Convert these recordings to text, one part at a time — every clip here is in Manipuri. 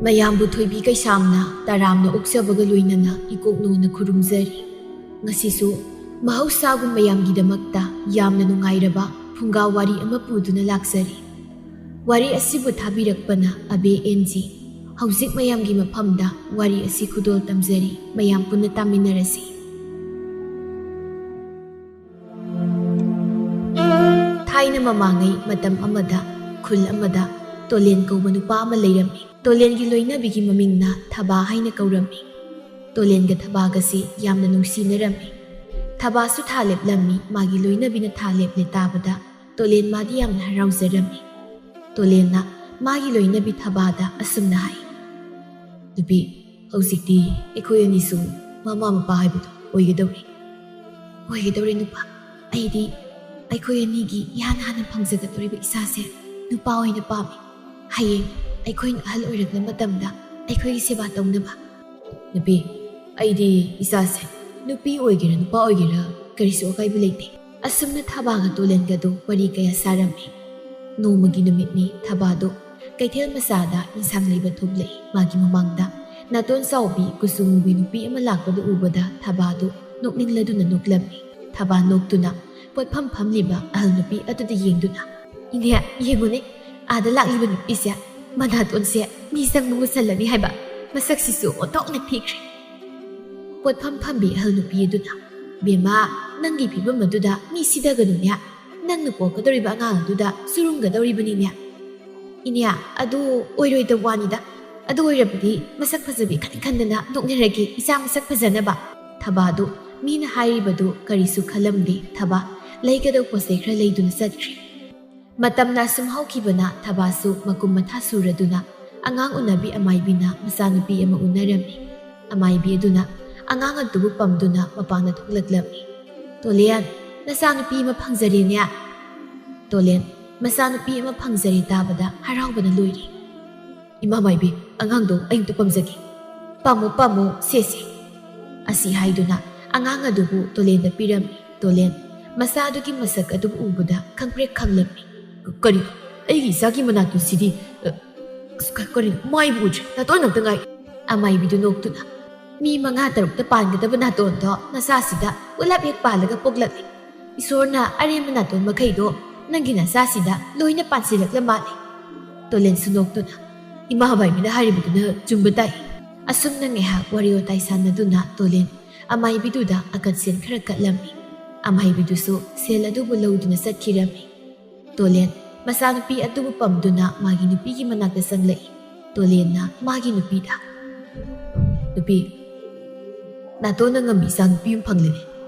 ꯃꯌꯥꯝꯕꯨ ꯊꯣꯏꯕꯤ ꯀꯩꯁꯥꯝꯅ ꯇꯔꯥꯝꯅ ꯑꯣꯛꯆꯕꯒ ꯂꯣꯏꯅꯅ ꯏꯀꯣꯛꯅꯣꯅ ꯈꯨꯔꯨꯝꯖꯔꯤ꯫ ꯉꯁꯤꯁꯨ ꯃꯍꯧꯁꯥꯒꯨꯝ ꯃꯌꯥꯝꯒꯤꯗꯃꯛꯇ ꯌꯥꯝꯅ ꯅꯨꯡꯉꯥꯏꯔꯕ ꯐꯨꯡꯒꯥ ꯋꯥꯔꯤ ꯑꯃ ꯄꯨꯗꯨꯅ ꯂꯥꯛꯆꯔꯤ꯫ ꯋꯥꯔꯤ ꯑꯁꯤꯕꯨ ꯊꯥꯕꯤꯔꯛꯄꯅ ꯑꯕꯦ ꯑꯦꯟꯖꯤ꯫ ꯍꯧꯖꯤꯛ ꯃꯌꯥꯝꯒꯤ ꯃꯐꯝꯗ ꯋꯥꯔꯤ ꯑꯁꯤ ꯈꯨꯗꯣꯜ ꯇꯝꯖꯔꯤ, ꯃꯌꯥꯝ ꯄꯨꯟꯅ ꯇꯥꯃꯤꯟꯅꯔꯁꯤ꯫ ꯊꯥꯏꯅ ꯃꯃꯥꯡꯉꯩ ꯃꯇꯝ ꯑꯃꯗ ꯈꯨꯜ ꯑꯃꯗ ꯇꯣꯂꯦꯟ ꯀꯧꯕ ꯅꯨꯄꯥ ꯑꯃ ꯂꯩꯔꯝꯃꯤ꯫ ꯇꯣꯂꯦꯟꯒꯤ ꯂꯣꯏꯅꯕꯤꯒꯤ ꯃꯃꯤꯡꯅ ꯊꯕꯥ ꯍꯥꯏꯅ ꯀꯧꯔꯝꯃꯤ꯫ ꯇꯣꯂꯦꯟꯒ ꯊꯕꯥꯒꯁꯤ ꯌꯥꯝꯅ ꯅꯨꯡꯁꯤꯅꯔꯝꯃꯤ꯫ ꯊꯕꯥꯁꯨ ꯊꯥ ꯂꯦꯞꯂꯝꯃꯤ꯫ ꯃꯥꯒꯤ ꯂꯣꯏꯅꯕꯤꯅ ꯊꯥ ꯂꯦꯞꯂꯦ ꯇꯥꯕꯗ ꯇꯣꯂꯦꯟ ꯃꯥꯗꯤ ꯌꯥꯝꯅ ꯍꯔꯥꯎꯖꯔꯝꯃꯤ꯫ ꯇꯣꯂꯦꯟꯅ ꯃꯥꯒꯤ ꯂꯣꯏꯅꯕꯤ ꯊꯕꯥꯗ ꯑꯁꯨꯝꯅ ꯍꯥꯏ, "ꯅꯨꯄꯤ, ꯍꯧꯖꯤꯛꯇꯤ ꯑꯩꯈꯣꯏ ꯑꯅꯤꯁꯨ ꯃꯃꯥ ꯃꯄꯥ ꯍꯥꯏꯕꯗꯣ ꯑꯣꯏꯒꯗꯧꯔꯦ ꯅꯨꯄꯥ꯫ ꯑꯩꯗꯤ ꯑꯩꯈꯣꯏ ꯑꯅꯤꯒꯤ ꯏꯍꯥꯟ ꯍꯥꯟꯅ ꯐꯪꯖꯒꯗꯧꯔꯤꯕ ꯏꯆꯥꯁꯦ ꯅꯨꯄꯥ ꯑꯣꯏꯅ ꯄꯥꯝꯃꯤ꯫ ꯍꯌꯦꯡ ꯑꯩꯈꯣꯏꯅ ꯑꯍꯜ ꯑꯣꯏꯔꯛꯄ ꯃꯇꯝꯗ ꯑꯩꯈꯣꯏꯒꯤ ꯁꯦꯕꯥ ꯇꯧꯅꯕ." "ꯅꯨꯄꯤ, ꯑꯩꯗꯤ ꯏꯆꯥꯁꯦ ꯅꯨꯄꯤ ꯑꯣꯏꯒꯦꯔꯥ ꯅꯨꯄꯥ ꯑꯣꯏꯒꯦꯔꯥ ꯀꯔꯤꯁꯨ ꯑꯀꯥꯏꯕ ꯂꯩꯇꯦ." ꯑꯁꯨꯝꯅ ꯊꯕꯥꯒ ꯇꯣꯂꯦꯟꯒꯗꯣ ꯋꯥꯔꯤ ꯀꯌꯥ ꯁꯥꯔꯝꯃꯤ꯫ ꯅꯣꯡꯃꯒꯤ ꯅꯨꯃꯤꯠꯅꯤ ꯊꯕꯥꯗꯣ ꯀꯩꯊꯦꯜ ꯃꯆꯥꯗ ꯏꯟꯁꯥꯡ ꯂꯩꯕ ꯊꯣꯛꯂꯛꯏ꯫ ꯃꯥꯒꯤ ꯃꯃꯥꯡꯗ ꯅꯥꯇꯣꯟ ꯆꯥꯎꯕꯤ ꯀꯨꯆꯨ ꯃꯨꯕꯤ ꯅꯨꯄꯤ ꯑꯃ ꯂꯥꯛꯄꯗꯨ ꯎꯕꯗ ꯊꯕꯥꯗꯣ ꯅꯣꯛꯅꯤꯡꯂꯗꯨꯅ ꯅꯣꯛꯂꯝꯃꯤ꯫ ꯊꯕꯥ ꯅꯣꯛꯇꯨꯅ ꯄꯣꯠꯐꯝ ꯐꯝꯂꯤꯕ ꯑꯍꯜ ꯅꯨꯄꯤ ꯑꯗꯨꯗ ꯌꯦꯡꯗꯨꯅ, "ꯏꯅꯦ, ꯌꯦꯡꯉꯨꯅꯦ, ꯑꯥꯗ ꯂꯥꯛꯂꯤꯕ ꯅꯨꯄꯤꯁꯦ ꯃꯅꯥꯇꯣꯟꯁꯦ ꯃꯤ ꯆꯪꯕ ꯃꯨꯁꯜꯂꯅꯤ ꯍꯥꯏꯕ, ꯃꯁꯛꯁꯤꯁꯨ ꯑꯣꯟꯊꯣꯛꯅ ꯊꯤꯈ꯭ꯔꯦ." ꯄꯣꯠꯐꯝ ꯐꯝꯕꯤ ꯑꯍꯜ ꯅꯨꯄꯤ ꯑꯗꯨꯅ, "ꯕꯦꯝꯃ, ꯅꯪꯒꯤ ꯐꯤꯕꯝ ꯑꯗꯨꯗ ꯃꯤ ꯁꯤꯗꯒꯅꯨꯅꯦ, ꯅꯪꯅ ꯄꯣꯛꯀꯗꯧꯔꯤꯕ ꯑꯉꯥꯡ ꯑꯗꯨꯗ ꯆꯨꯔꯨꯝꯒꯗꯧꯔꯤꯕꯅꯤꯅꯦ." "ꯏꯅꯦ, ꯑꯗꯨ ꯑꯣꯏꯔꯣꯏꯗꯕ ꯋꯥꯅꯤꯗ. ꯑꯗꯨ ꯑꯣꯏꯔꯕꯗꯤ ꯃꯁꯛ ꯐꯖꯕꯤ ꯈꯟꯗꯅ ꯅꯣꯛꯅꯔꯒꯦ, ꯏꯆꯥ ꯃꯁꯛ ꯐꯖꯅꯕ." ꯊꯕꯥꯗꯨ ꯃꯤꯅ ꯍꯥꯏꯔꯤꯕꯗꯨ ꯀꯔꯤꯁꯨ ꯈꯜꯂꯝꯗꯦ꯫ ꯊꯕꯥ ꯂꯩꯒꯗꯧ ꯄꯣꯠꯆꯩ ꯈꯔ ꯂꯩꯗꯨꯅ ꯆꯠꯈ꯭ꯔꯦ꯫ ꯃꯇꯝꯅ ꯑꯁꯨꯝ ꯍꯧꯈꯤꯕꯅ ꯊꯕꯥꯁꯨ ꯃꯀꯨꯝ ꯃꯊꯥ ꯁꯨꯔꯗꯨꯅ ꯑꯉꯥꯡ ꯎꯅꯕꯤ ꯑꯃꯥꯏꯕꯤꯅ ꯃꯆꯥꯅꯨꯄꯤ ꯑꯃ ꯎꯅꯔꯝꯃꯤ꯫ ꯑꯃꯥꯏꯕꯤ ꯑꯗꯨꯅ ꯑꯉꯥꯡ ꯑꯗꯨꯕꯨ ꯄꯝꯗꯨꯅ ꯃꯄꯥꯟꯗ ꯊꯣꯛꯂꯛꯂꯝꯃꯤ꯫ "ꯇꯣꯂꯦꯟ, ꯅꯆꯥꯅꯨꯄꯤ ꯑꯃ ꯐꯪꯖꯔꯦꯅꯦ." ꯇꯣꯂꯦꯟ ꯃꯆꯥꯅꯨꯄꯤ ꯑꯃ ꯐꯪꯖꯔꯦ ꯇꯥꯕꯗ ꯍꯔꯥꯎꯕꯅ ꯂꯣꯏꯔꯦ꯫ "ꯏꯃꯥ ꯃꯥꯏꯕꯤ, ꯑꯉꯥꯡꯗꯣ ꯑꯩꯝꯇ ꯄꯝꯖꯒꯦ." "ꯄꯝꯃꯨ, ꯁꯦ." ꯑꯁꯤ ꯍꯥꯏꯗꯨꯅ ꯑꯉꯥꯡ ꯑꯗꯨꯕꯨ ꯇꯣꯂꯦꯟꯗ ꯄꯤꯔꯝꯃꯤ꯫ ꯇꯣꯂꯦꯟ ꯃꯆꯥꯗꯨꯒꯤ ꯃꯁꯛ ꯑꯗꯨꯕꯨ ꯎꯕꯗ ꯈꯪꯄ꯭ꯔꯦꯛ ꯈꯪꯂꯝꯃꯤ꯫ "ꯀꯔꯤꯅꯣ, ꯑꯩꯒꯤ ꯏꯆꯥꯒꯤ ꯃꯅꯥꯇꯣꯟꯁꯤꯗꯤ ꯀꯔꯤꯅꯣ, ꯃꯥꯏꯕꯨ ꯎꯗ꯭ꯔꯦ, ꯅꯥꯇꯣꯟ ꯉꯛꯇ ꯉꯥꯏ." ꯑꯃꯥꯏꯕꯤꯗꯨ ꯅꯣꯛꯇꯨꯅ, "ꯃꯤ 5-6ꯇ ꯄꯥꯟꯒꯗꯕ ꯅꯥꯇꯣꯟꯗꯣ ꯅꯆꯥꯁꯤꯗ ꯄꯨꯂꯞ ꯍꯦꯛ ꯄꯥꯜꯂꯒ ꯄꯣꯛꯂꯛꯂꯦ꯫ ꯏꯁꯣꯔꯅ ꯑꯔꯦꯝꯕ ꯅꯥꯇꯣꯟ ꯃꯈꯩꯗꯣ ꯅꯪꯒꯤ ꯅꯆꯥꯁꯤꯗ ꯂꯣꯏꯅ ꯄꯥꯟꯁꯤꯜꯂꯛꯂ ꯃꯥꯜꯂꯦ." ꯇꯣꯂꯦꯟꯁꯨ ꯅꯣꯛꯇꯨꯅ, "ꯏꯃꯥ ꯃꯥꯏꯕꯤꯅ ꯍꯥꯏꯔꯤꯕꯗꯨꯅ ꯆꯨꯝꯕ ꯇꯥꯏ." ꯑꯁꯨꯝꯅ ꯉꯥꯏꯍꯥꯛ ꯋꯥꯔꯤ ꯋꯥꯇꯥꯏ ꯁꯥꯟꯅꯗꯨꯅ ꯇꯣꯂꯦꯟ ꯑꯃꯥꯏꯕꯤꯗꯨꯗ ꯑꯀꯠꯁꯦꯜ ꯈꯔ ꯀꯠꯂꯝꯃꯤ꯫ ꯑꯃꯥꯏꯕꯤꯗꯨꯁꯨ ꯁꯦꯜ ꯑꯗꯨꯕꯨ ꯂꯧꯗꯨꯅ ꯆꯠꯈꯤꯔꯝꯃꯤ꯫ ꯇꯣꯂꯦꯟ ꯃꯆꯥꯅꯨꯄꯤ ꯑꯗꯨꯕꯨ ꯄꯝꯗꯨꯅ ꯃꯥꯒꯤ ꯅꯨꯄꯤꯒꯤ ꯃꯅꯥꯛꯇ ꯆꯪꯂꯛꯏ꯫ ꯇꯣꯂꯦꯟꯅ ꯃꯥꯒꯤ ꯅꯨꯄꯤꯗ, "ꯅꯨꯄꯤ, ꯅꯥꯇꯣꯟꯅ ꯉꯝꯕꯤ ꯏꯆꯥ ꯅꯨꯄꯤ ꯑꯃ ꯐꯪꯂꯦꯅꯦ.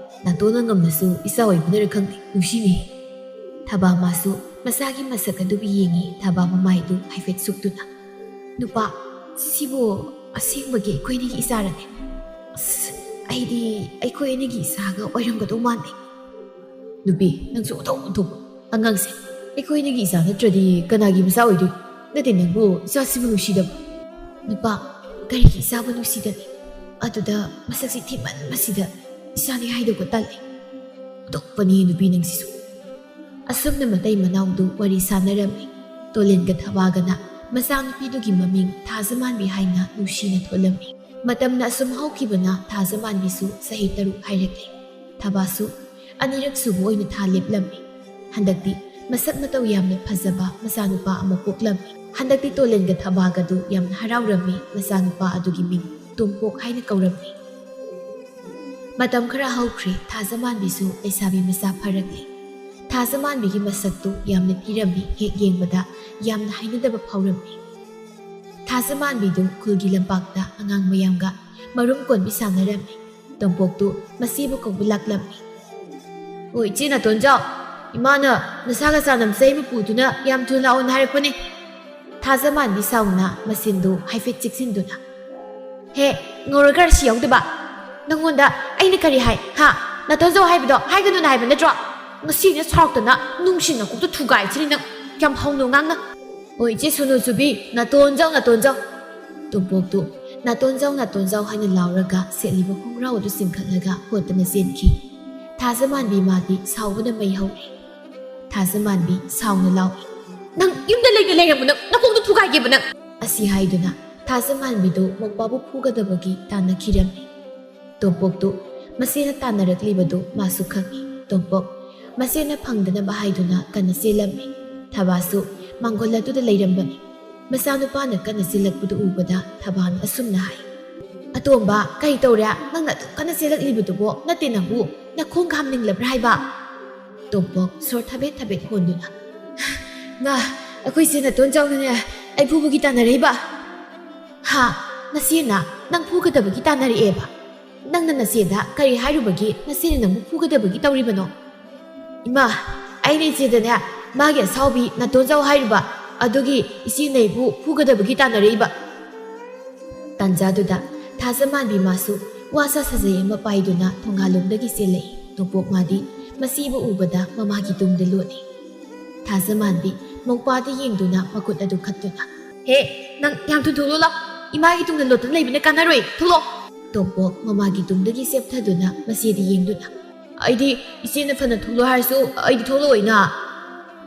ꯅꯥꯇꯣꯟꯅ ꯉꯝꯂꯁꯨ ꯏꯆꯥ ꯑꯣꯏꯕꯅꯔ ꯈꯪꯗꯦ, ꯅꯨꯡꯁꯤꯅꯦ." ꯊꯕꯥ ꯃꯥꯁꯨ ꯃꯆꯥꯒꯤ ꯃꯁꯛ ꯑꯗꯨꯕꯨ ꯌꯦꯡꯉꯤ꯫ ꯊꯕꯥ ꯃꯃꯥꯏꯗꯨ ꯍꯥꯏꯐꯦꯠ ꯁꯨꯛꯇꯨꯅ, "ꯅꯨꯄꯥ, ꯁꯤꯕꯨ ꯑꯁꯦꯡꯕꯒꯤ ꯑꯩꯈꯣꯏ ꯑꯅꯤꯒꯤ ꯏꯆꯥꯔꯅꯦ? ꯑꯩꯗꯤ ꯑꯩꯈꯣই ꯑꯅꯤꯒꯤ ꯏꯆꯥꯒ ꯑꯣꯏꯔꯝꯒꯗꯧ ꯃꯥꯟꯗꯦ." "ꯅꯨꯄꯤ, ꯅꯪꯁꯨ ꯑꯣꯟꯊꯣꯛꯄ. ꯑꯉꯥꯡꯁꯦ ꯑꯩꯈꯣই ꯑꯅꯤꯒꯤ ꯏꯆꯥ ꯅꯠꯇ꯭ꯔꯗꯤ ꯀꯅꯥꯒꯤ ꯃꯆꯥ ꯑꯣꯏꯗꯣꯏꯅꯣ? ꯅꯠꯇꯦ, ꯅꯪꯕꯨ ꯏꯆꯥꯁꯤꯕꯨ ꯅꯨꯡꯁꯤꯗꯕ?" "ꯅꯨꯄꯥ, ꯀꯔꯤꯒꯤ ꯏꯆꯥꯕꯨ ꯅꯨꯡꯁꯤꯗꯅꯤ? ꯑꯗꯨꯗ ꯃꯁꯛꯁꯤ ꯊꯤꯃꯟꯕꯁꯤꯗ ꯏꯆꯥꯅꯤ ꯍꯥꯏꯗꯧꯕ ꯇꯜꯂꯤ." "ꯑꯣꯟꯊꯣꯛꯄꯅꯤ ꯅꯨꯄꯤ ꯅꯪꯁꯤꯁꯨ." ꯑꯁꯨꯝꯅ ꯃꯇꯩ ꯃꯅꯥꯎꯗꯨ ꯋꯥꯔꯤ ꯁꯥꯟꯅꯔꯝꯃꯤ꯫ ꯇꯣꯂꯦꯟꯒ ꯊꯕꯥꯒꯅ ꯃꯆꯥꯅꯨꯄꯤꯗꯨꯒꯤ ꯃꯃꯤꯡ ꯊꯥꯖꯃꯥꯟꯕꯤ ꯍꯥꯏꯅ ꯅꯨꯡꯁꯤꯅ ꯊꯣꯜꯂꯝꯃꯤ꯫ ꯃꯇꯝꯅ ꯑꯁꯨꯝ ꯍꯧꯈꯤꯕꯅ3 ꯆꯍꯤ 3 ꯍꯥꯏꯔꯛꯂꯤ꯫ ꯊꯕꯥꯁꯨ ꯑꯅꯤꯔꯛ ꯁꯨꯕ ꯑꯣꯏꯅ ꯊꯥ ꯂꯦꯞꯂꯝꯃꯤ꯫ ꯍꯟꯗꯛꯇꯤ ꯃꯁꯛ ꯃꯇꯧ ꯌꯥꯝꯅ ꯐꯖꯕ ꯃꯆꯥꯅꯨꯄꯥ ꯑꯃ ꯄꯣꯛꯂꯝꯃꯤ꯫ ꯍꯟꯗꯛꯇꯤ ꯇꯣꯂꯦꯟꯒ ꯊꯕꯥꯒꯗꯨ ꯌꯥꯝꯅ ꯍꯔꯥꯎꯔꯝꯃꯤ꯫ ꯃꯆꯥꯅꯨꯄꯥ ꯑꯗꯨꯒꯤ ꯃꯤꯡ ꯇꯣꯝꯄꯣꯛ ꯍꯥꯏꯅ ꯀꯧꯔꯝꯃꯤ꯫ ꯃꯇꯝ ꯈꯔ ꯍꯧꯈ꯭ꯔꯦ꯫ ꯊꯥꯖꯃꯥꯟꯕꯤꯁꯨ ꯂꯩꯁꯥꯕꯤ ꯃꯆꯥ ꯐꯔꯛꯂꯤ꯫ ꯊꯥꯖꯃꯥꯟꯕꯤꯒꯤ ꯃꯁꯛꯇꯨ ꯌꯥꯝꯅ ꯊꯤꯔꯝꯃꯤ꯫ ꯍꯦꯛ ꯌꯦꯡꯕꯗ ꯌꯥꯝꯅ ꯍꯩꯅꯗꯕ ꯐꯥꯎꯔꯝꯃꯤ꯫ ꯊꯥꯖꯃꯥꯟꯕꯤꯗꯨ ꯈꯨꯜꯒꯤ ꯂꯝꯄꯥꯛꯇ ꯑꯉꯥꯡ ꯃꯌꯥꯝꯒ ꯃꯔꯨꯝ ꯀꯣꯟꯕꯤ ꯁꯥꯟꯅꯔꯝꯃꯤ꯫ ꯇꯣꯝꯄꯣꯛꯇꯨ ꯃꯆꯦꯕꯨ ꯀꯧꯕ ꯂꯥꯛꯂꯝꯃꯤ꯫ "ꯑꯣ ꯏꯆꯦ ꯅꯥꯇꯣꯟꯖꯥꯎ, ꯏꯃꯥꯅ ꯅꯁꯥꯒ ꯆꯥꯅꯕ ꯆꯩ ꯑꯃ ꯄꯨꯗꯨꯅ ꯌꯥꯝ ꯊꯨꯅ ꯂꯥꯛꯑꯣꯅ ꯍꯥꯏꯔꯛꯄꯅꯦ." ꯊꯥꯖꯃꯥꯟꯕꯤ ꯁꯥꯎꯅ ꯃꯆꯤꯟꯗꯨ ꯍꯥꯏꯐꯦꯠ ꯆꯤꯛꯁꯤꯟꯗꯨꯅ, "ꯍꯦ, ꯉꯧꯔꯒ ꯔꯥꯁꯤ ꯌꯥꯎꯗꯕ! ꯅꯪꯉꯣꯟꯗ ꯑꯩꯅ ꯀꯔꯤ ꯍꯥꯏ? ꯅꯥꯇꯣꯟꯖꯥꯎ ꯍꯥꯏꯕꯗꯣ ꯍꯥꯏꯒꯅꯨꯅ ꯍꯥꯏꯕ ꯅꯠꯇ꯭ꯔꯣ? ꯉꯁꯤꯅ ꯁꯥꯎꯔꯛꯇꯅ ꯅꯨꯡꯁꯤ ꯅꯀꯣꯛꯇ ꯊꯨꯒꯥꯏꯁꯤꯅꯤ ꯅꯪ! ꯌꯥꯝ ꯍꯧꯅ ꯉꯥꯡꯅ!" "ꯑꯣ ꯏꯆꯦ ꯁꯣꯅꯣ ꯆꯨꯕꯤ, ꯅꯥꯇꯣꯟꯖꯥꯎ." ꯇꯣꯝꯄꯣꯛꯇꯨ ꯅꯥꯇꯣꯟꯖꯥꯎ ꯍꯥꯏꯅ ꯂꯥꯎꯔꯒ ꯁꯦꯠꯂꯤꯕ ꯈꯣꯡꯒ꯭ꯔꯥꯎ ꯑꯗꯨ ꯆꯤꯡꯈꯠꯂꯒ ꯍꯣꯠꯇꯅ ꯆꯦꯟꯈꯤ꯫ ꯊꯥꯖꯃꯥꯟꯕꯤ ꯃꯥꯗꯤ ꯁꯥꯎꯕꯅ ꯃꯩ ꯍꯧꯔꯦ꯫ ꯊꯥꯖꯃꯥꯟꯕꯤ ꯁꯥꯎꯅ ꯂꯥꯎꯏ, "ꯅꯪ ꯌꯨꯝꯗ ꯂꯩꯔꯝꯕ ꯅꯪ ꯅꯀꯣꯛꯇ ꯊꯨꯒꯥꯏꯒꯦꯕ ꯅꯪ!" ꯑꯁꯤ ꯍꯥꯏꯗꯨꯅ ꯊꯥꯖꯃꯥꯟꯕꯤꯗꯨ ꯃꯧꯄꯥꯕꯨ ꯐꯨꯒꯗꯕꯒꯤ ꯇꯥꯟꯅꯈꯤꯔꯝꯃꯤ꯫ ꯇꯣꯝꯄꯣꯛꯇꯨ ꯃꯁꯦꯅ ꯇꯥꯟꯅꯔꯛꯂꯤꯕꯗꯨ ꯃꯥꯁꯨ ꯈꯪꯏ꯫ ꯇꯣꯝꯄꯣꯛ ꯃꯁꯦꯅ ꯐꯪꯗꯅꯕ ꯍꯥꯏꯗꯨꯅ ꯀꯟꯅ ꯆꯦꯜꯂꯝꯃꯤ꯫ ꯊꯕꯥꯁꯨ ꯃꯥꯡꯒꯣꯜ ꯑꯗꯨꯗ ꯂꯩꯔꯝꯕꯅꯤ꯫ ꯃꯆꯥꯅꯨꯄꯥꯅ ꯀꯟꯅ ꯆꯦꯜꯂꯛꯄꯗꯨ ꯎꯕꯗ ꯊꯕꯥꯅ ꯑꯁꯨꯝꯅ ꯍꯥꯏ, "ꯑꯇꯣꯝꯕ, ꯀꯩ ꯇꯧꯔꯦ? ꯅꯪꯅ ꯑꯗꯨꯛ ꯀꯟꯅ ꯆꯦꯜꯂꯛꯂꯤꯕꯗꯨꯕꯣ ꯅꯠꯇꯦ ꯅꯪꯕꯨ ꯅꯈꯣꯡ ꯍꯥꯝꯅꯤꯡꯂꯕ꯭ꯔꯥ ꯍꯥꯏꯕ?" ꯇꯣꯝꯄꯣꯛ ꯁꯣꯔ ꯊꯕꯦꯠ ꯊꯕꯦꯠ ꯍꯣꯟꯗꯨꯅ, "ꯉꯥ, ꯑꯩꯈꯣꯏꯁꯦ ꯅꯇꯣꯟꯖꯥꯎꯅꯅꯦ ꯑꯩ ꯐꯨꯕꯒꯤ ꯇꯥꯟꯅꯔꯛꯏꯕ." "ꯍꯥ? ꯅꯆꯦꯅ ꯅꯪ ꯐꯨꯒꯗꯕꯒꯤ ꯇꯥꯟꯅꯔꯛꯑꯦꯕ? ꯅꯪꯅ ꯅꯆꯦꯗ ꯀꯔꯤ ꯍꯥꯏꯔꯨꯕꯒꯤ ꯅꯆꯦꯅ ꯅꯪꯕꯨ ꯐꯨꯒꯗꯕꯒꯤ ꯇꯧꯔꯤꯕꯅꯣ?" "ꯏꯃꯥ, ꯑꯩꯅ ꯏꯆꯦꯗꯅꯦ ꯃꯥꯒꯤ ꯑꯁꯥꯎꯕꯤ ꯅꯇꯣꯟꯖꯥꯎ ꯍꯥꯏꯔꯨꯕ, ꯑꯗꯨꯒꯤ ꯏꯆꯦꯅ ꯑꯩꯕꯨ ꯐꯨꯒꯗꯕꯒꯤ ꯇꯥꯟꯅꯔꯛꯏꯕ." ꯇꯥꯟꯖꯥꯗꯨꯗ ꯊꯥꯖꯃꯥꯟꯕꯤ ꯃꯥꯁꯨ ꯋꯥꯁꯥ ꯁꯥꯖꯩ ꯑꯃ ꯄꯥꯏꯗꯨꯅ ꯊꯣꯡꯒꯥꯜꯂꯣꯝꯗꯒꯤ ꯆꯦꯜꯂꯛꯏ꯫ ꯇꯣꯝꯄꯣꯛ ꯃꯥꯗꯤ ꯃꯁꯤꯕꯨ ꯎꯕꯗ ꯃꯃꯥꯒꯤ ꯇꯨꯡꯗ ꯂꯣꯠꯂꯤ꯫ ꯊꯥꯖꯃꯥꯟꯕꯤ ꯃꯧꯄꯥꯗ ꯌꯦꯡꯗꯨꯅ ꯃꯈꯨꯠ ꯑꯗꯨ ꯈꯠꯇꯨꯅ, "ꯍꯦ, ꯅꯪ ꯌꯥꯝ ꯊꯨꯅ ꯊꯣꯛꯂꯛꯑꯣ ꯂꯥꯎ! ꯏꯃꯥꯒꯤ ꯇꯨꯡꯗ ꯂꯣꯠꯇꯨꯅ ꯂꯩꯕꯅ ꯀꯥꯟꯅꯔꯣꯏ, ꯊꯣꯛꯂꯛꯑꯣ!" ꯇꯣꯝꯄꯣꯛ ꯃꯃꯥꯒꯤ ꯇꯨꯡꯗꯒꯤ ꯆꯦꯞꯊꯗꯨꯅ ꯃꯆꯦꯗ ꯌꯦꯡꯗꯨꯅ, "ꯑꯩꯗꯤ ꯏꯆꯦꯅ ꯐꯅ ꯊꯣꯛꯂꯣ ꯍꯥꯏꯔꯁꯨ ꯑꯩꯗꯤ ꯊꯣꯛꯂꯛꯑꯣꯏꯅ."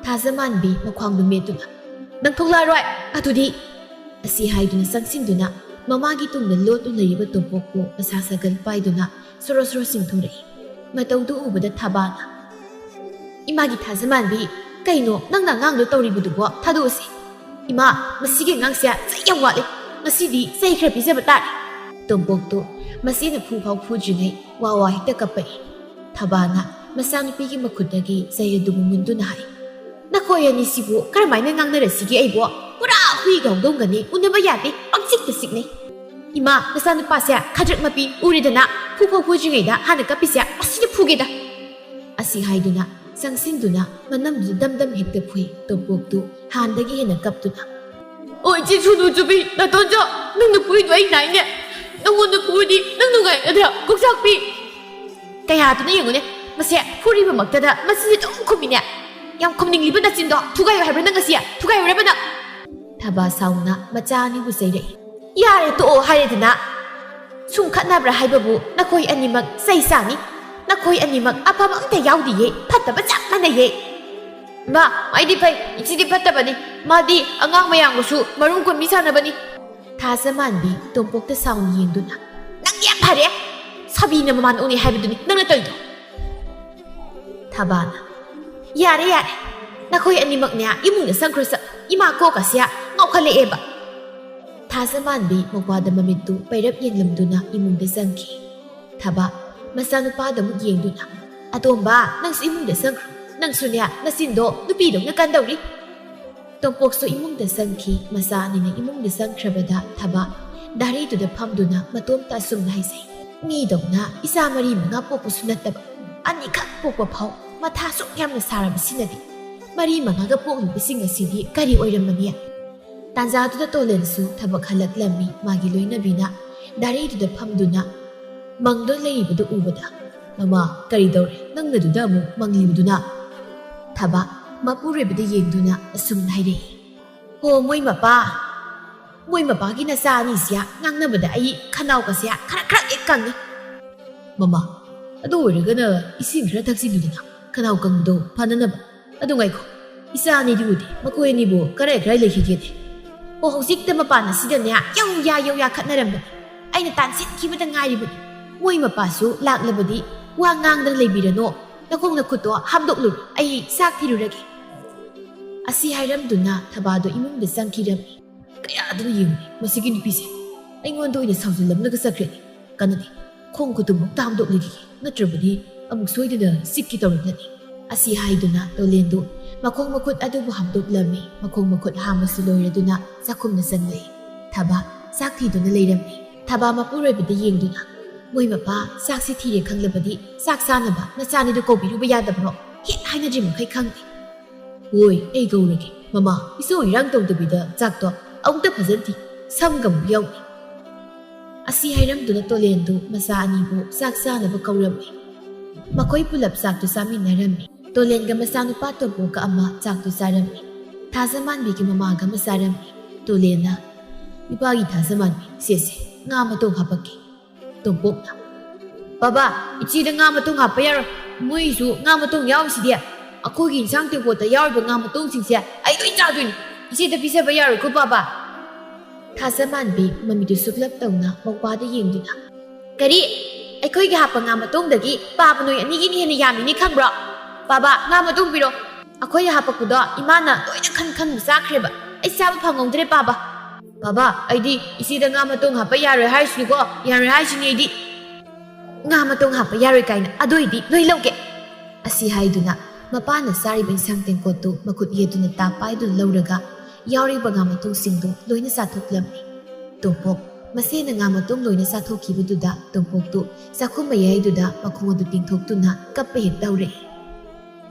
ꯊꯥꯖꯃꯥꯟꯕꯤ ꯃꯈ꯭ꯋꯥꯡꯗꯨ ꯃꯦꯠꯇꯨꯅ, "ꯅꯪ ꯊꯣꯛꯂꯛꯑꯔꯣꯏ ꯑꯗꯨꯗꯤ!" ꯑꯁꯤ ꯍꯥꯏꯗꯨꯅ ꯆꯪꯁꯤꯟꯗꯨꯅ ꯃꯃꯥꯒꯤ ꯇꯨꯡꯗ ꯂꯣꯠꯇꯨ ꯂꯩꯔꯤꯕ ꯇꯣꯝꯄꯣꯛꯄꯨ ꯃꯁꯥ ꯁꯥꯒꯜ ꯄꯥꯏꯗꯨꯅ ꯁꯣꯔꯣ ꯁꯣꯔꯣ ꯆꯤꯡꯊꯣꯔꯛꯏ꯫ ꯃꯇꯧꯗꯨ ꯎꯕꯗ ꯊꯕꯥꯅ, "ꯏꯃꯥꯒꯤ ꯊꯥꯖꯃꯥꯟꯕꯤ, ꯀꯩꯅꯣ ꯅꯪꯅ ꯑꯉꯥꯡꯗꯣ ꯇꯧꯔꯤꯕꯗꯨꯕꯣ? ꯊꯥꯗꯣꯛꯑꯁꯤ꯫ ꯏꯃꯥ, ꯃꯁꯤꯒꯤ ꯑꯉꯥꯡꯁꯦ ꯆꯩ ꯌꯥꯝ ꯋꯥꯠꯂꯤ, ꯉꯁꯤꯗꯤ ꯆꯩ ꯈꯔ ꯄꯤꯖꯕ ꯇꯥꯔꯦ." ꯇꯣꯝꯄꯣꯛꯇꯨ ꯃꯁꯤꯅ ꯐꯨꯐꯥꯎ ꯐꯨꯗ꯭ꯔꯤꯉꯩ ꯋꯥ ꯋꯥ ꯍꯦꯛꯇ ꯀꯞꯄꯛꯏ꯫ ꯊꯕꯥꯅ ꯃꯆꯥꯅꯨꯄꯤꯒꯤ ꯃꯈꯨꯠꯇꯒꯤ ꯆꯩ ꯑꯗꯨꯕꯨ ꯃꯨꯟꯗꯨꯅ ꯍꯥꯏ, "ꯅꯈꯣꯏ ꯑꯅꯤꯁꯤꯕꯨ ꯀꯔꯝꯍꯥꯏꯅ ꯉꯥꯡꯅꯔꯁꯤꯒꯦ ꯑꯩꯕꯣ? ꯄꯨꯔꯥ ꯍꯨꯏꯒ ꯍꯧꯗꯣꯡꯒꯅꯤ, ꯎꯅꯕ ꯌꯥꯗꯦ, ꯄꯪꯆꯤꯛꯇ ꯆꯤꯛꯅꯩ꯫ ꯏꯃꯥ, ꯅꯆꯥꯅꯨꯄꯥꯁꯦ ꯈꯗ꯭ꯔꯛ ꯃꯄꯤ ꯎꯔꯦꯗꯅ, ꯐꯨꯐꯥꯎ ꯐꯨꯗ꯭ꯔꯤꯉꯩꯗ ꯍꯥꯟꯅ ꯀꯞꯄꯤꯁꯦ ꯃꯁꯤꯗ ꯐꯨꯒꯦꯗ." ꯑꯁꯤ ꯍꯥꯏꯗꯨꯅ ꯆꯪꯁꯤꯟꯗꯨꯅ ꯃꯅꯝꯗꯨꯗ ꯗꯝ ꯗꯝ ꯍꯦꯛꯇ ꯐꯨꯏ꯫ ꯇꯣꯝꯄꯣꯛꯇꯨ ꯍꯥꯟꯅꯗꯒꯤ ꯍꯦꯟꯅ ꯀꯞꯇꯨꯅ, "ꯑꯣ ꯏꯆꯦ ꯁꯨꯅꯨ ꯆꯨꯕꯤ, ꯅꯇꯣꯟꯖꯥꯎ, ꯅꯪꯅ ꯐꯨꯏꯗꯣ ꯑꯩ ꯅꯥꯏꯅꯦ. ꯅꯪꯉꯣꯟꯗ ꯐꯨꯔꯗꯤ ꯅꯪ ꯅꯨꯡꯉꯥꯏꯒꯗ꯭ꯔꯥ ꯀꯣꯛꯆꯥꯛꯄꯤ?" ꯀꯌꯥꯗꯨꯅ ꯌꯦꯡꯉꯨꯅꯦ, ꯃꯁꯦ ꯐꯨꯔꯤꯕꯃꯛꯇꯗ ꯃꯆꯤꯟꯁꯦ ꯑꯗꯨꯝ ꯈꯨꯝꯃꯤꯅꯦ. ꯌꯥꯝ ꯈꯨꯝꯅꯤꯡꯂꯤꯕ ꯅꯆꯤꯟꯗꯣ ꯊꯨꯒꯥꯏꯌꯣ ꯍꯥꯏꯕ꯭ꯔꯥ ꯅꯪ ꯉꯁꯤ? ꯊꯨꯒꯥꯏꯌꯨꯔꯕ ꯅꯪ? ꯊꯕꯥ ꯁꯥꯎꯅ ꯃꯆꯥ ꯑꯅꯤꯕꯨ ꯆꯩꯔꯛꯏ꯫ "ꯌꯥꯔꯦ ꯇꯣꯛꯑꯣ ꯍꯥꯏꯔꯦꯗꯅ. ꯁꯨꯝ ꯈꯠꯅꯕ꯭ꯔꯥ ꯍꯥꯏꯕꯕꯨ ꯅꯈꯣꯏ ꯑꯅꯤꯃꯛ ꯆꯩ ꯆꯥꯅꯤ. ꯅꯈꯣꯏ ꯑꯅꯤꯃꯛ ꯑꯐꯕ ꯑꯝꯇ ꯌꯥꯎꯗꯤꯌꯦ, ꯐꯠꯇꯕ ꯆꯞ ꯃꯥꯟꯅꯩꯌꯦ." "ꯏꯃꯥ, ꯑꯩꯗꯤ ꯐꯩ, ꯏꯆꯦꯗꯤ ꯐꯠꯇꯕꯅꯤ. ꯃꯥꯗꯤ ꯑꯉꯥꯡ ꯃꯌꯥꯝꯒꯁꯨ ꯃꯔꯨꯝ ꯀꯣꯟꯕꯤ ꯁꯥꯟꯅꯕꯅꯤ." ꯊꯥꯖꯃꯥꯟꯕꯤ ꯇꯣꯝꯄꯣꯛꯇ ꯁꯥꯎꯅ ꯌꯦꯡꯗꯨꯅ, "ꯅꯪꯗꯤ ꯌꯥꯝ ꯐꯔꯦ. ꯁꯥꯕꯤꯅ ꯃꯃꯥꯟ ꯑꯣꯟꯅꯤ ꯍꯥꯏꯕꯗꯨꯅꯤ ꯅꯪꯅ ꯇꯧꯔꯤꯗꯣ." ꯊꯕꯥꯅ, "ꯌꯥꯔꯦ ꯌꯥꯔꯦ, ꯅꯈꯣꯏ ꯑꯅꯤꯃꯛꯅꯦ ꯏꯃꯨꯡꯗ ꯆꯪꯈ꯭ꯔꯣ ꯆꯠ. ꯏꯃꯥ ꯀꯣꯛꯀꯁꯦ ꯉꯥꯎꯈꯠꯂꯛꯑꯦꯕ." ꯊꯥꯖꯃꯥꯟꯕꯤ ꯃꯧꯄꯥꯗ ꯃꯃꯤꯠꯇꯨ ꯄꯩꯔꯞ ꯌꯦꯡꯂꯝꯗꯨꯅ ꯏꯃꯨꯡꯗ ꯆꯪꯈꯤ꯫ ꯊꯕꯥ ꯃꯆꯥꯅꯨꯄꯥꯗ ꯑꯃꯨꯛ ꯌꯦꯡꯗꯨꯅ, "ꯑꯇꯣꯝꯕ, ꯅꯪꯁꯨ ꯏꯃꯨꯡꯗ ꯆꯪꯈ꯭ꯔꯣ. ꯅꯪꯁꯨꯅꯦ ꯅꯆꯤꯟꯗꯣ ꯅꯨꯄꯤꯗꯧꯅ ꯀꯟꯗꯧꯔꯤ." ꯇꯣꯝꯄꯣꯛꯁꯨ ꯏꯃꯨꯡꯗ ꯆꯪꯈꯤ꯫ ꯃꯆꯥ ꯑꯅꯤꯅ ꯏꯃꯨꯡꯗ ꯆꯪꯈ꯭ꯔꯕꯗ ꯊꯕꯥ ꯗꯥꯔꯤꯗꯨꯗ ꯐꯝꯗꯨꯅ ꯃꯇꯣꯝꯇ ꯑꯁꯨꯝꯅ ꯍꯥꯏꯖꯩ, "ꯃꯤꯗꯧꯅ ꯏꯆꯥ 4-5 ꯄꯣꯛꯄꯁꯨ ꯅꯠꯇꯕ, ꯑꯅꯤꯈꯛ ꯄꯣꯛꯄ ꯐꯥꯎ ꯃꯊꯥ ꯁꯨꯛ ꯌꯥꯝꯅ ꯁꯥꯔꯕꯁꯤꯅꯗꯤ 4-5ꯒ ꯄꯣꯛꯂꯤꯕꯁꯤꯡ ꯑꯁꯤꯗꯤ ꯀꯔꯤ ꯑꯣꯏꯔꯝꯃꯅꯤ?" ꯇꯥꯟꯖꯥꯗꯨꯗ ꯇꯣꯂꯦꯟꯁꯨ ꯊꯕꯛ ꯍꯜꯂꯛꯂꯝꯃꯤ꯫ ꯃꯥꯒꯤ ꯂꯣꯏꯅꯕꯤꯅ ꯗꯥꯔꯤꯗꯨꯗ ꯐꯝꯗꯨꯅ ꯃꯪꯗ ꯂꯩꯔꯤꯕꯗꯨ ꯎꯕꯗ, "ꯃꯃꯥ, ꯀꯔꯤ ꯇꯧꯔꯦ ꯅꯪꯅꯗꯨꯗ ꯑꯃꯨꯛ ꯃꯪꯂꯤꯕꯗꯨꯅ?" ꯊꯕꯥ ꯃꯄꯨꯔꯣꯏꯕꯗ ꯌꯦꯡꯗꯨꯅ ꯑꯁꯨꯝꯅ ꯍꯥꯏꯔꯛꯏ, "ꯍꯣ, ꯃꯣꯏ ꯃꯄꯥꯒꯤ ꯅꯆꯥ ꯑꯅꯤꯁꯦ ꯉꯥꯡꯅꯕꯗ ꯑꯩ ꯈꯅꯥꯎꯒꯁꯦ ꯈꯔ ꯈꯔ ꯍꯦꯛ ꯀꯪꯉꯤ." "ꯃꯃꯥ, ꯑꯗꯨ ꯑꯣꯏꯔꯒꯅ ꯏꯁꯤꯡ ꯈꯔ ꯊꯛꯆꯤꯜꯂꯨꯗꯅ ꯈꯅꯥꯎ ꯀꯪꯕꯗꯣ ꯐꯅꯅꯕ. ꯑꯗꯨ ꯉꯥꯏꯈꯣ, ꯏꯆꯥ ꯑꯅꯤꯗꯤ ꯎꯗꯦ, ꯃꯈꯣꯏ ꯑꯅꯤꯕꯨ ꯀꯔꯥꯏ ꯂꯩꯈꯤꯒꯦꯅꯦ?" "ꯑꯣ, ꯍꯧꯖꯤꯛꯇ ꯃꯄꯥꯟ ꯑꯁꯤꯗꯅꯦ ꯌꯧ ꯌꯥ ꯈꯠꯅꯔꯝꯕꯅꯤ. ꯑꯩꯅ ꯇꯥꯟꯁꯤꯟꯈꯤꯕꯗ ꯉꯥꯏꯔꯤꯕꯅꯤ. ꯃꯣꯏ ꯃꯄꯥꯁꯨ ꯂꯥꯛꯂꯕꯗꯤ ꯋꯥ ꯉꯥꯡꯗꯅ ꯂꯩꯕꯤꯔꯅꯣ. ꯅꯈꯣꯡ ꯅꯈꯨꯠꯇꯣ ꯍꯥꯝꯗꯣꯛꯂꯨꯔꯣ, ꯑꯩ ꯆꯥꯛ ꯊꯤꯔꯨꯔꯒꯦ." ꯑꯁꯤ ꯍꯥꯏꯔꯝꯗꯨꯅ ꯊꯕꯥꯗꯣ ꯏꯃꯨꯡꯗ ꯆꯪꯈꯤꯔꯝꯃꯤ꯫ ꯀꯌꯥꯗꯅ ꯌꯦꯡꯉꯨꯅꯦ, ꯃꯁꯤꯒꯤ ꯅꯨꯄꯤꯁꯦ ꯑꯩꯉꯣꯟꯗ ꯑꯣꯏꯅ ꯁꯥꯎꯖꯤꯜꯂꯝꯂꯒ ꯆꯠꯈ꯭ꯔꯦꯅꯦ. ꯀꯟꯅꯗꯤ ꯈꯣꯡ ꯈꯨꯠꯇꯨꯃꯨꯛꯇ ꯍꯥꯝꯗꯣꯛꯂꯤꯈꯤꯒꯦ, ꯅꯠꯇ꯭ꯔꯕꯗꯤ ꯑꯃꯨꯛ ꯁꯣꯏꯗꯅ ꯆꯤꯛꯀꯤ ꯇꯧꯔꯛꯂꯅꯤ." ꯑꯁꯤ ꯍꯥꯏꯗꯨꯅ ꯇꯣꯂꯦꯟꯗꯨ ꯃꯈꯣꯡ ꯃꯈꯨꯠ ꯑꯗꯨꯕꯨ ꯍꯥꯝꯗꯣꯛꯂꯝꯃꯤ꯫ ꯃꯈꯣꯡ ꯃꯈꯨꯠ ꯍꯥꯝꯕꯁꯨ ꯂꯣꯏꯔꯗꯨꯅ ꯆꯥꯛꯈꯨꯝꯗ ꯆꯪꯂꯛꯏ꯫ ꯊꯕꯥ ꯆꯥꯛ ꯊꯤꯗꯨꯅ ꯂꯩꯔꯝꯃꯤ꯫ ꯊꯕꯥ ꯃꯄꯨꯔꯣꯏꯕꯗ ꯌꯦꯡꯗꯨꯅ, "ꯃꯣꯏ ꯃꯄꯥ ꯆꯥꯛꯁꯤ ꯊꯤꯔꯦ ꯈꯪꯂꯕꯗꯤ ꯆꯥꯛ ꯆꯥꯅꯕ ꯅꯆꯥꯅꯤꯗꯨ ꯀꯧꯕꯤꯔꯨꯕ ꯌꯥꯗꯕ꯭ꯔꯣ? ꯍꯦꯛ ꯍꯥꯏꯅꯗ꯭ꯔꯤ ꯃꯈꯩ ꯈꯪꯗꯦ." "ꯍꯣꯏ, ꯑꯩ ꯀꯧꯔꯒꯦ. ꯃꯃꯥ, ꯏꯁꯧ ꯏꯔꯥꯡ ꯇꯧꯗꯕꯤꯗ ꯆꯥꯛꯇꯣ ꯑꯃꯨꯛꯇ ꯐꯖꯅ ꯊꯤ, ꯁꯝꯒ ꯑꯃꯨꯛ ꯌꯥꯎꯅꯤ." ꯑꯁꯤ ꯍꯥꯏꯔꯝꯗꯨꯅ ꯇꯣꯂꯦꯟꯗꯨ ꯃꯆꯥ ꯑꯅꯤꯕꯨ ꯆꯥꯛ ꯆꯥꯅꯕ ꯀꯧꯔꯝꯃꯤ꯫ ꯃꯈꯣꯏ ꯄꯨꯂꯞ ꯆꯥꯛꯇꯨ ꯆꯥꯃꯤꯟꯅꯔꯝꯃꯤ꯫ ꯇꯣꯂꯦꯟꯒ ꯃꯆꯥꯅꯨꯄꯥ ꯇꯣꯝꯄꯣꯛꯀ ꯑꯃ ꯆꯥꯛꯇꯨ ꯆꯥꯔꯝꯃꯤ꯫ ꯊꯥꯖꯃꯥꯟꯕꯤꯒꯤ ꯃꯃꯥꯒ ꯑꯃ ꯆꯥꯔꯝꯃꯤ꯫ ꯇꯣꯂꯦꯟꯅ, "ꯏꯄꯥꯒꯤ ꯊꯥꯖꯃꯥꯟꯕꯤ, ꯁꯦꯁꯦ ꯉꯥ ꯃꯇꯣꯡ ꯍꯥꯞꯄꯛꯀꯦ." ꯇꯣꯝꯄꯣꯛꯅ, "ꯕꯕꯥ, ꯏꯆꯦꯗ ꯉꯥ ꯃꯇꯣꯡ ꯍꯥꯞꯄ ꯌꯥꯔꯣꯏ. ꯃꯣꯏꯁꯨ ꯉꯥ ꯃꯇꯣꯡ ꯌꯥꯎꯔꯤꯁꯤꯗꯤ. ꯑꯩꯈꯣꯏꯒꯤ ꯏꯟꯁꯥꯡ ꯇꯦꯡꯀꯣꯠꯇ ꯌꯥꯎꯔꯤꯕ ꯉꯥ ꯃꯇꯣꯡꯁꯤꯡꯁꯦ ꯑꯩ ꯂꯣꯏ ꯆꯥꯗꯣꯏꯅꯤ. ꯏꯆꯦꯗ ꯄꯤꯖꯕ ꯌꯥꯔꯣꯏꯀꯣ ꯕꯕꯥ." ꯊꯥꯖꯃꯥꯟꯕꯤ ꯃꯃꯤꯗꯨ ꯁꯨꯛꯂꯞ ꯇꯧꯅ ꯃꯧꯄꯥꯗ ꯌꯦꯡꯗꯨꯅ ꯀꯔꯤ ꯑꯩꯈꯣꯏꯒꯤ ꯍꯥꯞꯄ ꯉꯥ ꯃꯇꯨꯡꯗꯒꯤ ꯄꯥꯕ ꯅꯣꯏ ꯑꯅꯤꯒꯤꯅ ꯍꯦꯟꯅ ꯌꯥꯝꯃꯤꯅꯤ ꯈꯪꯕ꯭ꯔꯣ? ꯕꯥꯕꯥ ꯉꯥ ꯃꯇꯨꯡ ꯄꯤꯔꯣ. ꯑꯩꯈꯣꯏꯅ ꯍꯥꯞꯄꯛꯄꯗꯣ ꯏꯃꯥꯅ ꯂꯣꯏꯅ ꯈꯟ ꯆꯥꯈ꯭ꯔꯦꯕ. ꯑꯩ ꯆꯥꯕ ꯐꯪꯍꯧꯗ꯭ꯔꯦ ꯕꯥꯕꯥ. ꯕꯥꯕꯥ ꯑꯩꯗꯤ ꯏꯆꯦꯗ ꯉꯥ ꯃꯇꯨꯡ ꯍꯥꯞꯄ ꯌꯥꯔꯣꯏ ꯍꯥꯏꯁꯤꯅꯤꯀꯣ. ꯌꯥꯔꯣꯏ ꯍꯥꯏꯁꯤꯅꯤ ꯑꯩꯗꯤ. ꯉꯥ ꯃꯇꯨꯡ ꯍꯥꯞꯄ ꯌꯥꯔꯣꯏ ꯀꯥꯏꯅ ꯑꯗꯨꯏꯗꯤ ꯂꯣꯏ ꯂꯧꯒꯦ. ꯑꯁꯤ ꯍꯥꯏꯗꯨꯅ ꯃꯄꯥꯅ ꯆꯥꯔꯤꯕ ꯏꯟꯁꯥꯡ ꯇꯦꯡꯀꯣꯠꯇꯨ ꯃꯈꯨꯠ ꯌꯦꯠꯇꯨꯅ ꯇꯥ ꯄꯥꯏꯗꯨꯅ ꯂꯧꯔꯒ ꯌꯥꯎꯔꯤꯕ ꯉꯥ ꯃꯇꯨꯡꯁꯤꯡꯗꯨ ꯂꯣꯏꯅ ꯆꯥꯊꯣꯛꯂꯝꯃꯤ. ꯇꯣꯝꯄꯣꯛ ꯃꯁꯦꯅ ꯉꯥ ꯃꯇꯨꯡ ꯂꯣꯏꯅ ꯆꯥꯊꯣꯛꯈꯤꯕꯗꯨꯗ ꯇꯣꯝꯄꯣꯛꯇꯨ ꯆꯥꯛꯈꯨꯝ ꯃꯌꯥꯏꯗꯨꯗ ꯃꯈꯣꯡ ꯑꯗꯨ ꯇꯤꯡꯊꯣꯛꯇꯨꯅ ꯀꯞꯄ ꯍꯦꯛ ꯇꯧꯔꯛꯏ.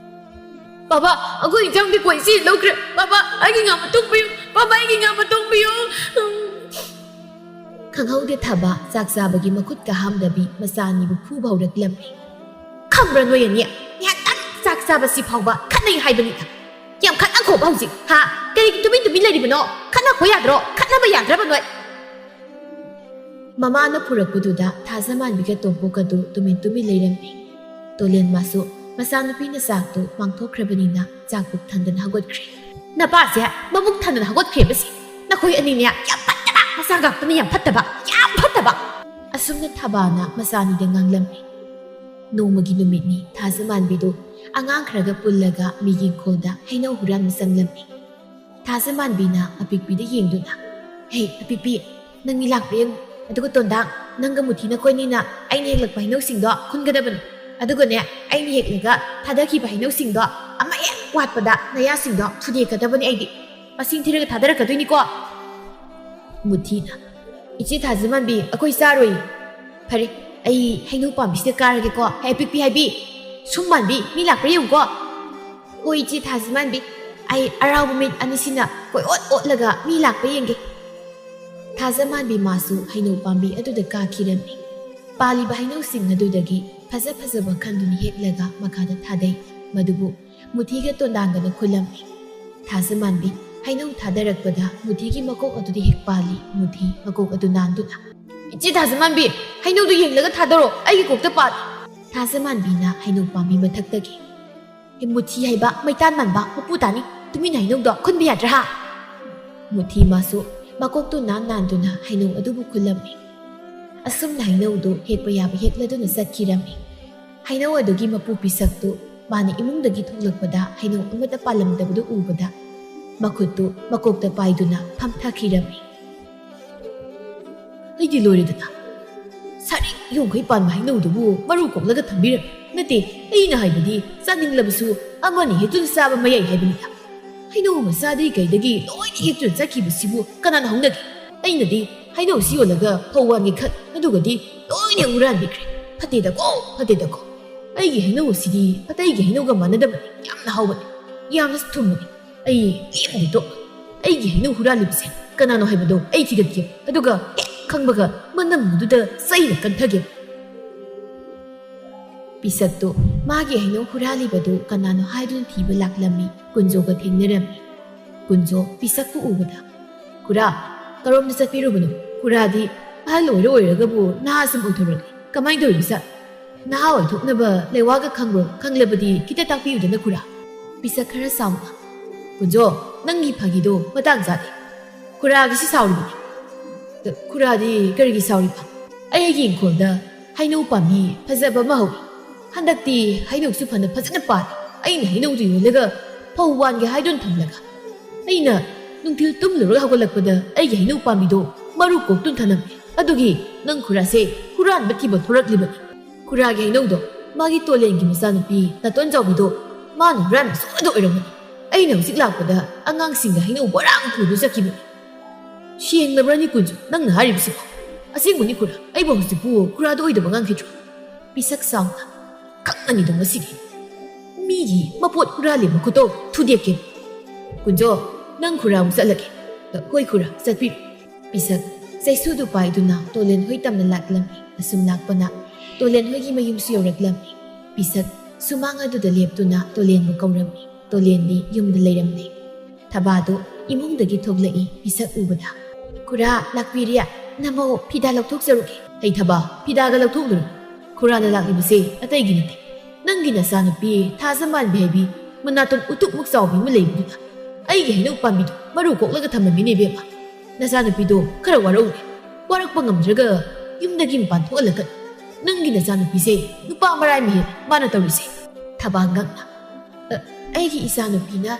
ꯕꯥꯕꯥ ꯑꯩꯈꯣꯏ ꯏꯟꯖꯥꯡ ꯇꯦꯡꯀꯣꯠ ꯏꯆꯦ ꯂꯧꯈ꯭ꯔꯦ. ꯕꯥꯕꯥ ꯑꯩꯒꯤ ꯉꯥ ꯃꯇꯨꯡ ꯄꯤꯌꯨ. ꯕꯥꯕꯥ ꯑꯩꯒꯤ ꯉꯥ ꯃꯇꯨꯡ ꯄꯤꯌꯨ. ꯈꯪꯍꯧꯗꯦ ꯊꯕ ꯆꯥꯛ ꯆꯥꯕꯒꯤ ꯃꯈꯨꯠꯀ ꯍꯥꯝꯗꯕꯤ ꯃꯆꯥ ꯑꯅꯤꯕꯨ ꯐꯨꯕ ꯍꯧꯔꯛꯂꯝꯃꯤ. ꯈꯪꯕ꯭ꯔꯥ ꯅꯣꯏ ꯑꯅꯤ ꯉꯥꯏꯍꯥꯛꯇꯪ ꯆꯥꯛ ꯆꯥꯕꯁꯤ ꯐꯥꯎꯕ ꯈꯠꯅꯩ ꯍꯥꯏꯕꯅꯤꯗ. ꯌꯥꯝ ꯈꯠꯅꯈꯣꯕ ꯍꯧꯖꯤꯛ. ꯀꯔꯤꯒꯤ ꯇꯨꯃꯤꯟ ꯂꯩꯔꯤꯕꯅꯣ? ꯈꯠꯅꯈꯣ ꯌꯥꯗ꯭ꯔꯣ? ꯈꯠꯅꯕ ꯌꯥꯗ꯭ꯔꯕ ꯅꯣꯏ? ꯃꯃꯥꯅ ꯐꯨꯔꯛꯄꯗꯨꯗ ꯊꯥꯖꯃꯥꯟꯕꯤꯒ ꯇꯣꯝꯄꯣꯛꯀꯗꯨ ꯇꯨꯃꯤꯟ ꯂꯩꯔꯝꯃꯤ. ꯇꯣꯂꯦꯟ ꯃꯥꯁꯨ ꯃꯆꯥꯅꯨꯄꯤꯅ ꯆꯥꯛꯇꯨ ꯃꯥꯡꯊꯣꯛꯈ꯭ꯔꯕꯅꯤꯅ ꯆꯥꯛ ꯄꯨꯛ ꯊꯟꯗꯅ ꯍꯧꯒꯠꯈ꯭ꯔꯦ. ꯅꯄꯥꯁꯦ ꯃꯕꯨꯛ ꯊꯟꯗꯅ ꯍꯧꯒꯠꯈ꯭ꯔꯦꯕꯁꯤ. ꯅꯈꯣꯏ ꯑꯅꯤꯅꯦ ꯌꯥꯝ ꯐꯠꯇꯕ. ꯃꯆꯥ ꯉꯥꯛꯇꯅ ꯌꯥꯝ ꯐꯠꯇꯕ. ꯌꯥꯝ ꯐꯠꯇꯕ. ꯑꯁꯨꯝꯅ ꯊꯕꯥꯅ ꯃꯆꯥ ꯑꯅꯤꯗ ꯉꯥꯡꯂꯝꯃꯤ. ꯅꯣꯡꯃꯒꯤ ꯅꯨꯃꯤꯠꯅꯤ ꯊꯥꯖꯃꯥꯟꯕꯤꯗꯨ ꯑꯉꯥꯡ ꯈꯔꯒ ꯄꯨꯜꯂꯒ ꯃꯤꯒꯤ ꯏꯪꯈꯣꯜꯗ ꯍꯩꯅꯧ ꯍꯨꯔꯥꯟꯕ ꯆꯪꯂꯝꯃꯤ. ꯊꯥꯖꯃꯥꯟꯕꯤꯅ ꯑꯄꯤꯛꯄꯤꯗ ꯌꯦꯡꯗꯨꯅ ꯍꯦ ꯑꯄꯤꯛꯄꯤ ꯅꯪ ꯃꯤ ꯂꯥꯛꯄ꯭ꯔꯥ ꯌꯦꯡꯉꯨ. ꯑꯗꯨꯒ ꯇꯣꯟꯗꯥꯡ ꯅꯪꯒ ꯃꯨꯊꯤ ꯅꯈꯣꯏꯅꯤꯅ ꯑꯩꯅ ꯍꯦꯛꯂꯛꯄ ꯍꯩꯅꯧꯁꯤꯡꯗꯣ ꯈꯨꯟꯒꯗꯕꯅꯤ. ꯑꯗꯨꯒꯅꯦ ꯑꯩꯅ ꯍꯦꯛꯂꯒ ꯊꯥꯗꯈꯤꯕ ꯍꯩꯅꯧꯁꯤꯡꯗꯣ ꯑꯃ ꯍꯦꯛ ꯋꯥꯠꯄꯗ ꯅꯌꯥꯁꯤꯡꯗꯣ ꯊꯨꯗꯦꯛꯀꯗꯕꯅꯤ. ꯑꯩꯗꯤ ꯃꯁꯤꯡ ꯊꯤꯔꯒ ꯊꯥꯗꯔꯛꯀꯗꯣꯏꯅꯤꯀꯣ. ꯃꯨꯊꯤꯅ ꯏꯆꯦ ꯊꯥꯖꯃꯥꯟꯕꯤ ꯑꯩꯈꯣꯏ ꯆꯥꯔꯣꯏ. ꯐꯔꯦ ꯑꯩ ꯍꯩꯅꯧ ꯄꯥꯝꯕꯤꯁꯤꯗ ꯀꯥꯔꯒꯦꯀꯣ. ꯍꯦ ꯑꯄꯤꯛꯄꯤ ꯍꯥꯏꯕꯤ ꯁꯨꯝ ꯃꯥꯟꯕꯤ ꯃꯤ ꯂꯥꯛꯄ꯭ꯔꯥ ꯌꯦꯡꯉꯨꯀꯣ. ꯍꯣꯏ ꯏꯆꯦ ꯊꯥꯖꯃꯥꯟꯕꯤ ꯑꯩ ꯑꯔꯥꯎꯕ ꯃꯤꯠ ꯑꯅꯤꯁꯤꯅ ꯀꯣꯏꯑꯣꯠ ꯑꯣꯠꯂꯒ ꯃꯤ ꯂꯥꯛꯄ ꯌꯦꯡꯒꯦ. ꯊꯥꯖꯃꯥꯟꯕꯤ ꯃꯥꯁꯨ ꯍꯩꯅꯧ ꯄꯥꯝꯕꯤ ꯑꯗꯨꯗ ꯀꯥꯈꯤꯔꯝꯃꯤ. ꯄꯥꯜꯂꯤꯕ ꯍꯩꯅꯧꯁꯤꯡ ꯑꯗꯨꯗꯒꯤ ꯐꯖꯕ ꯈꯟꯗꯨꯅ ꯍꯦꯛꯂꯒ ꯃꯈꯥꯗ ꯊꯥꯗꯩ. ꯃꯗꯨꯕꯨ ꯃꯨꯊꯤꯒ ꯇꯣꯟꯗꯥꯡꯒꯅ ꯈꯨꯜꯂꯝꯃꯤ. ꯊꯥꯖꯃꯥꯟꯕꯤ ꯍꯩꯅꯧ ꯊꯥꯗꯔꯛꯄꯗ ꯃꯨꯊꯤꯒꯤ ꯃꯀꯣꯛ ꯑꯗꯨꯗ ꯍꯦꯛ ꯄꯥꯜꯂꯤ. ꯃꯨꯊꯤ ꯃꯀꯣꯛ ꯑꯗꯨ ꯅꯥꯟꯗꯨꯅ ꯏꯆꯦ ꯊꯥꯖꯃꯥꯟꯕꯤ ꯍꯩꯅꯧꯗꯨ ꯌꯦꯡꯂꯒ ꯊꯥꯗꯔꯣ. ꯑꯩꯒꯤ ꯀꯣꯛꯇ ꯄꯥꯜꯂꯤ. ꯊꯥꯖꯃꯥꯟꯕꯤꯅ ꯍꯩꯅꯧ ꯄꯥꯝꯕꯤ ꯃꯊꯛꯇꯒꯤ ꯃꯨꯊꯤ ꯍꯥꯏꯕ ꯃꯩꯇꯥꯟ ꯃꯥꯟꯕ ꯃꯄꯨ ꯇꯥꯅꯤ. ꯇꯨꯃꯤꯟꯅ ꯍꯩꯅꯧꯗꯣ ꯈꯨꯟꯕ ꯌꯥꯗ꯭ꯔꯥ ꯍꯥ? ꯃꯨꯊꯤ ꯃꯥꯁꯨ ꯃꯀꯣꯛꯇꯨ ꯅꯥꯟꯗꯨꯅ ꯍꯩꯅꯧ ꯑꯗꯨꯕꯨ ꯈꯨꯜꯂꯝꯃꯤ. ꯑꯁꯨꯝꯅ ꯍꯩꯅꯧꯗꯨ ꯍꯦꯛꯄ ꯌꯥꯕ ꯍꯦꯛꯂꯗꯨꯅ ꯆꯠꯈꯤꯔꯝꯃꯤ. ꯍꯩꯅꯧ ꯑꯗꯨꯒꯤ ꯃꯄꯨ ꯄꯤꯁꯛꯇꯨ ꯃꯥꯅ ꯏꯃꯨꯡꯗꯒꯤ ꯊꯣꯛꯂꯛꯄꯗ ꯍꯩꯅꯧ ꯑꯃꯠꯇ ꯄꯥꯜꯂꯝꯗꯕꯗꯨ ꯎꯕꯗ ꯃꯈꯨꯠꯇꯨ ꯃꯀꯣꯛꯇ ꯄꯥꯏꯗꯨꯅ ꯐꯝꯊꯈꯤꯔꯝꯃꯤ. ꯑꯩꯗꯤ ꯂꯣꯏꯔꯦꯗꯅ. ꯁꯥꯔꯤꯛ ꯌꯣꯡꯈꯩ ꯄꯥꯟꯕ ꯍꯩꯅꯧꯗꯨꯕꯨ ꯃꯔꯨ ꯀꯣꯛꯂꯒ ꯊꯝꯕꯤꯔꯝꯃꯤ. ꯅꯠꯇꯦ ꯑꯩꯅ ꯍꯥꯏꯕꯗꯤ ꯆꯥꯅꯤꯡꯂꯕꯁꯨ ꯑꯃꯅꯤ ꯍꯦꯛꯇꯨꯅ ꯆꯥꯕ ꯃꯌꯥꯏ ꯍꯥꯏꯕꯅꯤꯗ. ꯍꯩꯅꯧ ꯃꯆꯥꯗꯒꯤ ꯀꯩꯗꯒꯤ ꯂꯣꯏꯅ ꯍꯦꯛꯇꯨꯅ ꯆꯠꯈꯤꯕꯁꯤꯕꯨ ꯀꯅꯥꯅ ꯍꯧꯅꯒꯦ? ꯑꯩꯅꯗꯤ ꯍꯩꯅꯧꯁꯤ ꯌꯣꯜꯂꯒ ꯐꯧ ꯋꯥꯟꯒꯦ ꯈꯟ ꯑꯗꯨꯒꯗꯤ ꯂꯣꯏꯅ ꯍꯨꯔꯥꯟꯕꯤꯈ꯭ರೆ. ꯐꯠꯇꯦꯗꯀꯣ. ꯑꯩꯒꯤ ꯍꯩꯅꯧ ꯑꯁꯤꯗꯤ ꯑꯇꯩꯒꯤ ꯍꯩꯅꯧꯒ ꯃꯥꯟꯅꯗꯕꯅꯤ. ꯌꯥꯝꯅ ꯍꯥꯎꯕꯅꯤ. ꯌꯥꯝꯅꯁꯨ ꯊꯨꯝꯕꯅꯤ. ꯑꯩ ꯂꯦꯝꯅꯗꯤ ꯇꯣꯛꯂꯣꯏ. ꯑꯩꯒꯤ ꯍꯩꯅꯧ ꯍꯨꯔꯥꯜꯂꯤꯕꯁꯦ ꯀꯅꯥꯅꯣ ꯍꯥꯏꯕꯗꯣ ꯑꯩ ꯊꯤꯒꯠꯀꯦ. ꯑꯗꯨꯒ ꯍꯦꯛ ꯈꯪꯕꯒ ꯃꯅꯝꯗꯨꯗ ꯆꯩꯅ ꯀꯟꯊꯒꯦ. ꯄꯤꯁꯛꯇꯨ ꯃꯥꯒꯤ ꯍꯩꯅꯧ ꯍꯨꯔꯥꯜꯂꯤꯕꯗꯨ ꯀꯅꯥꯅꯣ ꯍꯥꯏꯗꯨꯅ ꯊꯤꯕ ꯂꯥꯛꯂꯝꯃꯤ. ꯀꯨꯟꯖꯣꯒ ꯊꯦꯡꯅꯔꯝꯃꯤ. ꯀꯨꯟꯖꯣ ꯄꯤꯁꯛꯄꯨ ꯎꯕꯗ ꯈꯨꯔꯥ ꯀꯔꯣꯝꯗ ꯆꯠꯄꯤꯔꯨꯕꯅꯣ? ꯈꯨꯔꯥꯗꯤ ꯑꯍꯜ ꯑꯣꯏꯔꯒꯕꯨ ꯅꯍꯥ ꯁꯨꯝ ꯑꯣꯏꯊꯣꯔꯛꯂꯤ. ꯀꯃꯥꯏꯅ ꯇꯧꯔꯤꯕ? ꯅꯍꯥ ꯑꯣꯏꯊꯣꯛꯅꯕ ꯂꯩꯋꯥꯒ ꯈꯪꯕ꯭ꯔꯣ? ꯈꯪꯂꯕꯗꯤ ꯈꯤꯇ ꯇꯥꯛꯄꯤꯌꯨꯗꯅ ꯈꯨꯔꯥ. ꯄꯤꯁꯛ ꯈꯔ ꯁꯥꯎꯅ ꯀꯨꯟꯖꯣ ꯅꯪꯒꯤ ꯐꯥꯒꯤꯗꯣ ꯃꯇꯥꯡ ꯆꯥꯗꯦ. ꯈꯨꯔꯥꯒꯤꯁꯤ ꯁꯥꯎꯔꯤꯕꯅꯤ. ꯈꯨꯔꯥꯗꯤ ꯀꯔꯤꯒꯤ ꯁꯥꯎꯔꯤꯕ? ꯑꯩꯒꯤ ꯏꯪꯈꯣꯜꯗ ꯍꯩꯅꯧ ꯄꯥꯝꯕꯤ ꯐꯖꯕ ꯑꯃ ꯍꯧꯏ. ꯍꯟꯗꯛꯇꯤ ꯍꯩꯅꯧꯁꯨ ꯐꯖꯅ ꯄꯥꯜꯂꯤ. ꯑꯩꯅ ꯍꯩꯅꯧꯗꯨ ꯌꯣꯜꯂꯒ ꯐꯧ ꯋꯥꯟꯒꯦ ꯍꯥꯏꯗꯨꯅ ꯊꯝꯂꯒ ꯑꯩꯅ ꯅꯨꯡꯊꯤꯜ ꯇꯨꯝꯂꯨꯔꯒ ꯍꯧꯒꯠꯂꯛꯄꯗ ꯑꯩꯒꯤ ꯍꯩꯅꯧ ꯄꯥꯝꯕꯤꯗꯣ ꯃꯔꯨ ꯀꯣꯛꯇꯨꯅ ꯊꯅꯝꯃꯤ. ꯑꯗꯨꯒꯤ ꯅꯪ ꯈꯨꯔꯥꯁꯦ ꯍꯨꯔꯥꯟꯕ ꯊꯤꯕ ꯊꯣꯔꯛꯂꯤꯕꯅꯤ. ꯈꯨꯔꯥꯒꯤ ꯍꯩꯅꯧꯗꯣ ꯃꯥꯒꯤ ꯇꯣꯂꯦꯟꯒꯤ ꯃꯆꯥꯅꯨꯄꯤ ꯅꯥꯇꯣꯟ ꯆꯥꯎꯕꯤꯗꯣ ꯃꯥꯅ ꯍꯨꯔꯥꯟꯕ ꯁꯣꯏꯗ ꯑꯣꯏꯔꯝꯒꯅꯤ. ꯑꯩꯅ ꯍꯧꯖꯤꯛ ꯂꯥꯛꯄꯗ ꯑꯉꯥꯡꯁꯤꯡꯒ ꯍꯩꯅꯧ ꯕꯣꯔꯥꯡ ꯄꯨꯗꯨ ꯆꯠꯈꯤꯕꯅꯤ. ꯁꯦꯡꯂꯕ꯭ꯔꯅꯤ ꯀꯨꯟꯖꯣ ꯅꯪꯅ ꯍꯥꯏꯔꯤꯕꯁꯤꯕꯣ? ꯑꯁꯦꯡꯕꯅꯤ ꯈꯨꯔꯥ. ꯑꯩꯕꯨ ꯍꯧꯖꯤꯛꯄꯨ ꯈꯨꯔꯥꯗ ꯑꯣꯏꯗꯕ ꯉꯥꯡꯈꯤꯗ꯭ꯔꯣ? ꯄꯤꯁꯛ ꯆꯥꯎꯅ ꯈꯪꯉꯅꯤꯗꯣ ꯉꯁꯤꯗꯤ. ꯃꯤꯒꯤ ꯃꯄꯣꯠ ꯍꯨꯔꯥꯜꯂꯤ ꯃꯈꯨꯠꯇꯣ ꯊꯨꯗꯦꯛꯀꯦ. ꯀꯨꯟꯖꯣ ꯅꯪ ꯈꯨꯔꯥꯃꯨꯛ ꯆꯠꯂꯒꯦ. ꯍꯣꯏ ꯈꯨꯔꯥ ꯆꯠꯄꯤꯔꯣ. ꯄꯤꯁꯛ ꯆꯩꯁꯨꯗꯨ ꯄꯥꯏꯗꯨꯅ ꯇꯣꯂꯦꯟ ꯍꯣꯏ ꯇꯝꯅ ꯂꯥꯛꯂꯝꯃꯤ. ꯑꯁꯨꯝ ꯂꯥꯛꯄꯅ ꯇꯣꯂꯦꯟ ꯍꯣꯏꯒꯤ ꯃꯌꯨꯝꯁꯨ ꯌꯧꯔꯛꯂꯝꯃꯤ. ꯄꯤꯁꯛ ꯁꯨꯃꯥꯡ ꯑꯗꯨꯗ ꯂꯦꯞꯇꯨꯅ ꯇꯣꯂꯦꯟꯕꯨ ꯀꯧꯔꯝꯃꯤ. ꯇꯣꯂꯦꯟꯗꯤ ꯌꯨꯝꯗ ꯂꯩꯔꯝꯗꯦ. ꯊꯕꯥꯗꯨ ꯏꯃꯨꯡꯗꯒꯤ ꯊꯣꯛꯂꯛꯏ ꯄꯤꯁꯛ ꯎꯕꯗ. ꯈꯨꯔꯥ ꯂꯥꯛꯄꯤꯔꯤ. ꯅꯃꯧ ꯐꯤꯗꯥ ꯂꯧꯊꯣꯛꯆꯔꯨꯒꯦ. ꯍꯩ ꯊꯕꯥ ꯐꯤꯗꯥꯒ ꯂꯧꯊꯣꯛꯂꯨꯔꯨ. ꯈꯨꯔꯥꯅ ꯂꯥꯛꯂꯤꯕꯁꯦ ꯑꯇꯩꯒꯤ ꯅꯠꯇꯦ. ꯅꯪꯒꯤ ꯅꯆꯥꯅꯨꯄꯤ ꯊꯥꯖꯃꯥꯟꯕꯤ ꯍꯥꯏꯕꯤ ꯃꯅꯥꯇꯣꯟ ꯎꯇꯨꯛꯃꯨꯛ ꯆꯥꯎꯕꯤ ꯑꯃ ꯂꯩꯕꯗꯨꯅ ꯑꯩꯒꯤ ꯍꯩꯅꯧ ꯄꯥꯝꯕꯤꯗꯨ ꯃꯔꯨ ꯀꯣꯛꯂꯒ ꯊꯝꯂꯝꯃꯤꯅꯦ ꯏꯕꯦꯝꯃ. ꯅꯆꯥꯅꯨꯄꯤꯗꯣ ꯈꯔ ꯋꯥꯔꯧꯔꯦ ꯋꯥꯔꯛꯄ ꯉꯝꯗ꯭ꯔꯒ ꯌꯨꯝꯗꯒꯤ ꯃꯄꯥꯟ ꯊꯣꯛꯍꯜꯂꯛꯀꯅꯨ ꯅꯪꯒꯤ ꯅꯆꯥꯅꯨꯄꯤꯁꯦ ꯅꯨꯄꯥ ꯃꯔꯥꯏ ꯃꯥꯅ ꯇꯧꯔꯤꯁꯦ ꯊꯕꯥꯉꯛꯅ ꯑꯩꯒꯤ ꯏꯆꯥꯅꯨꯄꯤꯅ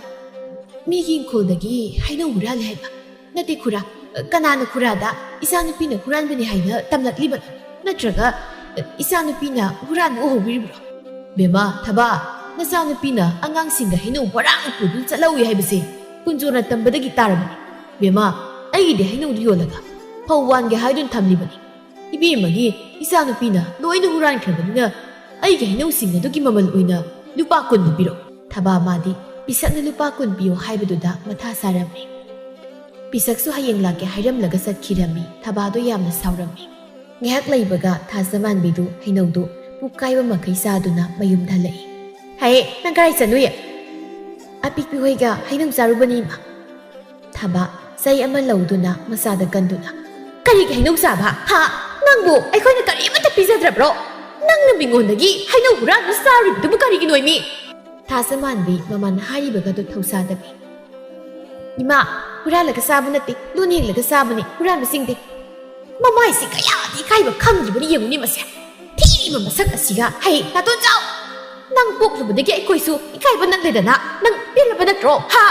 ꯃꯤꯒꯤ ꯏꯪꯈꯣꯜꯗꯒꯤ ꯍꯩꯅꯧ ꯍꯨꯔꯥꯜꯂꯦ ꯍꯥꯏꯕ ꯅꯠꯇꯦ ꯈꯨꯔꯥ ꯀꯅꯥꯅ ꯈꯨꯔꯥꯗ ꯏꯆꯥꯅꯨꯄꯤꯅ ꯍꯨꯔꯥꯟꯕꯅꯤ ꯍꯥꯏꯅ ꯇꯝꯂꯛꯂꯤꯕꯅꯣ ꯅꯠꯇ꯭ꯔꯒ ꯏꯆꯥꯅꯨꯄꯤꯅ ꯍꯨꯔꯥꯟꯕ ꯎꯍꯧꯕꯤꯔꯤꯕ꯭ꯔꯣ ꯕꯦꯝꯃ ꯊꯕꯥ ꯅꯆꯥꯅꯨꯄꯤꯅ ꯑꯉꯥꯡꯁꯤꯡꯒ ꯍꯩꯅꯧ ꯕꯣꯔꯥꯡ ꯄꯨꯗꯨꯅ ꯆꯠꯍꯧꯏ ꯍꯥꯏꯕꯁꯦ ꯀꯨꯟꯖꯣꯅ ꯇꯝꯕꯗꯒꯤ ꯇꯥꯔꯕꯅꯤ ꯕꯦꯝꯃ ꯑꯩꯒꯤꯗꯤ ꯍꯩꯅꯧꯗꯨ ꯌꯣꯜꯂꯒ ꯐꯧ ꯋꯥꯟꯒꯦ ꯍꯥꯏꯗꯨꯅ ꯊꯝꯂꯤꯕꯅꯤ ꯏꯕꯦꯝꯃꯒꯤ ꯏꯆꯥꯅꯨꯄꯤꯅ ꯂꯣꯏꯅ ꯍꯨꯔꯥꯟꯈ꯭ꯔꯕꯅꯤꯅ ꯑꯩꯒꯤ ꯍꯩꯅꯧꯁꯤꯡ ꯑꯗꯨꯒꯤ ꯃꯃꯜ ꯑꯣꯏꯅ ꯂꯨꯄꯥ 10 ꯄꯤꯔꯣ ꯊꯕꯥ ꯃꯥꯗꯤ ꯄꯤꯁꯛꯅ ꯂꯨꯄꯥ 10 ꯄꯤꯌꯣ ꯍꯥꯏꯕꯗꯨꯗ ꯃꯊꯥ ꯁꯥꯔꯝꯃꯤ ꯄꯤꯁꯛꯁꯨ ꯍꯌꯦꯡ ꯂꯥꯛꯀꯦ ꯍꯥꯏꯔꯝꯂꯒ ꯆꯠꯈꯤꯔꯝꯃꯤ ꯊꯕꯥꯗꯣ ꯌꯥꯝꯅ ꯁꯥꯎꯔꯝꯃꯤ ꯉꯥꯏꯍꯥꯛ ꯂꯩꯕꯒ ꯊꯥꯖꯃꯥꯟꯕꯤꯗꯨ ꯍꯩꯅꯧꯗꯨ ꯄꯨꯛꯀꯥꯏꯕ ꯃꯈꯩ ꯆꯥꯗꯨꯅ ꯃꯌꯨꯝꯗ ꯍꯜꯂꯛꯏ ꯍꯥꯏ ꯅꯪ ꯀꯔꯥꯏ ꯆꯠꯂꯨꯏ ꯑꯄꯤꯛꯄꯤ ꯍꯣꯏꯒ ꯍꯩꯅꯧ ꯆꯥꯔꯨꯕꯅꯤ ꯏꯃꯥ ꯊꯕꯥ ꯆꯩ ꯑꯃ ꯂꯧꯗꯨꯅ ꯃꯆꯥꯗ ꯀꯟꯗꯨꯅ ꯀꯔꯤꯒꯤ ꯍꯩꯅꯧ ꯆꯥꯕ ꯍꯥ ꯅꯪꯕꯨ ꯑꯩꯈꯣꯏꯅ ꯀꯔꯤꯃꯠꯇ ꯄꯤꯖꯗ꯭ꯔꯕ꯭ꯔꯣ ꯅꯪꯅ ꯃꯤꯉꯣꯟꯗꯒꯤ ꯍꯩꯅꯧ ꯍꯨꯔꯥꯟꯕ ꯆꯥꯔꯤꯕꯗꯨꯕꯨ ꯀꯔꯤꯒꯤꯅꯣ ꯏꯃꯤ ꯊꯥꯖꯃꯥꯟꯕꯤ ꯃꯃꯥꯅ ꯍꯥꯏꯔꯤꯕꯒꯗꯨ ꯊꯧꯁꯥꯗꯕꯤ ꯏꯃꯥ ꯍꯨꯔꯥꯜꯂꯒ ꯆꯥꯕ ꯅꯠꯇꯦ ꯂꯣꯟ ꯍꯦꯜꯂꯒ ꯆꯥꯕꯅꯤ ꯍꯨꯔꯥꯟꯕꯁꯤꯡꯗꯤ ꯃꯃꯥꯏꯁꯤ ꯀꯌꯥꯗꯤ ꯏꯀꯥꯏꯕ ꯈꯪꯗ꯭ꯔꯤꯕꯅꯤ ꯌꯦꯡꯉꯨꯅꯤ ꯃꯁꯦ ꯊꯤꯔꯤꯕ ꯃꯁꯛ ꯑꯁꯤꯒ ꯍꯩ ꯅꯥꯇꯣꯟ ꯆꯥꯎ ꯅꯪ ꯄꯣꯛꯂꯨꯕꯗꯒꯤ ꯑꯩꯈꯣꯏꯁꯨ ꯏꯀꯥꯏꯕ ꯅꯪꯂꯦꯗꯅ ꯅꯪ ꯄꯦꯜꯂꯕ ꯅꯠꯇ꯭ꯔꯣ ꯍꯥ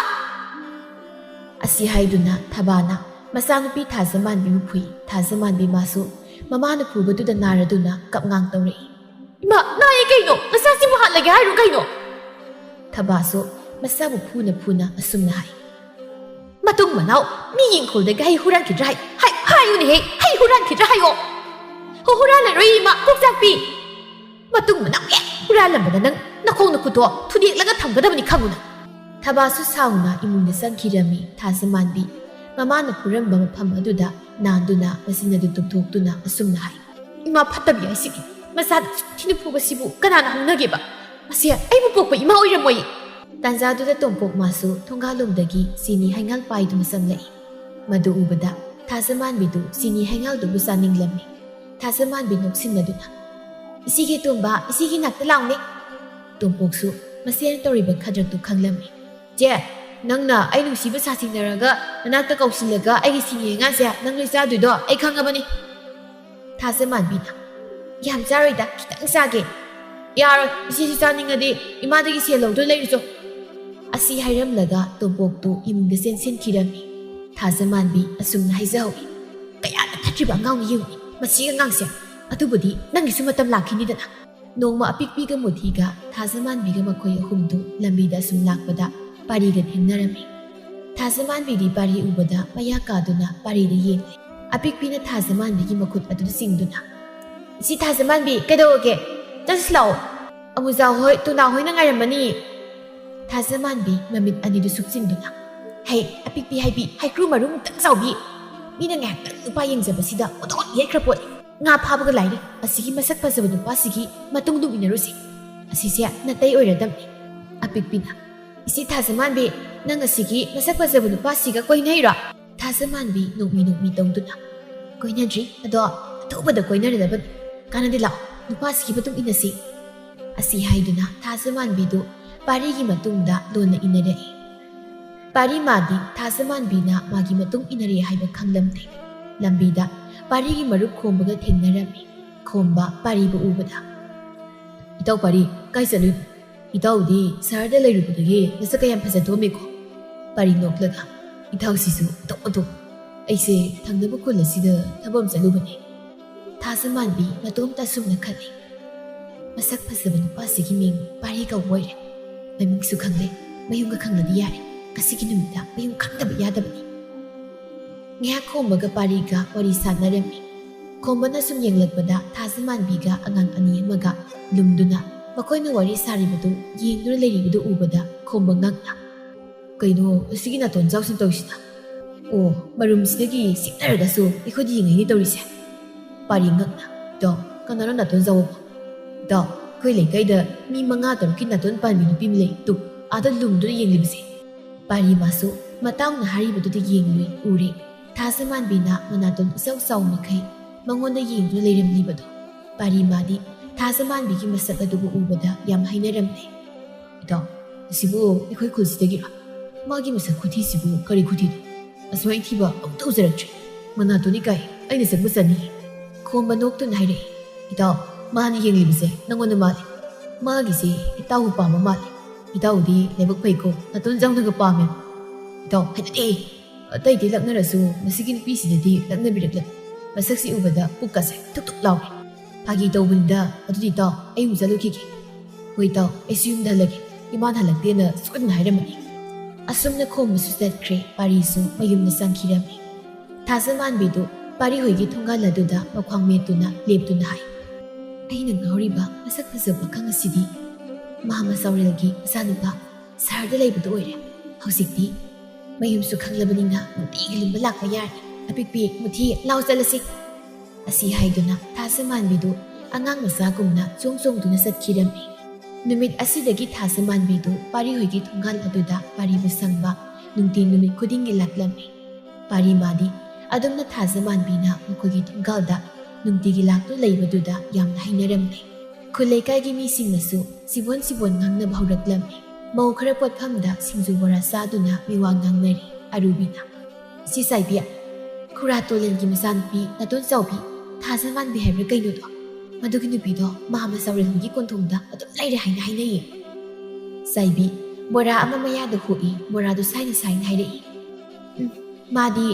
ꯑꯁꯤ ꯍꯥꯏꯗꯨꯅ ꯊꯕꯥꯅ ꯃꯆꯥꯅꯨꯄꯤ ꯊꯥꯖꯃꯥꯟꯕꯤꯕꯨ ꯐꯨꯏ ꯊꯥꯖꯃꯥꯟꯕꯤ ꯃꯥꯁꯨ ꯃꯃꯥꯅ ꯐꯨꯕꯗꯨꯗ ꯅꯥꯔꯗꯨꯅ ꯀꯞꯉꯥꯡ ꯇꯧꯔꯛꯏ ꯏꯃꯥ ꯅꯥꯏꯌꯦ ꯀꯩꯅꯣ ꯅꯆꯥꯁꯤꯕꯨ ꯍꯥꯠꯂꯒꯦ ꯍꯥꯏꯔꯣ ꯀꯩꯅꯣ ꯊꯕꯥꯁꯨ ꯃꯆꯥꯕꯨ ꯐꯨꯅ ꯑꯁꯨꯝꯅ ꯍꯥꯏ ꯃꯇꯨꯡ ꯃꯅꯥꯎ ꯃꯤꯒꯤ ꯏꯪꯈꯣꯜꯗꯒꯤ ꯍꯩ ꯍꯨꯔꯥꯟꯈꯤꯗ꯭ꯔꯥ ꯍꯥꯏꯌꯨꯅꯦꯍꯦ ꯍꯩ ꯍꯨꯔꯥꯟꯈꯤꯗ꯭ꯔꯥ ꯍꯥꯏꯌꯣ ꯍꯨꯔꯥꯜꯂꯔꯣꯏ ꯏꯃꯥ ꯀꯣꯛꯆꯥꯛꯄꯤ ꯃꯇꯨꯡ ꯃꯅꯥꯎ ꯍꯦꯛ ꯍꯨꯔꯥꯜꯂꯝꯕꯗ ꯅꯪ ꯅꯈꯣꯡ ꯅꯈꯨꯠꯇꯣ ꯊꯨꯗꯦꯛꯂꯒ ꯊꯝꯒꯗꯕꯅꯤ ꯈꯪꯉꯨꯅ ꯊꯕꯥꯁꯨ ꯁꯥꯎꯅ ꯏꯃꯨꯡꯗ ꯆꯪꯈꯤꯔꯝꯃꯤ ꯊꯥꯖꯃꯥꯟꯕꯤ ꯃꯃꯥꯅ ꯐꯨꯔꯝꯕ ꯃꯐꯝ ꯑꯗꯨꯗ ꯅꯥꯟꯗꯨꯅ ꯃꯆꯤꯟ ꯑꯗꯨ ꯇꯨꯝꯊꯣꯛꯇꯨꯅ ꯑꯁꯨꯝꯅ ꯍꯥꯏ ꯏꯃꯥ ꯐꯠꯇꯕꯤ ꯍꯥꯏꯁꯤꯒꯤ ꯃꯆꯥꯗ ꯊꯤꯅ ꯐꯨꯕꯁꯤꯕꯨ ꯀꯅꯥꯅ ꯍꯧꯅꯒꯦꯕ ꯃꯁꯤ ꯑꯩꯕꯨ ꯄꯣꯛꯄ ꯏꯃꯥ ꯑꯣꯏꯔꯝꯃꯣꯏ ꯇꯥꯟꯖꯥꯗꯨꯗ ꯇꯣꯝꯄꯣꯛ ꯃꯥꯁꯨ ꯊꯣꯡꯒꯥꯜꯂꯣꯝꯗꯒꯤ ꯆꯤꯅꯤ ꯍꯩꯉꯥꯜ ꯄꯥꯏꯗꯨꯅ ꯆꯪꯂꯛꯏ ꯃꯗꯨ ꯎꯕꯗ ꯊꯥꯖꯃꯥꯟꯕꯤꯗꯨ ꯆꯤꯅꯤ ꯍꯩꯉꯥꯜꯗꯨꯕꯨ ꯆꯥꯅꯤꯡꯂꯝꯃꯤ ꯊꯥꯖꯃꯥꯟꯕꯤ ꯅꯣꯛꯁꯤꯟꯅꯗꯨꯅ ꯏꯆꯦꯒꯤ ꯇꯣꯝꯕ ꯏꯆꯦꯒꯤ ꯅꯥꯛꯇ ꯂꯥꯎꯅꯦ ꯇꯣꯝꯄꯣꯛꯁꯨ ꯃꯁꯦꯅ ꯇꯧꯔꯤꯕ ꯈꯗ꯭ꯔꯛꯇꯨ ꯈꯪꯂꯝꯃꯤ ꯆꯦ ꯅꯪꯅ ꯑꯩ ꯅꯨꯡꯁꯤꯕ ꯁꯥꯁꯤꯟꯅꯔꯒ ꯅꯅꯥꯛꯇ ꯀꯧꯁꯤꯜꯂꯒ ꯑꯩꯒꯤ ꯆꯤꯅꯤ ꯍꯩꯉꯥꯜꯁꯦ ꯅꯪ ꯂꯣꯏ ꯆꯥꯗꯣꯏꯗꯣ ꯑꯩ ꯈꯪꯉꯕꯅꯤ ꯊꯥꯖꯃꯥꯟꯕꯤꯅ ꯌꯥꯝ ꯆꯥꯔꯣꯏꯗ ꯈꯤꯇꯪ ꯆꯥꯒꯦ ꯌꯥꯔꯣꯏ ꯏꯆꯦꯁꯤ ꯆꯥꯅꯤꯡꯉꯗꯤ ꯏꯃꯥꯗꯒꯤ ꯁꯦꯜ ꯂꯧꯗꯨꯅ ꯂꯩꯔꯨꯆꯣ ꯑꯁꯤ ꯍꯥꯏꯔꯝꯂꯒ ꯇꯣꯝꯄꯣꯛꯇꯨ ꯏꯃꯨꯡꯗ ꯆꯦꯟꯁꯤꯟꯈꯤꯔꯝꯃꯤ ꯊꯥꯖꯃꯥꯟꯕꯤ ꯑꯁꯨꯝꯅ ꯍꯥꯏꯖꯍꯧꯏ ꯀꯌꯥꯗ ꯐꯠꯇ꯭ꯔꯤꯕ ꯑꯉꯥꯡꯅꯤ ꯌꯦꯡꯉꯨꯅꯤ ꯃꯁꯤ ꯑꯉꯥꯡꯁꯦ ꯑꯗꯨꯕꯨꯗꯤ ꯅꯪꯒꯤꯁꯨ ꯃꯇꯝ ꯂꯥꯛꯈꯤꯅꯤꯗꯅ ꯅꯣꯡꯃ ꯑꯄꯤꯛꯄꯤꯒ ꯃꯨꯊꯤꯒ ꯊꯥꯖꯃꯥꯟꯕꯤꯒ ꯃꯈꯣꯏ ꯑꯍꯨꯝꯗꯨ ꯂꯝꯕꯤꯗ ꯑꯁꯨꯝ ꯂꯥꯛꯄꯗ ꯄꯥꯔꯤꯒ ꯊꯦꯡꯅꯔꯝꯃꯤ ꯊꯥꯖꯃꯥꯟꯕꯤꯗꯤ ꯄꯥꯔꯤ ꯎꯕꯗ ꯃꯌꯥ ꯀꯥꯗꯨꯅ ꯄꯥꯔꯤꯗ ꯌꯦꯡꯂꯦ ꯑꯄꯤꯛꯄꯤꯅ ꯊꯥꯖꯃꯥꯟꯕꯤꯒꯤ ꯃꯈꯨꯠ ꯑꯗꯨꯗ ꯆꯤꯡꯗꯨꯅ ꯏꯆꯦ ꯊꯥꯖꯃꯥꯟꯕꯤ ꯀꯩꯗꯧꯔꯒꯦ ꯆꯠꯁꯤ ꯂꯥꯛꯑꯣ ꯑꯃꯨꯖꯥ ꯍꯣꯏ ꯇꯨꯅꯥ ꯍꯣꯏꯅ ꯉꯥꯏꯔꯝꯃꯅꯤ ꯊꯥꯖꯃꯥꯟꯕꯤ ꯃꯃꯤꯠ ꯑꯅꯤꯗꯨ ꯁꯨꯛꯆꯤꯟꯗꯨꯅ ꯍꯩ ꯑꯄꯤꯛꯄꯤ ꯍꯥꯏꯕꯤ ꯍꯩꯀ꯭ꯔꯨ ꯃꯔꯨ ꯃꯨꯛꯇꯪ ꯆꯥꯎꯕꯤ ꯃꯤꯅ ꯉꯥꯏꯍꯥꯛꯇꯪ ꯅꯨꯄꯥ ꯌꯦꯡꯖꯕꯁꯤꯗ ꯑꯣꯟꯊꯣꯛ ꯌꯦꯠꯈ꯭ꯔ ꯄꯣꯠꯅꯤ ꯉꯥ ꯐꯥꯕꯒ ꯂꯥꯏꯔꯤ ꯑꯁꯤꯒꯤ ꯃꯁꯛ ꯐꯖꯕ ꯅꯨꯄꯥꯁꯤꯒꯤ ꯃꯇꯨꯡ ꯏꯟꯅꯔꯨꯁꯤ ꯑꯁꯤꯁꯦ ꯅꯥꯇꯩ ꯑꯣꯏꯔꯗꯝꯅꯤ ꯑꯄꯤꯛꯄꯤꯅ ꯏꯆꯦ ꯊꯥꯖꯃꯥꯟꯕꯤ ꯅꯪ ꯑꯁꯤꯒꯤ ꯃꯁꯛ ꯐꯖꯕ ꯅꯨꯄꯥꯁꯤꯒ ꯀꯣꯏꯅꯩꯔꯣ ꯊꯥꯖꯃꯥꯟꯕꯤ ꯅꯣꯛꯃꯤ ꯇꯧꯗꯨꯅ ꯀꯣꯏꯅꯗ꯭ꯔꯤ ꯑꯗꯣ ꯑꯊꯨꯕꯗ ꯀꯣꯏꯅꯔꯗꯕꯅꯤ ꯀꯥꯟꯅꯗꯤ ꯂꯥꯛꯑꯣ ꯅꯨꯄꯥꯁꯤꯒꯤ ꯃꯇꯨꯡ ꯏꯟꯅꯁꯤ ꯑꯁꯤ ꯍꯥꯏꯗꯨꯅ ꯊꯥꯖꯃꯥꯟꯕꯤꯗꯨ ꯄꯥꯔꯤꯒꯤ ꯃꯇꯨꯡꯗ ꯂꯣꯟꯅ ꯏꯟꯅꯔꯛꯏ ꯄꯥꯔꯤ ꯃꯥꯗꯤ ꯊꯥꯖꯃꯥꯟꯕꯤꯅ ꯃꯥꯒꯤ ꯃꯇꯨꯡ ꯏꯟꯅꯔꯦ ꯍꯥꯏꯕ ꯈꯪꯂꯝꯗꯦ ꯂꯝꯕꯤꯗ ꯄꯥꯔꯤꯒꯤ ꯃꯔꯨꯞ ꯈꯣꯝꯕꯒ ꯊꯦꯡꯅꯔꯝꯃꯤ ꯈꯣꯝꯕ ꯄꯥꯔꯤꯕꯨ ꯎꯕꯗ ꯏꯇꯥꯎ ꯄꯥꯔꯤ ꯀꯥꯏ ꯆꯠꯂꯨꯏꯅꯣ ꯏꯇꯥꯎꯗꯤ ꯁꯍꯔꯗ ꯂꯩꯔꯨꯕꯗꯒꯤ ꯅꯁꯛꯀ ꯌꯥꯝ ꯐꯖꯊꯣꯛꯑꯝꯃꯦꯀꯣ ꯄꯥꯔꯤ ꯅꯣꯛꯂꯒ ꯏꯇꯥꯎꯁꯤꯁꯨ ꯑꯣꯟꯊꯣꯛ ꯑꯩꯁꯦ ꯊꯪꯅꯕ ꯈꯨꯜ ꯑꯁꯤꯗ ꯊꯕꯛ ꯑꯃ ꯆꯠꯂꯨꯕꯅꯤ ꯊꯥꯖꯃꯥꯟꯕꯤ ꯃꯇꯣꯝꯇ ꯑꯁꯨꯝꯅ ꯈꯜꯂꯤ ꯃꯁꯛ ꯐꯖꯕ ꯅꯨꯄꯥꯁꯤꯒꯤ ꯃꯤꯡ ꯄꯥꯔꯤ ꯀꯧꯕ ꯑꯣꯏꯔꯦ ꯃꯃꯤꯡꯁꯨ ꯈꯪꯂꯦ ꯃꯌꯨꯝꯒ ꯈꯪꯂꯗꯤ ꯌꯥꯔꯦ ꯉꯁꯤꯒꯤ ꯅꯨꯃꯤꯠꯇ ꯃꯌꯨꯝ ꯈꯪꯗꯕ ꯌꯥꯗꯕꯅꯤ ꯉꯥꯏꯍꯥꯛ ꯈꯣꯝꯕꯒ ꯄꯥꯔꯤꯒ ꯋꯥꯔꯤ ꯁꯥꯟꯅꯔꯝꯃꯤ ꯈꯣꯝꯕꯅ ꯁꯨꯝ ꯌꯦꯡꯂꯛꯄꯗ ꯊꯥꯖꯃꯥꯟꯕꯤꯒ ꯑꯉꯥꯡ ꯑꯅꯤ ꯑꯃꯒ ꯂꯨꯝꯗꯨꯅ ꯃꯈꯣꯏꯅ ꯋꯥꯔꯤ ꯁꯥꯔꯤꯕꯗꯨ ꯌꯦꯡꯗꯨꯅ ꯂꯩꯔꯤꯕꯗꯨ ꯎꯕꯗ ꯈꯣꯝꯕ ꯉꯛꯅ ꯀꯩꯅꯣ ꯑꯁꯤꯒꯤ ꯅꯥꯇꯣꯟ ꯆꯥꯎꯁꯤꯟ ꯇꯧꯔꯤꯁꯤꯅ ꯑꯣ ꯃꯔꯨꯝꯁꯤꯗꯒꯤ ꯁꯤꯛꯅꯔꯒꯁꯨ ꯑꯩꯈꯣꯏꯗꯤ ꯌꯦꯡꯉꯩꯅꯤ ꯇꯧꯔꯤꯁꯦ ꯄꯥꯔꯤ ꯉꯛꯅ ꯏꯇꯥꯎ ꯀꯅꯥꯅꯣ ꯅꯥꯇꯣꯟ ꯆꯥꯎꯕ ꯏꯇꯥꯎ ꯑꯩꯈꯣꯏ ꯂꯩꯀꯥꯏꯗ ꯃꯤ 5-6ꯀꯤ ꯅꯥꯇꯣꯟ ꯄꯥꯟꯕꯤ ꯅꯨꯄꯤ ꯑꯃ ꯂꯩ ꯇꯨ ꯑꯥꯗ ꯂꯨꯝꯗꯨꯅ ꯌꯦꯡꯂꯤꯕꯁꯦ ꯄꯥꯔꯤ ꯃꯥꯁꯨ ꯃꯇꯥꯎꯅ ꯍꯥꯏꯔꯤꯕꯗꯨꯗ ꯌꯦꯡꯂꯨꯏ ꯎꯔꯦ ꯊꯥꯖꯃꯥꯟꯕꯤꯅ ꯃꯅꯥꯇꯣꯟ ꯏꯆꯥꯎ ꯆꯥꯎ ꯃꯈꯩ ꯃꯉꯣꯟꯗ ꯌꯦꯡꯗꯨꯅ ꯂꯩꯔꯝꯂꯤꯕꯗꯣ ꯄꯥꯔꯤ ꯃꯥꯗꯤ ꯊꯥꯖꯃꯥꯟꯕꯤꯒꯤ ꯃꯁꯛ ꯑꯗꯨꯕꯨ ꯎꯕꯗ ꯌꯥꯝ ꯍꯩꯅꯔꯝꯂꯦ ꯏꯇꯥꯎ ꯑꯁꯤꯕꯨ ꯑꯩꯈꯣꯏ ꯈꯨꯜꯁꯤꯗꯒꯤꯔꯣ ꯃꯥꯒꯤ ꯃꯁꯛ ꯈꯨꯊꯤꯁꯤꯕꯨ ꯀꯔꯤ ꯈꯨꯊꯤꯅꯣ ꯑꯁꯨꯃꯥꯏ ꯊꯤꯕ ꯑꯃꯨꯛꯇ ꯎꯖꯔꯛꯇ꯭ꯔꯤ ꯃꯅꯥꯇꯣꯟ ꯏꯀꯥꯏ ꯑꯩꯅ ꯆꯪꯕ ꯆꯅꯤ ꯈꯣꯝꯕ ꯅꯣꯛꯇꯨꯅ ꯍꯥꯏꯔꯛꯏ ꯏꯇꯥꯎ ꯃꯥꯅ ꯌꯦꯡꯂꯤꯕꯁꯦ ꯅꯪꯉꯣꯟꯗ ꯃꯥꯜꯂꯤ ꯃꯥꯒꯤꯁꯤ ꯏꯇꯥꯎꯕꯨ ꯄꯥꯝꯕ ꯃꯥꯜꯂꯤ ꯏꯇꯥꯎꯗꯤ ꯂꯥꯏꯕꯛ ꯐꯩꯀꯣ ꯅꯥꯇꯣꯟ ꯆꯥꯎꯅꯒ ꯄꯥꯝꯃꯦ ꯏꯇꯥꯎ ꯍꯩꯅꯗꯦ ꯑꯇꯩꯗꯤ ꯂꯛꯅꯔꯁꯨ ꯃꯁꯤꯒꯤ ꯅꯨꯄꯤꯁꯤꯗꯗꯤ ꯂꯛꯅꯕꯤꯔꯛꯂꯦ ꯃꯁꯛꯁꯤ ꯎꯕꯗ ꯄꯨꯛꯀꯁꯦ ꯊꯨꯛ ꯊꯨꯛ ꯂꯥꯎꯔꯦ ꯐꯥꯒꯤ ꯇꯧꯕꯅꯤꯗ ꯑꯗꯨꯗꯤ ꯏꯇꯥꯎ ꯑꯩ ꯑꯃꯨꯛ ꯆꯠꯂꯨꯈꯤꯒꯦ ꯍꯣꯏ ꯏꯇꯥꯎ ꯑꯩꯁꯨ ꯌꯨꯝꯗ ꯍꯜꯂꯒꯦ ꯏꯃꯥꯅ ꯍꯜꯂꯛꯇꯦꯅ ꯁꯣꯏꯗꯅ ꯍꯥꯏꯔꯝꯃꯅꯤ ꯑꯁꯨꯝꯅ ꯈꯣꯝꯕꯁꯨ ꯆꯠꯈ꯭ꯔꯦ ꯄꯥꯔꯤꯁꯨ ꯃꯌꯨꯝꯗ ꯆꯪꯈꯤꯔꯝꯃꯤ ꯊꯥꯖꯃꯥꯟꯕꯤꯗꯨ ꯄꯥꯔꯤꯍꯣꯏꯒꯤ ꯊꯣꯡꯒꯥꯜ ꯑꯗꯨꯗ ꯃꯈ꯭ꯋꯥꯡ ꯃꯦꯠꯇꯨꯅ ꯂꯦꯞꯇꯨꯅ ꯍꯥꯏ ꯑꯩꯅ ꯉꯥꯎꯔꯤꯕ ꯃꯁꯛ ꯐꯖꯕ ꯄꯥꯈꯪ ꯑꯁꯤꯗꯤ ꯃꯍꯥꯃ ꯆꯥꯎꯔꯦꯜꯒꯤ ꯃꯆꯥꯅꯨꯄꯥ ꯁꯍꯔꯗ ꯂꯩꯕꯗꯨ ꯑꯣꯏꯔꯦ ꯍꯧꯖꯤꯛꯇꯤ ꯃꯌꯨꯝꯁꯨ ꯈꯪꯂꯕꯅꯤꯅ ꯅꯨꯡꯇꯤꯒꯤ ꯂꯨꯝꯕ ꯂꯥꯛꯄ ꯌꯥꯔꯅꯤ ꯑꯄꯤꯛꯄꯤ ꯃꯨꯊꯤ ꯂꯥꯎ ꯆꯠꯂꯁꯤ ꯑꯁꯤ ꯍꯥꯏꯗꯨꯅ ꯊꯥꯖꯃꯥꯟꯕꯤꯗꯨ ꯑꯉꯥꯡ ꯃꯆꯥꯒꯨꯝꯅ ꯆꯣꯡ ꯆꯣꯡꯗꯨꯅ ꯆꯠꯈꯤꯔꯝꯃꯤ ꯅꯨꯃꯤꯠ ꯑꯁꯤꯗꯒꯤ ꯊꯥꯖꯃꯥꯟꯕꯤꯗꯨ ꯄꯥꯔꯤꯍꯣꯏꯒꯤ ꯊꯣꯡꯒꯥꯜ ꯑꯗꯨꯗ ꯄꯥꯔꯤꯕꯨ ꯁꯪꯕ ꯅꯨꯡꯇꯤ ꯅꯨꯃꯤꯠ ꯈꯨꯗꯤꯡꯒꯤ ꯂꯥꯛꯂꯝꯃꯤ ꯄꯥꯔꯤ ꯃꯥꯗꯤ ꯑꯗꯨꯝꯅ ꯊꯥꯖꯃꯥꯟꯕꯤꯅ ꯃꯈꯣꯏꯒꯤ ꯊꯣꯡꯒꯥꯜꯗ ꯅꯨꯡꯇꯤꯒꯤ ꯂꯥꯛꯇꯨ ꯂꯩꯕꯗꯨꯗ ꯌꯥꯝꯅ ꯍꯩꯅꯔꯝꯃꯤ ꯈꯨꯜ ꯂꯩꯀꯥꯏꯒꯤ ꯃꯤꯁꯤꯡꯅꯁꯨ ꯁꯤꯕꯣꯟ ꯁꯤꯕꯣꯟ ꯉꯥꯡꯅꯕ ꯍꯧꯔꯛꯂꯝꯃꯤ ꯃꯧ ꯈꯔ ꯄꯣꯠꯐꯝꯗ ꯁꯤꯡꯖꯨ ꯕꯣꯔꯥ ꯆꯥꯗꯨꯅ ꯃꯤꯋꯥ ꯉꯥꯡꯅꯔꯤ ꯑꯔꯨꯕꯤꯅ ꯁꯤ ꯆꯥꯏꯕꯤ ꯈꯨꯔꯥ ꯇꯣꯂꯦꯟꯒꯤ ꯃꯆꯥꯅꯨꯄꯤ ꯅꯥꯇꯣꯟ ꯆꯥꯎꯕꯤ ꯊꯥꯖꯃꯥꯟꯕꯤ ꯍꯥꯏꯕ꯭ꯔꯥ ꯀꯩꯅꯣꯗꯣ ꯃꯗꯨꯒꯤ ꯅꯨꯄꯤꯗꯣ ꯃꯍꯥꯃ ꯆꯥꯎꯔꯦꯜꯒꯤ ꯀꯣꯟꯊꯣꯡꯗ ꯑꯗꯨꯝ ꯂꯩꯔꯦ ꯍꯥꯏꯅ ꯍꯥꯏꯅꯩꯌꯦ ꯆꯥꯏꯕꯤ ꯕꯣꯔꯥ ꯑꯃ ꯃꯌꯥꯗ ꯍꯨꯛꯏ ꯕꯣꯔꯥꯗꯨ ꯁꯥꯏꯅ ꯁꯥꯏꯅ ꯍꯥꯏꯔꯛꯏ ꯃꯥꯗꯤ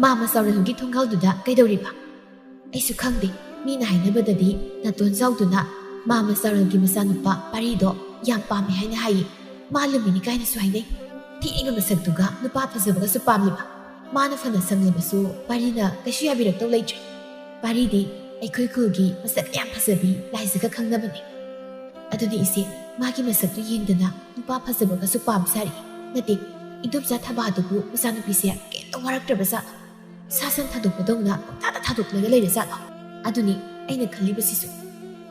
ꯃꯍꯥꯃ ꯆꯥꯎꯔꯦꯜꯒꯤ ꯊꯣꯡꯒꯥꯜꯗꯨꯗ ꯀꯩꯗꯧꯔꯤꯕ ꯑꯩꯁꯨ ꯈꯪꯗꯦ ꯃꯤꯅ ꯍꯥꯏꯅꯕꯗꯗꯤ ꯅꯥꯇꯣꯟ ꯆꯥꯎꯗꯨꯅ ꯃꯍꯥꯃ ꯆꯥꯎꯔꯦꯜꯒꯤ ꯃꯆꯥꯅꯨꯄꯥ ꯄꯥꯔꯤꯗꯣ ꯌꯥꯝ ꯄꯥꯝꯃꯦ ꯍꯥꯏꯅ ꯍꯥꯏꯌꯦ ꯃꯥ ꯂꯨꯝꯃꯤꯅꯤ ꯀꯥꯏꯅꯁꯨ ꯍꯥꯏꯅꯩ ꯊꯤꯕ ꯃꯁꯛꯇꯨꯒ ꯅꯨꯄꯥ ꯐꯖꯕꯒꯁꯨ ꯄꯥꯝꯂꯤꯕ ꯃꯥꯅ ꯐꯅ ꯁꯪꯂꯕꯁꯨ ꯄꯥꯔꯤꯅ ꯀꯩꯁꯨ ꯌꯥꯕꯤꯔꯛꯇꯧ ꯂꯩꯇ꯭ꯔꯦ ꯄꯥꯔꯤꯗꯤ ꯑꯩꯈꯣꯏ ꯈꯨꯜꯒꯤ ꯃꯁꯛ ꯌꯥꯝ ꯐꯖꯕꯤ ꯂꯥꯏꯖꯒ ꯈꯪꯅꯕꯅꯤ ꯑꯗꯨꯗꯤ ꯏꯆꯦ ꯃꯥꯒꯤ ꯃꯁꯛꯇꯨ ꯌꯦꯡꯗꯅ ꯅꯨꯄꯥ ꯐꯖꯕꯒꯁꯨ ꯄꯥꯝ ꯁꯥꯔꯤ ꯅꯠꯇꯦ ꯏꯟꯗꯣꯝꯆꯥ ꯊꯕꯥꯗꯨꯕꯨ ꯃꯆꯥꯅꯨꯄꯤꯁꯦ ꯀꯩꯝꯇ ꯋꯥꯔꯛꯇ꯭ꯔꯕ ꯖꯥꯠꯂꯣ ꯁꯥ ꯁꯟ ꯊꯥꯗꯣꯛꯄꯗꯧꯅ ꯄꯪꯊꯥꯗ ꯊꯥꯗꯣꯛꯂꯒ ꯂꯩꯔ ꯖꯥꯠꯂꯣ ꯑꯗꯨꯅꯤ ꯑꯩꯅ ꯈꯜꯂꯤꯕꯁꯤꯁꯨ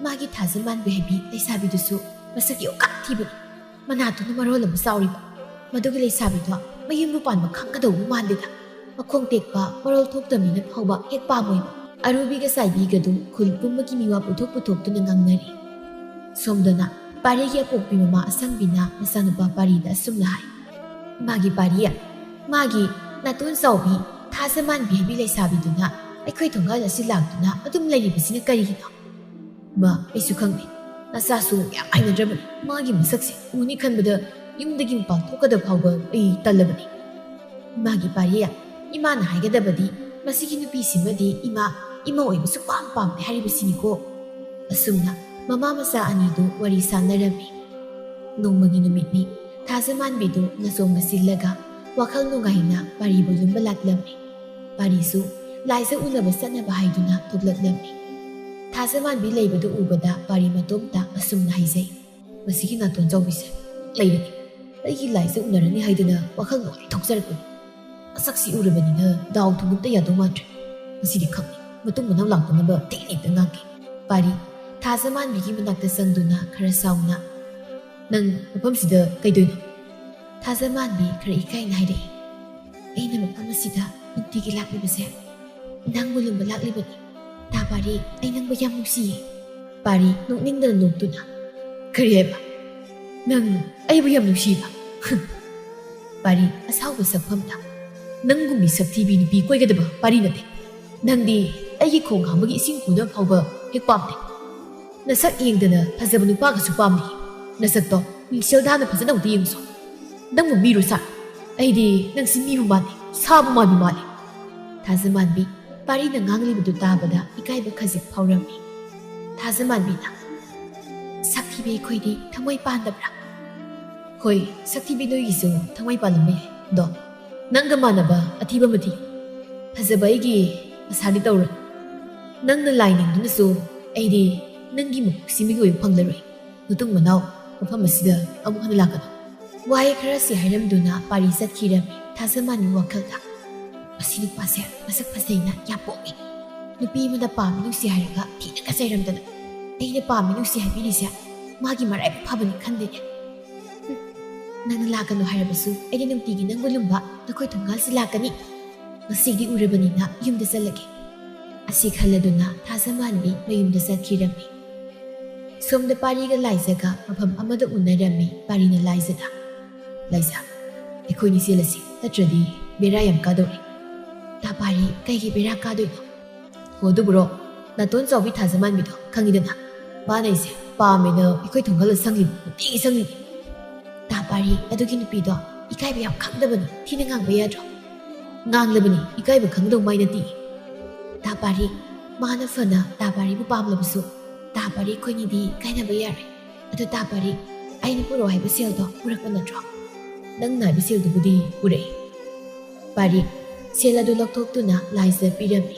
ꯃꯥꯒꯤ ꯊꯥꯖꯃꯥꯟꯕꯤ ꯍꯥꯏꯕꯤ ꯂꯩꯁꯥꯕꯤꯗꯨꯁꯨ ꯃꯁꯛ ꯌꯣꯛꯀꯥꯛ ꯊꯤꯕꯅꯤ ꯃꯅꯥꯇꯨꯅ ꯃꯔꯣꯜ ꯑꯃ ꯆꯥꯎꯔꯤꯕ ꯃꯗꯨꯒꯤ ꯂꯩꯁꯥꯕꯤꯗꯣ ꯃꯌꯨꯝꯕꯨ ꯄꯥꯟꯕ ꯈꯪꯒꯗꯧꯕ ꯃꯥꯟꯗꯦꯗ ꯃꯈꯣꯡ ꯇꯦꯛꯄ ꯃꯔꯣꯜ ꯊꯣꯛꯇꯕꯅꯤꯅ ꯐꯥꯎꯕ ꯍꯦꯛ ꯄꯥꯝꯃꯣꯏꯕ ꯑꯔꯨꯕꯤꯒ ꯆꯥꯏꯕꯤꯒꯗꯨ ꯈꯨꯜ ꯄꯨꯝꯕꯒꯤ ꯃꯤꯋꯥ ꯄꯨꯊꯣꯛ ꯄꯨꯊꯣꯛꯇꯨꯅ ꯉꯥꯡꯅꯔꯤ ꯁꯣꯝꯗꯅ ꯄꯥꯔꯤꯒꯤ ꯑꯄꯣꯛꯄꯤ ꯃꯃꯥ ꯑꯁꯪꯕꯤꯅ ꯃꯆꯥꯅꯨꯄꯥ ꯄꯥꯔꯤꯗ ꯑꯁꯨꯝꯅ ꯍꯥꯏ ꯃꯥꯒꯤ ꯄꯥꯔꯤ ꯃꯥꯒꯤ ꯅꯥꯇꯣꯟ ꯆꯥꯎꯕꯤ ꯊꯥꯖꯃꯥꯟꯕꯤ ꯍꯥꯏꯕꯤ ꯂꯩꯁꯥꯕꯤꯗꯨꯅ ꯑꯩꯈꯣꯏ ꯊꯣꯡꯒꯥꯜ ꯑꯁꯤ ꯂꯥꯛꯇꯨꯅ ꯑꯗꯨꯝ ꯂꯩꯔꯤꯕꯁꯤꯅ ꯀꯔꯤꯒꯤꯅꯣ ꯃꯥ ꯑꯩꯁꯨ ꯈꯪꯗꯦ ꯅꯆꯥꯁꯨ ꯌꯥꯝ ꯍꯩꯅꯗ꯭ꯔꯕꯅꯤ ꯃꯥꯒꯤ ꯃꯁꯛꯁꯦ ꯎꯅꯤ ꯈꯟꯕꯗ ꯌꯨꯝꯗꯒꯤ ꯃꯄꯥꯟ ꯊꯣꯛꯀꯗꯕ ꯐꯥꯎꯕ ꯑꯩ ꯇꯜꯂꯕꯅꯤ ꯏꯃꯥꯒꯤ ꯄꯥꯔꯤ ꯏꯃꯥꯅ ꯍꯥꯏꯒꯗꯕꯗꯤ ꯃꯁꯤꯒꯤ ꯅꯨꯄꯤꯁꯤꯃꯗꯤ ꯏꯃꯥ ꯑꯣꯏꯕ ꯁꯨꯛꯄꯥꯝ ꯄꯥꯝꯗꯦ ꯍꯥꯏꯔꯤꯕꯁꯤꯅꯤꯀꯣ ꯑꯁꯨꯝꯅ ꯃꯃꯥ ꯃꯆꯥ ꯑꯅꯤꯗꯨ ꯋꯥꯔꯤ ꯁꯥꯟꯅꯔꯝꯃꯤ ꯅꯣꯡꯃꯒꯤ ꯅꯨꯃꯤꯠꯅꯤ ꯊꯥꯖꯃꯥꯟꯕꯤꯗꯨ ꯅꯆꯣꯝꯒ ꯆꯤꯜꯂꯒ ꯋꯥꯈꯜ ꯅꯨꯡꯉꯥꯏꯅ ꯄꯥꯔꯤꯕꯨ ꯂꯨꯝꯕ ꯂꯥꯛꯂꯝꯃꯤ ꯄꯥꯔꯤꯁꯨ ꯂꯥꯏꯖ ꯎꯅꯕ ꯆꯠꯅꯕ ꯍꯥꯏꯗꯨꯅ ꯊꯣꯛꯂꯛꯂꯝꯃꯤ ꯊꯥꯖꯃꯥꯟꯕꯤ ꯂꯩꯕꯗꯨ ꯎꯕꯗ ꯄꯥꯔꯤ ꯃꯇꯣꯝꯇ ꯑꯁꯨꯝꯅ ꯍꯥꯏꯖꯩ ꯃꯁꯤꯒꯤ ꯅꯥꯇꯣꯟ ꯆꯥꯎꯕꯤꯁꯦ ꯂꯩꯔꯅꯤ ꯑꯩꯒꯤ ꯂꯥꯏꯖ ꯎꯅꯔꯅꯤ ꯍꯥꯏꯗꯨꯅ ꯋꯥꯈꯜ ꯅꯨꯡꯉꯥꯏ ꯊꯣꯛꯆꯔꯛꯄꯅꯤ ꯃꯁꯛꯁꯤ ꯎꯔꯕꯅꯤꯅ ꯗꯥꯎ ꯊꯨꯝ ꯌꯥꯗꯧ ꯃꯥꯟꯗ꯭ꯔꯦ ꯃꯁꯤꯗꯤ ꯈꯪꯅꯤ ꯃꯇꯨꯡ ꯃꯅꯥꯎ ꯂꯥꯛꯇꯅꯕ ꯇꯦꯛꯅꯤꯛꯇ ꯉꯥꯡꯈꯤ ꯄꯥꯔꯤ ꯊꯥꯖꯃꯥꯟꯕꯤꯒꯤ ꯃꯅꯥꯛꯇ ꯆꯪꯗꯨꯅ ꯈꯔ ꯁꯥꯎꯅ ꯅꯪ ꯃꯐꯝꯁꯤꯗ ꯀꯩꯗꯣꯏꯅꯣ ꯊꯥꯖꯃꯥꯟꯕꯤ ꯈꯔ ꯏꯀꯥꯏꯅ ꯍꯥꯏꯔꯛꯏ ꯑꯩꯅ ꯃꯐꯝ ꯑꯁꯤꯗ ꯅꯨꯡꯇꯤꯒꯤ ꯂꯥꯛꯂꯤꯕꯁꯦ ꯅꯪꯕꯨ ꯂꯨꯝꯕ ꯂꯥꯛꯂꯤꯕꯅꯤ ꯇꯥ ꯄꯥꯔꯤ ꯑꯩ ꯅꯪꯕꯨ ꯌꯥꯝ ꯅꯨꯡꯁꯤꯌꯦ ꯄꯥꯔꯤ ꯅꯣꯛꯅꯤꯡꯗꯅ ꯅꯣꯛꯇꯨꯅ ꯀꯔꯤ ꯍꯥꯏꯕ ꯅꯪ ꯑꯩꯕꯨ ꯌꯥꯝ ꯅꯨꯡꯁꯤꯕ ꯄꯥꯔꯤ ꯑꯁꯥꯎꯕ ꯁꯛꯐꯝꯗ ꯅꯪꯕꯨ ꯃꯤꯁꯛ ꯊꯤꯕꯤ ꯅꯨꯄꯤ ꯀꯣꯏꯒꯗꯕ ꯄꯥꯔꯤ ꯅꯠꯇꯦ ꯅꯪꯗꯤ ꯑꯩꯒꯤ ꯈꯣꯡ ꯍꯥꯝꯕꯒꯤ ꯏꯁꯤꯡ ꯄꯨꯅꯕ ꯐꯥꯎꯕ ꯍꯦꯛ ꯄꯥꯝꯗꯦ ꯅꯁꯛ ꯌꯦꯡꯗꯅ ꯐꯖꯕ ꯅꯨꯄꯥꯒꯁꯨ ꯄꯥꯝꯗꯦ ꯅꯁꯛꯇꯣ ꯃꯤꯡꯁꯦꯜ ꯗꯥꯅ ꯐꯖꯅ ꯑꯃꯨꯛꯇ ꯌꯦꯡꯉꯨꯁꯣ ꯅꯪꯕꯨ ꯃꯤꯔꯣ ꯁꯥ ꯑꯩꯗꯤ ꯅꯪꯁꯤ ꯃꯤꯕꯨ ꯃꯥꯟꯗꯦ ꯁꯥꯕꯨ ꯃꯥꯟꯕ ꯃꯥꯜꯂꯤ ꯊꯥꯖꯃꯥꯟꯕꯤ ꯄꯥꯔꯤꯅ ꯉꯥꯡꯂꯤꯕꯗꯨ ꯇꯥꯕꯗ ꯏꯀꯥꯏꯕ ꯈꯖꯤꯛ ꯐꯥꯎꯔꯝꯃꯤ ꯊꯥꯖꯃꯥꯟꯕꯤꯅ ꯁꯛꯊꯤꯕꯤ ꯑꯩꯈꯣꯏꯗꯤ ꯊꯃꯣꯏ ꯄꯥꯟꯗꯕ꯭ꯔꯥ ꯍꯣꯏ ꯁꯛꯊꯤꯕꯤ ꯅꯣꯏꯒꯤꯁꯨ ꯊꯃꯣꯏ ꯄꯥꯜꯂꯝꯕ ꯌꯥꯏ ꯑꯗꯣ ꯅꯪꯒ ꯃꯥꯟꯅꯕ ꯑꯊꯤꯕ ꯑꯃ ꯊꯤꯌꯨ ꯐꯖꯕ ꯑꯩꯒꯤ ꯑꯁꯥꯗꯤ ꯇꯧꯔꯣꯏ ꯅꯪꯅ ꯂꯥꯏ ꯅꯤꯡꯗꯨꯅꯁꯨ ꯑꯩꯗꯤ ꯅꯪꯒꯤ ꯃꯄꯣꯛꯁꯤ ꯃꯤꯒꯤ ꯑꯣꯏꯕ ꯐꯪꯂꯔꯣꯏ ꯃꯇꯨꯡ ꯃꯅꯥꯎ ꯃꯐꯝ ꯑꯁꯤꯗ ꯑꯃꯨꯛ ꯍꯟꯅ ꯂꯥꯛꯀꯅꯨ ꯋꯥꯍꯩ ꯈꯔꯁꯤ ꯍꯥꯏꯔꯝꯗꯨꯅ ꯄꯥꯔꯤ ꯆꯠꯈꯤꯔꯝꯃꯤ ꯊꯥꯖꯃꯥꯟꯕꯤ ꯋꯥꯈꯜꯗ ꯃꯁꯤ ꯅꯨꯄꯥꯁꯦ ꯃꯁꯛ ꯐꯖꯩꯅ ꯌꯥꯝ ꯄꯣꯛꯏ ꯅꯨꯄꯤ ꯑꯃꯅ ꯄꯥꯝꯃꯤ ꯅꯨꯡꯁꯤ ꯍꯥꯏꯔꯒ ꯊꯤꯅꯒ ꯆꯩꯔꯝꯗꯅ ꯑꯩꯅ ꯄꯥꯝꯃꯤ ꯅꯨꯡꯁꯤ ꯍꯥꯏꯕꯤꯔꯤꯁꯦ ꯃꯥꯒꯤ ꯃꯔꯥꯏꯕꯛ ꯐꯕꯅꯤ ꯈꯟꯗꯦꯅꯦ ꯅꯪꯅ ꯂꯥꯛꯀꯅꯨ ꯍꯥꯏꯔꯕꯁꯨ ꯑꯩꯗꯤ ꯅꯨꯡꯇꯤꯒꯤ ꯅꯪꯕꯨ ꯂꯨꯝꯕ ꯅꯈꯣꯏ ꯊꯣꯡꯒꯥꯜꯁꯤ ꯂꯥꯛꯀꯅꯤ ꯉꯁꯤꯗꯤ ꯎꯔꯕꯅꯤꯅ ꯌꯨꯝꯗ ꯆꯠꯂꯒꯦ ꯑꯁꯤ ꯈꯜꯂꯗꯨꯅ ꯊꯥꯖꯃꯥꯟꯕꯤ ꯃꯌꯨꯝꯗ ꯆꯠꯈꯤꯔꯝꯃꯤ ꯁꯣꯝꯗ ꯄꯥꯔꯤꯒ ꯂꯥꯏꯖꯒ ꯃꯐꯝ ꯑꯃꯗ ꯎꯅꯔꯝꯃꯤ ꯄꯥꯔꯤꯅ ꯂꯥꯏꯖꯗ ꯂꯥꯏꯖ ꯑꯩꯈꯣꯏꯅꯤ ꯆꯦꯜꯂꯁꯤ ꯅꯠꯇ꯭ꯔꯗꯤ ꯕꯦꯔꯥ ꯌꯥꯝ ꯀꯥꯗꯧꯔꯤ ꯇꯥ ꯄꯥꯔꯤ ꯀꯩꯒꯤ ꯕꯦꯔꯥ ꯀꯥꯗꯣꯏꯅꯣ? ꯑꯗꯨꯕꯨꯔꯣ ꯅꯥꯇꯣꯟ ꯆꯥꯎꯕꯤ ꯊꯥꯖꯃꯥꯟꯕꯤꯗꯣ ꯈꯪꯉꯤꯗꯅ ꯃꯥꯅ ꯑꯩꯁꯦ ꯄꯥꯝꯃꯦꯅ ꯑꯩꯈꯣꯏ ꯊꯣꯡꯒꯜꯂ ꯁꯪꯂꯤꯕ ꯅꯨꯡꯇꯤꯒꯤ ꯁꯪꯂꯤꯅꯤ. ꯇꯥ ꯄꯥꯔꯤ ꯑꯗꯨꯒꯤ ꯅꯨꯄꯤꯗꯣ ꯏꯀꯥꯏꯕ ꯌꯥꯝ ꯈꯪꯗꯕꯅꯤ. ꯊꯤꯅ ꯉꯥꯡꯕ ꯌꯥꯗ꯭ꯔꯣ? ꯉꯥꯡꯂꯕꯅꯤ ꯏꯀꯥꯏꯕ ꯈꯪꯗꯧ ꯃꯥꯏ ꯅꯠꯇꯦ. ꯇꯥ ꯄꯥꯔꯤ ꯃꯥꯅ ꯐꯅ ꯇꯥ ꯄꯥꯔꯤꯕꯨ ꯄꯥꯝꯂꯕꯁꯨ ꯇꯥ ꯄꯥꯔꯤ ꯑꯩꯈꯣꯏꯅꯤꯗꯤ ꯀꯥꯏꯅꯕ ꯌꯥꯔꯣꯏ. ꯑꯗꯣ ꯇꯥ ꯄꯥꯔꯤ ꯑꯩꯅ ꯄꯨꯔꯛꯑꯣ ꯍꯥꯏꯕ ꯁꯦꯜꯗꯣ ꯄꯨꯔꯛꯄ ꯅꯠꯇ꯭ꯔꯣ? ꯅꯪꯅ ꯍꯥꯏꯕ ꯁꯦꯜꯗꯨꯕꯨꯗꯤ ꯄꯨꯔꯛꯏ. ꯄꯥꯔꯤ ꯁꯦꯜ ꯑꯗꯨ ꯂꯧꯊꯣꯛꯇꯨꯅ ꯂꯥꯏꯖ ꯄꯤꯔꯝꯃꯤ.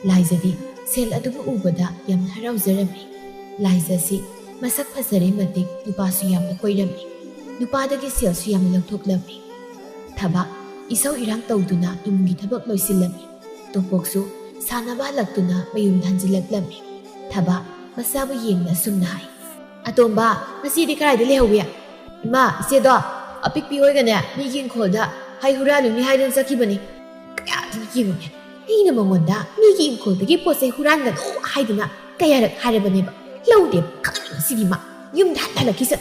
ꯂꯥꯏꯖꯗꯤ ꯁꯦꯜ ꯑꯗꯨꯕꯨ ꯎꯕꯗ ꯌꯥꯝꯅ ꯍꯔꯥꯎꯖꯔꯝꯃꯤ. ꯂꯥꯏꯖꯁꯤ ꯃꯁꯛ ꯐꯖꯔꯦ ꯃꯇꯤꯛ ꯅꯨꯄꯥꯁꯨ ꯌꯥꯝꯅ ꯀꯣꯏꯔꯝꯃꯤ. ꯅꯨꯄꯥꯗꯒꯤ ꯁꯦꯜꯁꯨ ꯌꯥꯝꯅ ꯂꯧꯊꯣꯛꯂꯝꯃꯤ. ꯊꯕꯛ ꯏꯁꯧ ꯏꯔꯥꯡ ꯇꯧꯗꯨꯅ ꯏꯃꯨꯡꯒꯤ ꯊꯕꯛ ꯂꯣꯏꯁꯤꯜꯂꯝꯃꯤ. ꯇꯣꯝꯄꯣꯛꯁꯨ ꯁꯥꯟꯅꯕ ꯍꯜꯂꯛꯇꯨꯅ ꯃꯌꯨꯝꯗ ꯍꯟꯖꯤꯜꯂꯛꯂꯝꯃꯤ. ꯊꯕꯛ ꯃꯆꯥꯕꯨ ꯌꯦꯡꯅ ꯑꯁꯨꯝꯅ ꯍꯥꯏ. ꯑꯇꯣꯝꯕ ꯉꯁꯤꯗꯤ ꯀꯗꯥꯏꯗ ꯂꯩꯍꯧꯏ? ꯏꯃꯥ ꯏꯆꯦꯗꯣ ꯑꯄꯤꯛꯄꯤ ꯍꯣꯏꯒꯅꯦ ꯃꯤꯒꯤ ꯏꯪꯈꯣꯜꯗ ꯍꯩ ꯍꯨꯔꯥꯜꯂꯨꯅꯤ ꯍꯥꯏꯗꯨꯅ ꯆꯠꯈꯤꯕꯅꯤ. ꯀꯌꯥꯗꯤ ꯌꯦꯡꯉꯨꯅꯦ ꯑꯩꯅ ꯃꯉꯣꯟꯗ ꯃꯤꯒꯤ ꯏꯪꯈꯣꯜꯗꯒꯤ ꯄꯣꯠ ꯆꯩ ꯍꯨꯔꯥꯟꯒꯅꯨ ꯍꯥꯏꯗꯨꯅ ꯀꯌꯥꯔꯛ ꯍꯥꯏꯔꯕꯅꯦꯕ. ꯂꯧꯗꯦ ꯈꯪꯉꯤ ꯉꯁꯤꯗꯤ ꯃꯥ ꯌꯨꯝꯗ ꯍꯜꯂꯛꯈꯤꯁꯠ.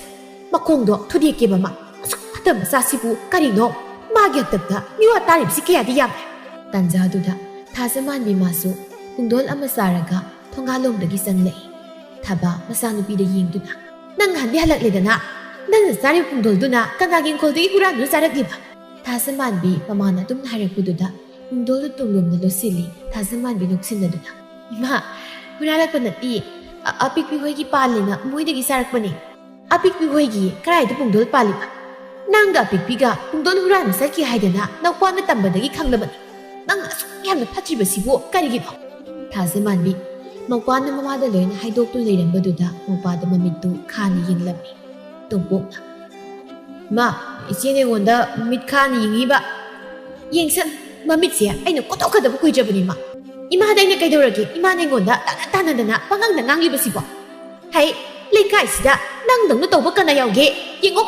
ꯃꯈꯣꯡꯗꯣ ꯊꯨꯗꯦꯛꯀꯦꯕ ꯃꯥ. ꯑꯁꯨꯛ ꯐꯠꯇꯕ ꯃꯆꯥꯁꯤꯕꯨ ꯀꯔꯤꯅꯣ? ꯃꯥꯒꯤ ꯍꯛꯇꯛꯇ ꯃꯤꯋꯥ ꯇꯥꯔꯤꯕꯁꯤ ꯀꯌꯥꯗꯤ ꯌꯥꯝꯃꯦ. ꯇꯥꯟꯖꯥꯗꯨꯗ ꯊꯥꯖꯃꯥꯟꯕꯤ ꯃꯥꯁꯨ ꯄꯨꯡꯗꯣꯜ ꯑꯃ ꯆꯥꯔꯒ ꯊꯣꯡꯒꯥꯜꯂꯣꯝꯗꯒꯤ ꯆꯪꯂꯛꯏ. ꯊꯕ ꯃꯆꯥꯅꯨꯄꯤꯗ ꯌꯦꯡꯗꯨꯅ ꯅꯪ ꯍꯟꯗꯤ ꯍꯜꯂꯛꯂꯦꯗꯅ ꯅꯪꯅ ꯆꯥꯔꯤꯕ ꯄꯨꯡꯗꯣꯜꯗꯨꯅ ꯀꯅꯥꯒꯤ ꯏꯪꯈꯣꯜꯗꯒꯤ ꯍꯨꯔꯥꯟꯗꯨꯅ ꯆꯥꯔꯛꯂꯤꯕ? ꯊꯥꯖꯃꯥꯟꯕꯤ ꯃꯃꯥꯅ ꯑꯗꯨꯝ ꯍꯥꯏꯔꯛꯄꯗꯨꯗ ꯄꯨꯡꯗꯣꯜꯗꯨ ꯇꯨꯡꯂꯣꯝꯗ ꯂꯣꯠꯁꯤꯜꯂꯤ. ꯊꯥꯖꯃꯥꯟꯕꯤ ꯅꯣꯛꯁꯤꯟꯅꯗꯨꯅ ꯏꯃꯥ ꯍꯨꯔꯥꯜꯂꯛꯄ ꯅꯠꯇꯦ ꯑꯄꯤꯛꯄꯤ ꯍꯣꯏꯒꯤ ꯄꯥꯜꯂꯦꯅ ꯃꯣꯏꯗꯒꯤ ꯆꯥꯔꯛꯄꯅꯤ. ꯑꯄꯤꯛꯄꯤ ꯍꯣꯏꯒꯤ ꯀꯔꯥꯏꯗ ꯄꯨꯡꯗꯣꯜ ꯄꯥꯜꯂꯤꯕ? ꯅꯪꯒ ꯑꯄꯤꯛꯄꯤꯒ ꯄꯨꯡꯗꯣꯜ ꯍꯨꯔꯥꯟꯕ ꯆꯠꯈꯤ ꯍꯥꯏꯗꯅ ꯅꯧꯄꯥꯅ ꯇꯝꯕꯗꯒꯤ ꯈꯪꯂꯕꯅꯤ. ꯅꯪꯅ ꯑꯁꯨꯛ ꯌꯥꯝꯅ ꯐꯠꯇ꯭ꯔꯤꯕꯁꯤꯕꯨ ꯀꯔꯤꯒꯤꯅꯣ? ꯊꯥꯖꯃꯥꯟꯕꯤ ꯃꯧꯄꯥꯅ ꯃꯃꯥꯗ ꯂꯣꯏꯅ ꯍꯥꯏꯗꯣꯛꯇꯨ ꯂꯩꯔꯝꯕꯗꯨꯗ ꯃꯧꯄꯥꯗ ꯃꯃꯤꯠꯇꯨ ꯈꯥꯅ ꯌꯦꯡꯂꯝꯃꯤ. ꯇꯣꯝꯄꯣꯛꯅ ꯏꯃꯥ ꯏꯆꯦꯅ ꯑꯩꯉꯣꯟꯗ ꯃꯃꯤꯠ ꯈꯥꯅ ꯌꯦꯡꯉꯤꯕ. ꯌꯦꯡꯁꯟ ꯃꯃꯤꯠꯁꯦ ꯑꯩꯅ ꯀꯣꯠꯊꯣꯛꯀꯗꯕ ꯀꯨꯏꯗ꯭ꯔꯕꯅꯤ ꯏꯃꯥ. ꯏꯃꯥꯗ ꯑꯩꯅ ꯀꯩꯗꯧꯔꯒꯦ ꯏꯃꯥꯅ ꯑꯩꯉꯣꯟꯗ ꯇꯥꯟꯅꯗꯅ ꯄꯉꯥꯡꯗ ꯉꯥꯡꯂꯤꯕꯁꯤꯕꯣ? ꯍꯩ ꯂꯩꯀꯥꯏꯁꯤꯗ ꯅꯪꯗꯧꯅ ꯇꯧꯕ ꯀꯅꯥ ꯌꯥꯎꯒꯦ? ꯌꯦꯡꯉꯣ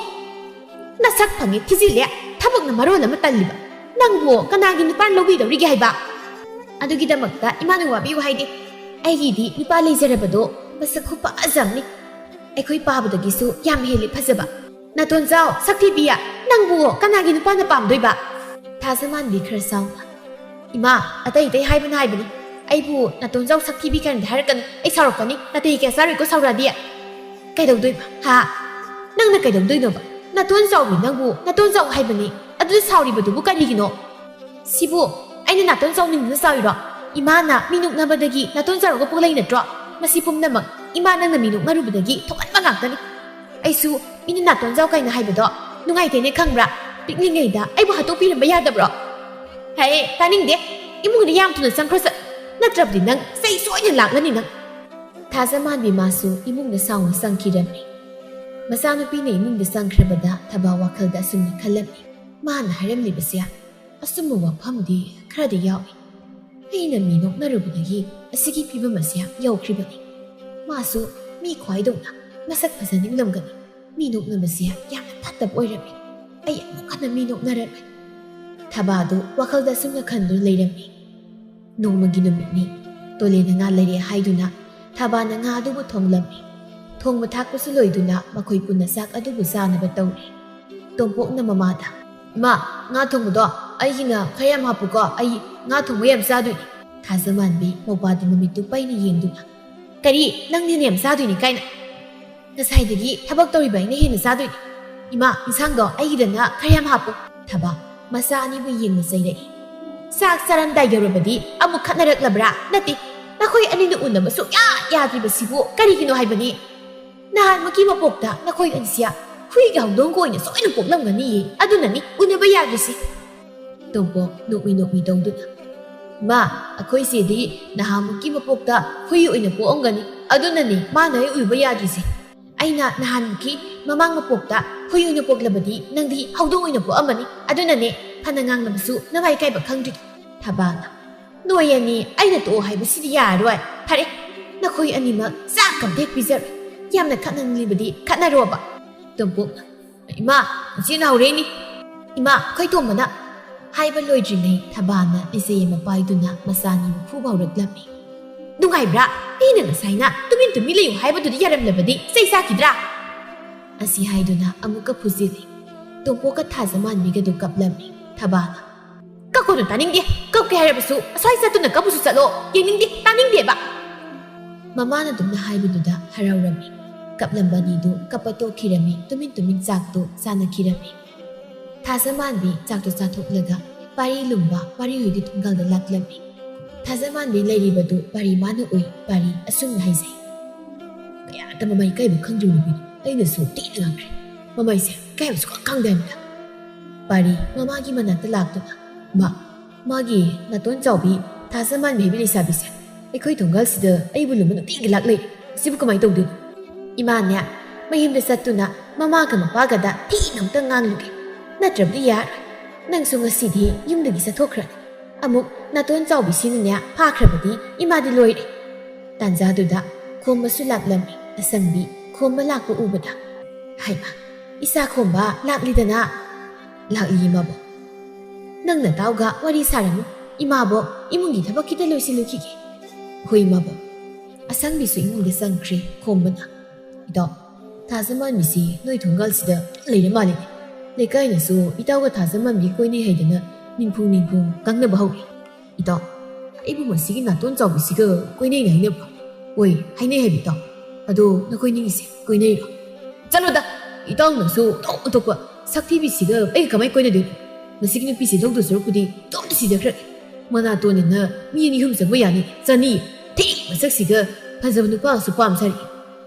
ꯅꯁꯛ ꯐꯪꯉꯦ ꯊꯤꯖꯤꯜꯂꯦ ꯊꯕꯛꯅ ꯃꯔꯣꯜ ꯑꯃ ꯇꯜꯂꯤꯕ. ꯅꯪꯕꯨ ꯀꯅꯥꯒꯤ ꯅꯨꯄꯥ ꯂꯧꯕꯤꯗꯧꯔꯤꯒꯦ ꯍꯥꯏꯕ? ꯑꯗꯨꯒꯤꯗꯃꯛꯇ ꯏꯃꯥꯅ ꯋꯥꯕꯤꯌꯨ ꯍꯥꯏꯗꯦ. ꯑꯩꯒꯤꯗꯤ ꯅꯨꯄꯥ ꯂꯩꯖꯔꯕꯗꯣ ꯃꯁꯛ ꯈꯨꯐꯖꯝꯅꯤ. ꯑꯩꯈꯣꯏ ꯄꯥꯕꯗꯒꯤꯁꯨ ꯌꯥꯝ ꯍꯦꯜꯂꯤ ꯐꯖꯕ. ꯅꯥꯇꯣꯟꯖꯥꯎ ꯁꯛꯊꯤꯕꯤꯌꯥ ꯅꯪꯕꯨ ꯀꯅꯥꯒꯤ ꯅꯨꯄꯥꯅ ꯄꯥꯝꯗꯣꯏꯕ? ꯊꯥꯖꯃꯥꯟꯕꯤ ꯈꯔ ꯁꯥꯎꯅ ꯏꯃꯥ ꯑꯇꯩ ꯑꯇꯩ ꯍꯥꯏꯕꯅ ꯍꯥꯏꯕꯅꯤ. ꯑꯩꯕꯨ ꯅꯥꯇꯣꯟꯖꯥꯎ ꯁꯛꯊꯤꯕꯤ ꯀꯥꯏꯅꯗꯤ ꯍꯥꯏꯔꯛꯀꯅꯨ. ꯑꯩ ꯁꯥꯎꯔꯛꯀꯅꯤ. ꯅꯥꯇꯩ ꯀꯌꯥ ꯆꯥꯔꯣꯏꯀꯣ ꯁꯥꯎꯔꯛꯑꯗꯤ. ꯀꯩꯗꯧꯗꯣꯏꯕ ꯍꯥ? ꯅꯪꯅ ꯀꯩꯗꯧꯗꯣꯏꯅꯣꯕ? ꯅꯥꯇꯣꯟ ꯆꯥꯎꯕꯤ ꯅꯪꯕꯨ ꯅꯥꯇꯣꯟ ꯆꯥꯎ ꯍꯥꯏꯕꯅꯤ. ꯑꯗꯨꯗ ꯁꯥꯎꯔꯤꯕꯗꯨꯕꯨ ꯀꯔꯤꯒꯤꯅꯣ? ꯁꯤꯕꯨ ꯑꯩꯅ ꯅꯥꯇꯣꯟ ꯆꯥꯎꯅꯤꯡꯗꯨꯅ ꯆꯥꯎꯔꯤꯔꯣ? ꯏꯃꯥꯅ ꯃꯤ ꯅꯣꯛꯅꯕꯗꯒꯤ ꯅꯥꯇꯣꯟ ꯆꯥꯎꯔꯒ ꯄꯣꯛꯂꯩ ꯅꯠꯇ꯭ꯔꯣ? ꯃꯁꯤ ꯄꯨꯝꯅꯃꯛ ꯏꯃꯥ ꯅꯪꯅ ꯃꯤ ꯅꯣꯛꯅꯔꯨꯕꯗꯒꯤ ꯊꯣꯛꯍꯟꯕ ꯉꯥꯛꯇꯅꯤ. ꯑꯩꯁꯨ ꯃꯤꯅ ꯅꯥꯇꯣꯟ ꯆꯥꯎ ꯀꯥꯏꯅ ꯍꯥꯏꯕꯗꯣ ꯅꯨꯡꯉꯥꯏꯇꯦꯅꯦ ꯈꯪꯕ꯭ꯔꯥ? ꯄꯤꯛꯂꯤꯉꯩꯗ ꯑꯩꯕꯨ ꯍꯥꯠꯇꯣꯛꯄꯤꯔꯝꯕ ꯌꯥꯗꯕ꯭ꯔꯣ? ꯍꯩ ꯇꯥꯅꯤꯡꯗꯦ. ꯏꯃꯨꯡꯗ ꯌꯥꯝ ꯊꯨꯅ ꯆꯪꯈ꯭ꯔꯣ ꯆꯠ. ꯅꯠꯇ꯭ꯔꯕꯗꯤ ꯅꯪ ꯆꯩ ꯁꯣꯏꯅ ꯂꯥꯛꯂꯅꯤ ꯅꯪ. ꯊꯥꯖꯃꯥꯟꯕꯤ ꯃꯥꯁꯨ ꯏꯃꯨꯡꯗ ꯁꯥꯎꯅ ꯆꯪꯈꯤꯔꯝꯃꯤ. ꯃꯆꯥꯅꯨꯄꯤꯅ ꯏꯃꯨꯡꯗ ꯆꯪꯈ꯭ꯔꯕꯗ ꯊꯕ ꯋꯥꯈꯜꯗ ꯑꯁꯨꯝꯅ ꯈꯜꯂꯝꯃꯤ. ꯃꯥꯅ ꯍꯥꯏꯔꯝꯂꯤꯕꯁꯦ ꯑꯆꯨꯝꯕ ꯋꯥꯐꯝꯗꯤ ꯈꯔꯗꯤ ꯌꯥꯎꯏ. ꯑꯩꯅ ꯃꯤ ꯅꯣꯛꯅꯔꯨꯕꯗꯒꯤ ꯑꯁꯤꯒꯤ ꯐꯤꯕꯝ ꯑꯁꯤ ꯌꯧꯈ꯭ꯔꯤꯕꯅꯤ. ꯃꯥꯁꯨ ꯃꯤ ꯈ꯭ꯋꯥꯏꯗꯧꯅ ꯃꯁꯛ ꯐꯖꯅꯤꯡꯂꯝꯒꯅꯤ. ꯃꯤ ꯅꯣꯛꯅꯕꯁꯦ ꯌꯥꯝꯅ ꯐꯠꯇꯕ ꯑꯣꯏꯔꯝꯃꯤ. ꯑꯩ ꯑꯃꯨꯛ ꯍꯟꯅ ꯃꯤ ꯅꯣꯛꯅꯔꯔꯣꯏ. ꯊꯕꯥꯗꯨ ꯋꯥꯈꯜꯗ ꯑꯁꯨꯝꯅ ꯈꯟꯗꯨꯅ ꯂꯩꯔꯝꯃꯤ. ꯅꯣꯡꯃꯒꯤ ꯅꯨꯃꯤꯠꯅꯤ. ꯇꯣꯂꯦꯟꯅ ꯉꯥ ꯂꯩꯔꯦ ꯍꯥꯏꯗꯨꯅ ꯊꯕꯥꯅ ꯉꯥ ꯑꯗꯨꯕꯨ ꯊꯣꯡꯂꯝꯃꯤ. ꯊꯣꯡꯕ ꯊꯥꯛꯄꯁꯨ ꯂꯣꯏꯗꯨꯅ ꯃꯈꯣꯏ ꯄꯨꯟꯅ ꯆꯥꯛ ꯑꯗꯨꯕꯨ ꯆꯥꯅꯕ ꯇꯧꯔꯤ. ꯇꯣꯝꯄꯣꯛꯅ ꯃꯃꯥꯗ ꯏꯃꯥ ꯉꯥ ꯊꯣꯡꯕꯗꯣ ꯑꯩꯒꯤꯅ ꯈꯔ ꯌꯥꯝ ꯍꯥꯞꯄꯨꯀꯣ. ꯑꯩ ꯉꯥ ꯊꯣꯡꯕ ꯌꯥꯝ ꯆꯥꯗꯣꯏꯅꯤ. ꯊꯥꯖꯃꯥꯟꯕꯤ ꯃꯧꯄꯥꯗꯤ ꯃꯃꯤꯠꯇꯨ ꯄꯩꯅ ꯌꯦꯡꯗꯨꯅ ꯀꯔꯤ ꯅꯪꯅ ꯍꯦꯟꯅ ꯌꯥꯝ ꯆꯥꯗꯣꯏꯅꯤ ꯀꯥꯏꯅ? ꯉꯁꯥꯏꯗꯒꯤ ꯊꯕꯛ ꯇꯧꯔꯤꯕ ꯑꯩꯅ ꯍꯦꯟꯅ ꯆꯥꯗꯣꯏꯅꯤ. ꯏꯃꯥ ꯏꯟꯁꯥꯡꯗꯣ ꯑꯩꯒꯤꯗꯅ ꯈꯔ ꯌꯥꯝ ꯍꯥꯞꯄꯨ. ꯊꯕ ꯃꯆꯥ ꯑꯅꯤꯕꯨ ꯌꯦꯡꯅ ꯆꯩꯔꯛꯏ. ꯆꯥꯛ ꯆꯥꯔꯝꯗꯥꯏ ꯌꯧꯔꯕꯗꯤ ꯑꯃꯨꯛ ꯈꯠꯅꯔꯛꯂꯕ꯭ꯔꯥ? ꯅꯠꯇꯦ ꯅꯈꯣꯏ ꯑꯅꯤꯅ ꯎꯅꯕ ꯁꯨꯛꯌꯥ ꯌꯥꯗ꯭ꯔꯤꯕꯁꯤꯕꯨ ꯀꯔꯤꯒꯤꯅꯣ ꯍꯥꯏꯕꯅꯤ? ꯅꯍꯥꯟꯃꯛꯀꯤ ꯃꯄꯣꯛꯇ ꯅꯈꯣꯏ ꯑꯅꯤꯁꯤ ꯍꯨꯏꯒ ꯍꯧꯗꯣꯡꯒ ꯑꯣꯏꯅ ꯁꯣꯏꯅ ꯄꯣꯛꯂꯝꯒꯅꯤꯌꯦ. ꯑꯗꯨꯅꯅꯤ ꯎꯅꯕ ꯌꯥꯗ꯭ꯔꯤꯁꯤ. ꯇꯣꯝꯄꯣꯛ ꯅꯣꯛꯃꯤ ꯇꯧꯗꯨꯅ ꯃꯥ ꯑꯩꯈꯣꯏꯁꯤꯗꯤ ꯅꯍꯥꯟꯃꯨꯛꯀꯤ ꯃꯄꯣꯛꯇ ꯍꯨꯏ ꯑꯣꯏꯅ ꯄꯣꯛꯑꯝꯒꯅꯤ. ꯑꯗꯨꯅꯅꯤ ꯃꯥꯅ ꯑꯩ ꯎꯕ ꯌꯥꯗ꯭ꯔꯤꯁꯦ. ꯑꯩꯅ ꯅꯍꯥꯟꯃꯨꯛꯀꯤ ꯃꯃꯥꯡ ꯃꯄꯣꯛꯇ ꯍꯨꯏ ꯑꯣꯏꯅ ꯄꯣꯛꯂꯕꯗꯤ ꯅꯪꯗꯤ ꯍꯧꯗꯣꯡ ꯑꯣꯏꯅ ꯄꯣꯛꯑꯝꯃꯅꯤ. ꯑꯗꯨꯅꯅꯦ ꯐꯅ ꯉꯥꯡꯂꯕꯁꯨ ꯅꯃꯥꯏ ꯀꯥꯏꯕ ꯈꯪꯗ꯭ꯔꯤ. ꯊꯕꯥꯅ ꯅꯣꯏ ꯑꯅꯤ ꯑꯩꯅ ꯇꯣꯛꯑꯣ ꯍꯥꯏꯕꯁꯤꯗꯤ ꯌꯥꯔꯔꯣꯏ. ꯐꯔꯦ ꯅꯈꯣꯏ ꯑꯅꯤꯃꯛ ꯆꯥꯛ ꯀꯝꯇꯦꯛ ꯄꯤꯖꯔꯣꯏ. ꯌꯥꯝꯅ ꯈꯠꯅꯅꯤꯡꯂꯤꯕꯗꯤ ꯈꯠꯅꯔꯣꯕ. ꯇꯣꯝꯄꯣꯛꯅ ꯏꯃꯥ ꯏꯆꯦꯅ ꯍꯧꯔꯦꯅꯤ. ꯏꯃꯥ ꯈꯩꯇꯣꯝꯕꯅ ꯍꯥꯏꯕ ꯂꯣꯏꯗ꯭ꯔꯤꯉꯩ ꯊꯕꯥꯅ ꯂꯤꯆꯩ ꯑꯃ ꯄꯥꯏꯗꯨꯅ ꯃꯆꯥꯅꯤꯕꯨ ꯐꯨꯕ ꯍꯧꯔꯛꯂꯝꯃꯤ. ꯅꯨꯡꯉꯥꯏꯕ꯭ꯔꯥ? ꯑꯩꯅ ꯉꯁꯥꯏꯅ ꯇꯨꯃꯤꯟ ꯂꯩꯌꯨ ꯍꯥꯏꯕꯗꯨꯗꯤ ꯌꯥꯔꯝꯂꯕꯗꯤ ꯆꯩ ꯆꯥꯈꯤꯗ꯭ꯔꯥ? ꯑꯁꯤ ꯍꯥꯏꯗꯨꯅ ꯑꯃꯨꯛꯀ ꯐꯨꯖꯤꯜꯂꯤ. ꯇꯣꯝꯄꯣꯛꯀ ꯊꯥꯖꯃꯥꯟꯕꯤꯒꯗꯨ ꯀꯞꯂꯝꯃꯤ. ꯊꯕꯥꯅ ꯀꯛꯀꯣꯅ ꯇꯥꯅꯤꯡꯗꯦ ꯀꯞꯀꯦ ꯍꯥꯏꯔꯕꯁꯨ ꯑꯁ꯭ꯋꯥꯏ ꯆꯠꯇꯨꯅ ꯀꯞꯄꯁꯨ ꯆꯠꯂꯣ ꯌꯦꯡꯅꯤꯡꯗꯦ ꯇꯥꯅꯤꯡꯗꯦꯕ ꯃꯃꯥꯅ ꯑꯗꯨꯝꯅ ꯍꯥꯏꯕꯗꯨꯗ ꯍꯔꯥꯎꯔꯝꯃꯤ ꯀꯞꯂꯝꯕ ꯑꯅꯤꯗꯨ ꯀꯞꯄ ꯇꯣꯛꯈꯤꯔꯝꯃꯤ ꯇꯨꯃꯤꯟ ꯆꯥꯛꯇꯨ ꯆꯥꯅꯈꯤꯔꯝꯃꯤ ꯊꯥꯖꯃꯥꯟꯕꯤ ꯆꯥꯛꯇꯨ ꯆꯥꯊꯣꯛꯂꯒ ꯄꯥꯔꯤ ꯂꯨꯝꯕ ꯄꯥꯔꯤ ꯍꯣꯏꯒꯤ ꯊꯣꯡꯒꯥꯜꯗ ꯂꯥꯛꯂꯝꯃꯤ ꯊꯥꯖꯃꯥꯟꯕꯤ ꯂꯩꯔꯤꯕꯗꯨ ꯄꯥꯔꯤ ꯃꯥꯅ ꯎꯏ ꯄꯥꯔꯤ ꯑꯁꯨꯝꯅ ꯍꯥꯏꯖꯩ ꯀꯌꯥꯇ ꯃꯃꯥꯏ ꯀꯩꯕꯨ ꯈꯪꯗ꯭ꯔꯤꯕ ꯅꯨꯄꯤꯗꯣ ꯑꯩꯅꯁꯨ ꯇꯤꯅ ꯉꯥꯡꯈ꯭ꯔꯦ ꯃꯃꯥꯏꯁꯦ ꯀꯩꯕꯨꯁꯨ ꯈꯪꯗꯦ ꯍꯥꯏꯕꯗ ꯄꯥꯔꯤ ꯃꯃꯥꯒꯤ ꯃꯅꯥꯛꯇ ꯂꯥꯛꯇꯨꯅ ꯃꯥꯒꯤ ꯅꯥꯇꯣꯟ ꯆꯥꯎꯕꯤ ꯊꯥꯖꯃꯥꯟꯕꯤ ꯍꯥꯏꯕꯤ ꯂꯩꯁꯥꯕꯤꯁꯦ ꯑꯩꯈꯣꯏ ꯊꯣꯡꯒꯥꯜꯁꯤꯗ ꯑꯩꯕꯨ ꯂꯨꯝꯕ ꯅꯨꯡꯇꯤꯒꯤ ꯂꯥꯛꯂꯩ ꯁꯤꯕꯨ ꯀꯃꯥꯏꯅ ꯇꯧꯗꯣꯏꯅꯣ ꯏꯃꯥꯅꯦ ꯃꯌꯨꯝꯗ ꯆꯠꯇꯨꯅ ꯃꯃꯥꯒ ꯃꯄꯥꯒꯗ ꯊꯤꯅ ꯑꯃꯨꯛꯇ ꯉꯥꯡꯂꯨꯒꯦ ꯅꯠꯇ꯭ꯔꯕꯗꯤ ꯌꯥꯔꯣꯏ ꯅꯪꯁꯨ ꯉꯁꯤꯗꯤ ꯌꯨꯝꯗꯒꯤ ꯆꯠꯊꯣꯛꯈ꯭ꯔꯅꯤ ꯑꯃꯨꯛ ꯅꯥꯇꯣꯟ ꯆꯥꯎꯕꯤꯁꯤꯅꯅꯦ ꯐꯥꯈ꯭ꯔꯕꯗꯤ ꯏꯃꯥꯗꯤ ꯂꯣꯏꯔꯦ ꯇꯥꯟꯖꯥꯗꯨꯗ ꯈꯣꯝꯕꯁꯨ ꯂꯥꯛꯂꯝꯃꯤ ꯑꯁꯪꯕꯤ ꯈꯣꯝꯕ ꯂꯥꯛꯄ ꯎꯕꯗ ꯍꯥꯏꯃ ꯏꯆꯥ ꯈꯣꯝꯕ ꯂꯥꯛꯂꯤꯗꯅ ꯂꯥꯛꯂꯤ ꯏꯃꯥꯕꯣ ꯅꯪꯅ ꯇꯥꯎꯒ ꯋꯥꯔꯤ ꯁꯥꯔꯅꯨ ꯏꯃꯥꯕꯣ ꯏꯃꯨꯡꯒꯤ ꯊꯕꯛ ꯈꯤꯇ ꯂꯣꯏꯁꯤꯜꯂꯨꯈꯤꯒꯦ ꯍꯣꯏ ꯏꯃꯥꯕꯣ ꯑꯁꯪꯕꯤꯁꯨ ꯏꯃꯨꯡꯗ ꯆꯪꯈ꯭ꯔꯦ ꯈꯣꯝꯕꯅ ꯏꯇꯥꯎ ꯊꯥꯖꯃꯥꯟꯕꯤꯁꯤ ꯅꯣꯏ ꯊꯣꯡꯒꯥꯜꯁꯤꯗ ꯂꯩꯔ ꯃꯥꯜꯂꯤꯅꯦ ꯂꯩꯀꯥꯏꯅꯁꯨ ꯏꯇꯥꯎꯒ ꯊꯥꯖꯃꯥꯟꯕꯤ ꯀꯣꯏꯅꯩ ꯍꯥꯏꯗꯅ ꯅꯤꯡꯐꯨꯡ ꯉꯥꯡꯅꯕ ꯍꯧꯔꯦ ꯏꯇꯥꯎ ꯑꯩꯕꯨ ꯃꯁꯤꯒꯤ ꯅꯥꯇꯣꯟ ꯆꯥꯎꯕꯤꯁꯤꯒ ꯀꯣꯏꯅꯩꯅ ꯍꯥꯏꯅꯕ꯭ꯔꯣ ꯍꯣꯏ ꯍꯥꯏꯅꯩ ꯍꯥꯏꯕ ꯏꯇꯥꯎ ꯑꯗꯣ ꯅꯈꯣꯏꯅꯤꯒꯤꯁꯦ ꯀꯣꯏꯅꯩꯔꯣ ꯆꯠꯂꯣꯗ ꯏꯇꯥꯎꯅꯁꯨ ꯑꯇꯣꯞꯄ ꯁꯛꯊꯤꯕꯤꯁꯤꯒ ꯑꯩꯒ ꯀꯃꯥꯏꯅ ꯀꯣꯏꯅꯗꯣꯏꯅꯣ ꯃꯁꯤꯒꯤ ꯅꯨꯄꯤꯁꯤ ꯂꯧꯗꯣ ꯁꯔꯨꯛꯄꯨꯗꯤ ꯇꯣꯝꯇ ꯁꯤꯖꯈ꯭ꯔꯒꯦ ꯃꯅꯥꯇꯣꯟꯅ ꯃꯤ ꯑꯅꯤ ꯑꯍꯨꯝ ꯆꯪꯕ ꯌꯥꯅꯤ ꯆꯅꯤ ꯊꯤ ꯃꯁꯛꯁꯤꯒ ꯐꯖꯕ ꯅꯨꯄꯥꯁꯨ ꯄꯥꯝꯖꯔꯤ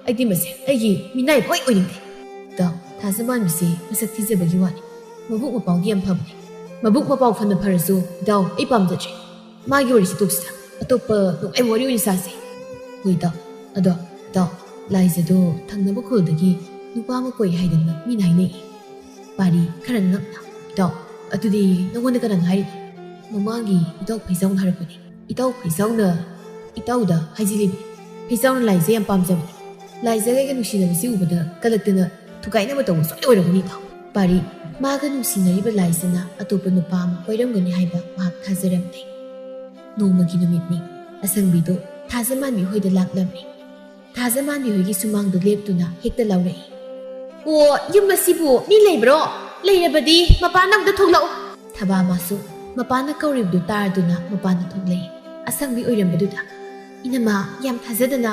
ꯑꯩꯗꯤ ꯃꯁꯦ ꯑꯩꯒꯤ ꯃꯤꯅꯥꯏ ꯍꯣꯏ ꯑꯣꯏꯅꯤꯡꯗꯦ ꯏꯇꯥꯎ ꯊꯥꯖꯃꯥꯟꯕꯤꯁꯤ ꯃꯁꯛ ꯊꯤꯖꯕꯒꯤ ꯋꯥꯅꯤ ꯃꯕꯨꯛ ꯃꯄꯥꯎꯗꯤ ꯌꯥꯝ ꯐꯕꯅꯤ ꯃꯕꯨꯛ ꯃꯄꯥꯎ ꯐꯅ ꯐꯔꯁꯨ ꯏꯇꯥꯎ ꯑꯩ ꯄꯥꯝꯖꯗ꯭ꯔꯦ ꯃꯥꯒꯤ ꯋꯥꯔꯤꯁꯤ ꯇꯣꯛꯁꯤꯗ ꯑꯇꯣꯞꯄ ꯅꯨꯡꯉꯥꯏꯕ ꯋꯥꯔꯤ ꯑꯣꯏꯅ ꯁꯥꯁꯤ ꯍꯣꯏ ꯏꯇꯥꯎ ꯑꯗꯣ ꯏꯇꯥꯎ ꯂꯥꯏꯖꯗꯣ ꯊꯪꯅꯕ ꯈꯨꯜꯗꯒꯤ ꯅꯨꯄꯥ ꯑꯃ ꯀꯣꯏ ꯍꯥꯏꯗꯅ ꯃꯤꯅ ꯍꯥꯏꯅꯩ ꯄꯥꯔꯤ ꯈꯔ ꯉꯛꯅ ꯏꯇꯥꯎ ꯑꯗꯨꯗꯤ ꯅꯉꯣꯟꯗ ꯀꯅꯥꯅ ꯍꯥꯏꯔꯤꯅꯣ ꯃꯃꯥꯡꯒꯤ ꯏꯇꯥꯎ ꯐꯩꯖꯥꯎꯅ ꯍꯥꯏꯔꯛꯄꯅꯤ ꯏꯇꯥꯎ ꯐꯩꯖꯥꯎꯅ ꯏꯇꯥꯎꯗ ꯍꯥꯏꯖꯤꯜꯂꯤꯕꯅꯤ ꯐꯩꯖꯥꯎꯅ ꯂꯥꯏꯖ ꯌꯥꯝ ꯄꯥꯝꯖꯕꯅꯤ ꯂꯥꯏꯖꯒ ꯑꯩꯒ ꯅꯨꯡꯁꯤꯅꯕꯁꯤ ꯎꯕꯗ ꯀꯂꯛꯇꯅ ꯊꯨꯒꯥꯏꯅꯕ ꯇꯧꯕ ꯁꯣꯏꯗ ꯑꯣꯏꯔꯝꯒꯅꯤ ꯏꯇꯥꯎ ꯄꯥꯔꯤ ꯃꯥꯒ ꯅꯨꯡꯁꯤꯅꯔꯤꯕ ꯂꯥꯏꯖꯅ ꯑꯇꯣꯞꯄ ꯅꯨꯄꯥ ꯑꯃ ꯀꯣꯏꯔꯝꯒꯅꯤ ꯍꯥꯏꯕ ꯃꯍꯥꯛ ꯊꯥꯖꯔꯝꯗꯦ ꯅꯣꯡꯃꯒꯤ ꯅꯨꯃꯤꯠꯅꯤ ꯑꯁꯪꯕꯤꯗꯣ ꯊꯥꯖꯃꯥꯟꯕꯤ ꯍꯣꯏꯗ ꯂꯥꯛꯂꯝꯃꯤ ꯊꯥꯖꯃꯥꯟꯕꯤ ꯍꯣꯏꯒꯤ ꯁꯨꯃꯥꯡꯗꯣ ꯂꯦꯞꯇꯨꯅ ꯍꯦꯛꯇ ꯂꯥꯎꯔꯛꯏ ꯑꯣ ꯌꯨꯝ ꯑꯁꯤꯕꯨ ꯃꯤ ꯂꯩꯕ꯭ꯔꯣ ꯂꯩꯔꯕꯗꯤ ꯃꯄꯥꯟꯗ ꯑꯝꯇ ꯊꯣꯛꯂꯛꯎ ꯊꯕꯥ ꯃꯥꯁꯨ ꯃꯄꯥꯟꯅ ꯀꯧꯔꯤꯕꯗꯨ ꯇꯥꯔꯗꯨꯅ ꯃꯄꯥꯟꯗ ꯊꯣꯛꯂꯛꯏ ꯑꯁꯪꯕꯤ ꯑꯣꯏꯔꯝꯕꯗꯨꯗ ꯏꯅꯝꯃ ꯌꯥꯝ ꯊꯥꯖꯗꯅ